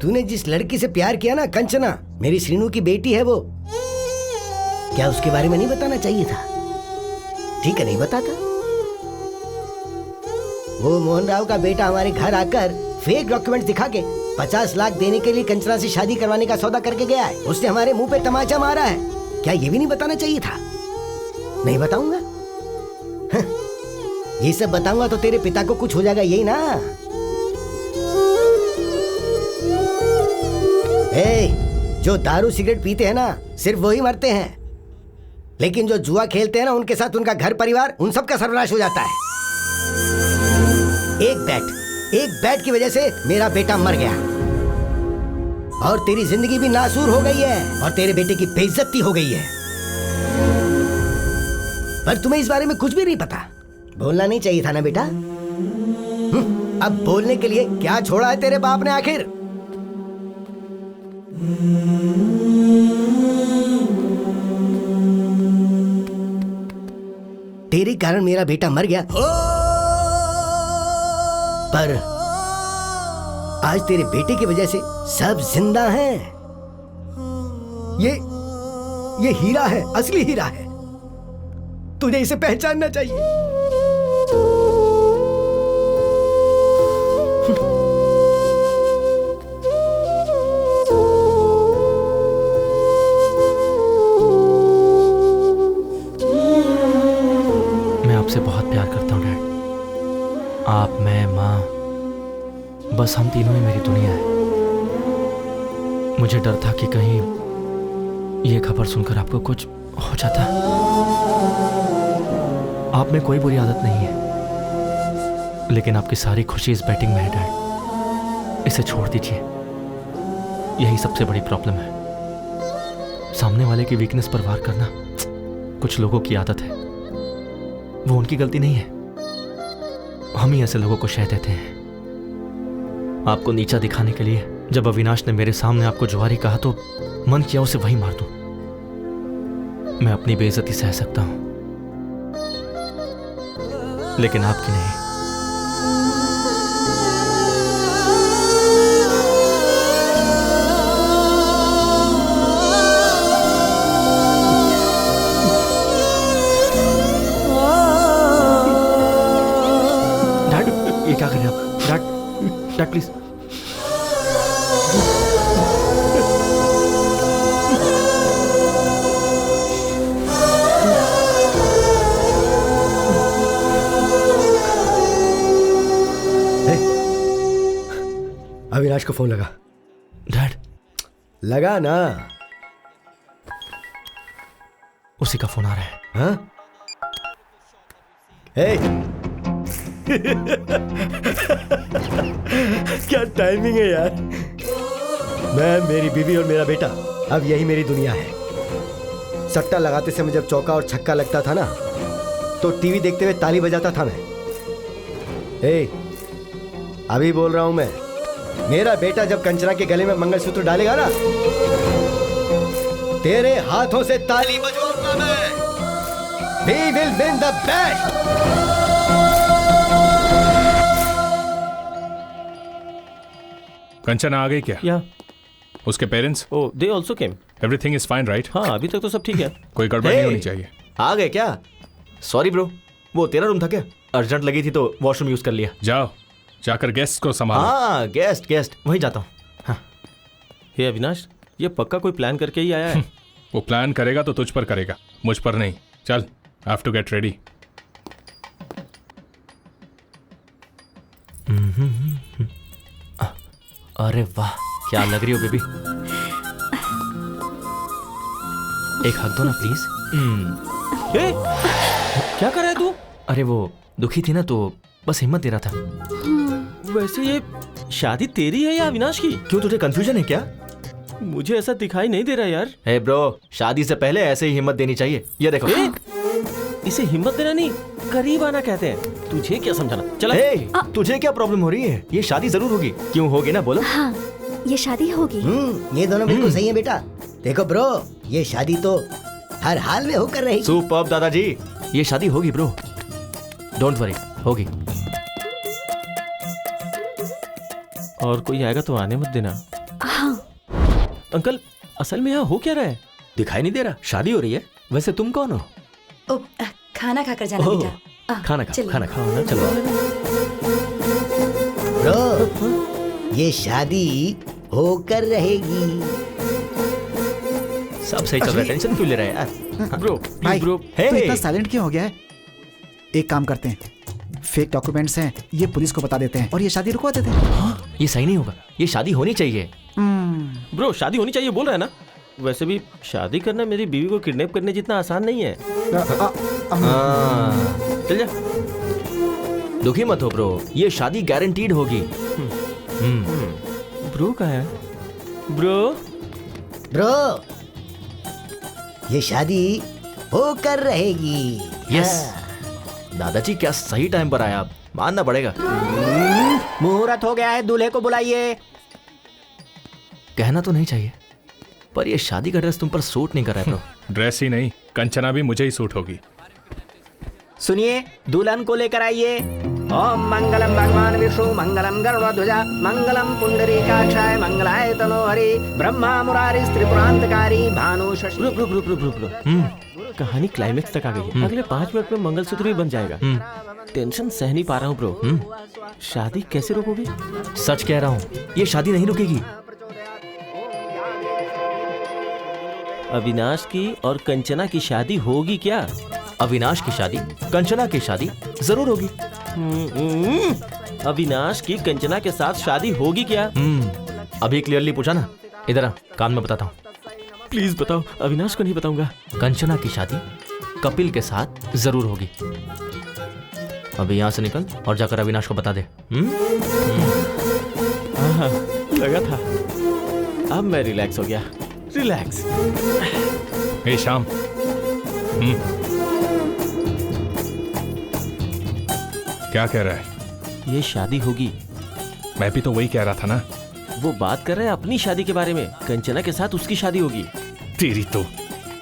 तूने जिस लड़की से प्यार किया ना, कंचना, मेरी श्रीनू की बेटी है वो। क्या उसके बारे में नहीं बताना चाहिए था? ठीक है, नहीं बताता। वो मोहन राव का बेटा हमारे घर आकर फेक डॉक्यूमेंट दिखा के 50 लाख देने के लिए कंचना से शादी करवाने का सौदा करके गया है। उसने हमारे मुंह पे तमाचा मारा है। क्या ये भी नहीं बताना चाहिए था? नहीं बताऊंगा। ये सब बताऊंगा तो तेरे पिता को कुछ हो जाएगा, यही ना? जो दारू सिगरेट पीते हैं ना, सिर्फ वही मरते हैं, लेकिन जो जुआ खेलते हैं ना, उनके साथ उनका घर परिवार, उन सब का सर्वनाश हो जाता है। एक बैट की वजह से मेरा बेटा मर गया और तेरी जिंदगी भी नासूर हो गई है और तेरे बेटे की बेइज्जती हो गई है। पर तुम्हें इस बारे में कुछ भी नहीं पता। बोलना नहीं चाहिए था ना बेटा? अब बोलने के लिए क्या छोड़ा है तेरे बाप ने आखिर? तेरे कारण मेरा बेटा मर गया, पर आज तेरे बेटे की वजह से सब जिंदा हैं। ये हीरा है, असली हीरा है। तुझे इसे पहचानना चाहिए। मैं आपसे बहुत प्यार करता हूँ डैड। आप, मैं, माँ, बस हम तीनों ही मेरी दुनिया है। मुझे डर था कि कहीं ये खबर सुनकर आपको कुछ हो जाता। आप में कोई बुरी आदत नहीं है, लेकिन आपकी सारी खुशी इस बैटिंग में है डैड। इसे छोड़ दीजिए। यही सबसे बड़ी प्रॉब्लम है। सामने वाले की वीकनेस पर वार करना कुछ लोगों की आदत है, वो उनकी गलती नहीं है। हम ही ऐसे लोगों को शह देते हैं। आपको नीचा दिखाने के लिए जब अविनाश ने मेरे सामने आपको जुआरी कहा तो मन किया उसे वहीं मार दूं। मैं अपनी बेइज्जती सह सकता हूं, लेकिन आपकी नहीं। डैड, ये क्या कर रहे हैं आप? Dad please. अविनाश को फोन लगा। डैड लगा ना। उसी का फोन आ रहा है। हाँ? हे क्या टाइमिंग है यार। मैं, मेरी बीवी और मेरा बेटा, अब यही मेरी दुनिया है। सट्टा लगाते समय जब चौका और छक्का लगता था ना, तो टीवी देखते हुए ताली बजाता था मैं। अभी बोल रहा हूं मैं, मेरा बेटा जब कंचना के गले में मंगलसूत्र डालेगा ना, तेरे हाथों से ताली बजवाऊंगा मैं। We will win the bet. Kanchana आ गई क्या? या उसके parents? Oh, they also came. Everything is fine right? हाँ, अभी तक तो सब ठीक है। कोई गड़बड़ नहीं होनी चाहिए। आ गए क्या? सॉरी ब्रो, वो तेरा रूम था क्या? अर्जेंट लगी थी तो वॉशरूम यूज कर लिया। जाओ, जाकर गेस्ट को संभालो। हाँ, गेस्ट वहीं जाता हूँ। हाँ। हे अविनाश, ये पक्का कोई प्लान करके ही आया है। वो प्लान करेगा तो तुझ पर करेगा, मुझ पर नहीं। चल, I have to get ready. अरे वाह, क्या लग रही हो बेबी। एक हक दो ना प्लीज। क्या कर रहा है तू? अरे वो दुखी थी ना, तो बस हिम्मत दे रहा था। वैसे ये शादी तेरी है या अविनाश की? क्यों, तुझे कंफ्यूजन है क्या? मुझे ऐसा दिखाई नहीं दे रहा यार। हे ब्रो, शादी से पहले ऐसे ही हिम्मत देनी चाहिए। ये देखो। इसे हिम्मत देना नहीं, करीब आना कहते हैं। तुझे क्या समझाना? चला। तुझे क्या प्रॉब्लम हो रही है? ये शादी जरूर होगी। क्यों होगी ना, बोलो। हाँ, ये शादी होगी। ये दोनों बिल्कुल सही है बेटा। देखो ब्रो, ये शादी तो हर हाल में होकर रहेगी। सुपर्ब दादाजी, ये शादी होगी ब्रो, डोंट वरी, होगी। और कोई आएगा तो आने मत देना। हाँ। अंकल, असल में यहाँ हो क्या रहा है? दिखाई नहीं दे रहा? शादी हो रही है। वैसे तुम कौन हो? खाना खाकर जाना बेटा। खाना खा, खाना खाओ। चलो ब्रो, ये शादी होकर रहेगी। सब सही चल रहा है, टेंशन क्यों ले रहा है यार? ब्रो, भाई ब्रो, तो इतना साइलेंट क्यों हो गया है? एक काम करते हैं, फेक डॉक्यूमेंट्स हैं, ये पुलिस को बता देते हैं और ये शादी रुकवा देते हैं। हाँ, ये सही नहीं होगा, ये शादी होनी चाहिए। ब्रो, शादी होनी चाहिए बोल रहा है ना? वैसे भी शादी करना मेरी बीवी को किडनैप करने जितना आसान नहीं है। चल जा। दुखी मत हो ब्रो, ये शादी गारंटीड होगी। ब्रो कहाँ है? ब्रो ये शादी होकर रहेगी। यस। दादाजी क्या सही टाइम पर आया, आप मानना पड़ेगा। मुहूर्त हो गया है, दूल्हे को बुलाइए। कहना तो नहीं चाहिए, पर ये शादी का ड्रेस तुम पर सूट नहीं कर रहा है ब्रो। ड्रेस ही नहीं, कंचना भी मुझे ही सूट होगी। सुनिए, दुल्हन को लेकर आइए। ओम मंगलम भगवान विष्णु, मंगलम गरुड़ध्वजा, मंगलम पुंडरीकाक्षाय, मंगलाय तनोहरि, ब्रह्मा मुरारी त्रिपुरांतकारी, भानु शशि। ब्रो, कहानी क्लाइमेक्स तक आ गई है। अगले 5 मिनट में मंगलसूत्र भी बन जाएगा। टेंशन सह नहीं पा रहा हूँ ब्रो। शादी कैसे रोकोगे? सच कह रहा हूँ, ये शादी नहीं रुकेगी। अविनाश की और कंचना की शादी होगी क्या? अविनाश की शादी, कंचना की शादी जरूर होगी। अविनाश की कंचना के साथ शादी होगी क्या? अभी क्लियरली पूछा ना, इधर आ, कान में बताता हूँ। प्लीज बताओ, अविनाश को नहीं बताऊंगा। कंचना की शादी कपिल के साथ जरूर होगी। अभी यहाँ से निकल और जाकर अविनाश को बता दे। लगा था। अब मैं रिलैक्स हो गया। रिलैक्स। ए शाम, क्या कह रहा है? ये शादी होगी। मैं भी तो वही कह रहा था ना। वो बात कर रहे हैं अपनी शादी के बारे में। कंचना के साथ उसकी शादी होगी।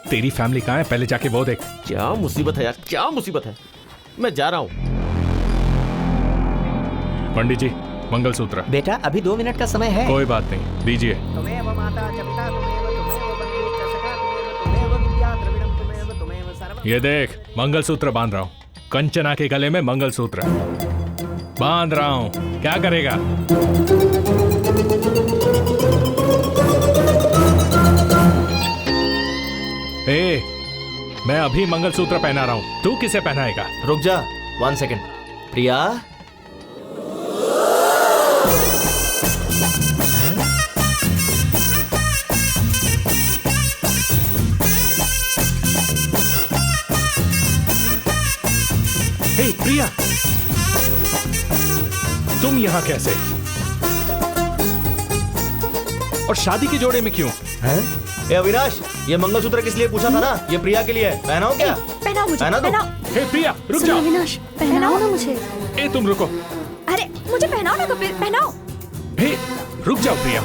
तेरी फैमिली कहाँ है? पहले जाके वो देख। क्या मुसीबत है यार, क्या मुसीबत है। मैं जा रहा हूँ। पंडित जी, मंगलसूत्र। बेटा अभी 2 मिनट का समय है। कोई बात नहीं, दीजिए। तुमेव माता च पिता तुमेव बन्धु च सखा तुमेव विद्या द्रविणं तुमेव सर्वं। ये देख, मंगलसूत्र बांध रहा हूँ। कंचना के गले में मंगलसूत्र बांध रहा हूँ। क्या करेगा? ए, मैं अभी मंगलसूत्र पहना रहा हूँ, तू किसे पहनाएगा? रुक जा 1 सेकेंड। प्रिया, हे प्रिया, तुम यहाँ कैसे? और शादी के जोड़े में क्यों? हैं? ए अविनाश, ये मंगलसूत्र किस लिए पूछा था ना? ये प्रिया के लिए है। पहनाओ क्या? पहनाओ मुझे, पहना दो। पहनाओ। हे प्रिया, रुक जाओ। अविनाश पहनाओ ना मुझे। ए तुम रुको। अरे मुझे पहनाओ ना कपिल, पहनाओ। हे रुक जाओ प्रिया।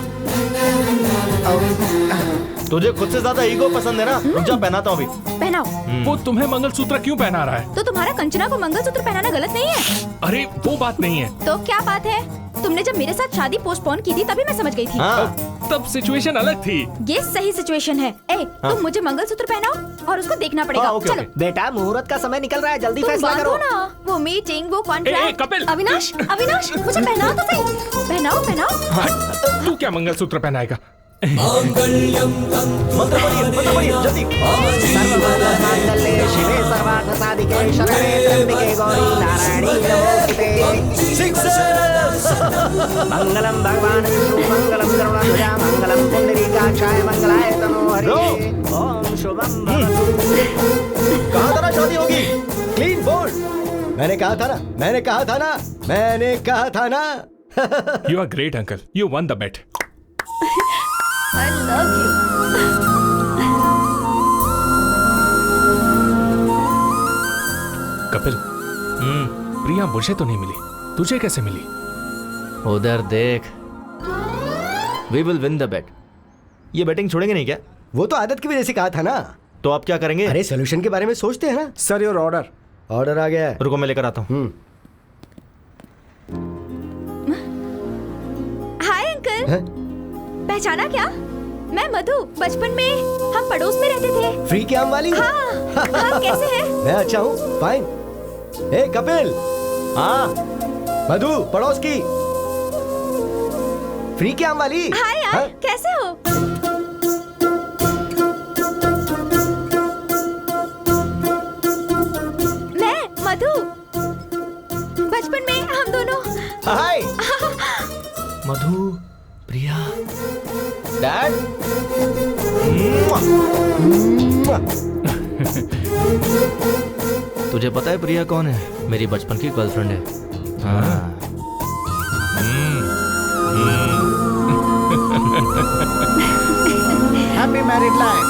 तुझे खुद से ज्यादा ईगो पसंद है ना? रुक जा, पहनाता हूँ अभी। पहनाओ। वो तुम्हें मंगलसूत्र क्यों पहना रहा है? तो तुम्हारा कंचना को मंगलसूत्र पहनाना गलत नहीं है? अरे वो बात नहीं है। तो क्या बात है? तुमने जब मेरे साथ शादी पोस्टपोन की थी तभी मैं समझ गई थी। तब सिचुएशन अलग थी। ये सही सिचुएशन है। तुम मुझे मंगलसूत्र पहनाओ और उसको देखना पड़ेगा। चलो। बेटा मुहूर्त का समय निकल रहा है, जल्दी फैसला करो ना। वो मीटिंग, वो कॉन्ट्रैक्ट। कपिल। अविनाश मुझे पहनाओ तो सही। पहनाओ पहनाओ। तू क्या मंगलसूत्र पहनाएगा? मंत्र पढ़िए जल्दी। सर्वमंगलमांगल्ये शिवे सर्वार्थसाधिके शरणे त्र्यंबके गौरी नारायणी नमोस्तुते। मंगलम भगवान विष्णु मंगलम गरुड़ध्वजा मंगलम पुंडरीकाक्षाय मंगलाय तनोहरि। ओम शुभम भवतु। कहा था ना शादी होगी। Clean bowled. मैंने कहा था ना। You are great, uncle. You won the bet. I love you. Kapil, प्रिया मुझे तो नहीं मिली, तुझे कैसे मिली? उधर देख। We will win the bet. ये बैटिंग छोड़ेंगे नहीं क्या? वो तो आदत की वजह से कहा था ना। तो आप क्या करेंगे? अरे सोल्यूशन के बारे में सोचते हैं ना। Sir your order. ऑर्डर आ गया है। रुको मैं लेकर आता हूँ। Hi uncle. पहचाना क्या? मैं मधु। बचपन में हम पड़ोस में रहते थे। फ्री के आम वाली। हाँ, कैसे है? मैं अच्छा हूँ, फाइन। ए कपिल। हाँ मधु, पड़ोस की फ्री के आम वाली। हाय यार, कैसे हो? मैं मधु। बचपन में हम दोनों। हाय मधु, प्रिया, डैड। तुझे पता है प्रिया कौन है? मेरी बचपन की गर्लफ्रेंड है। हाँ। Happy married life.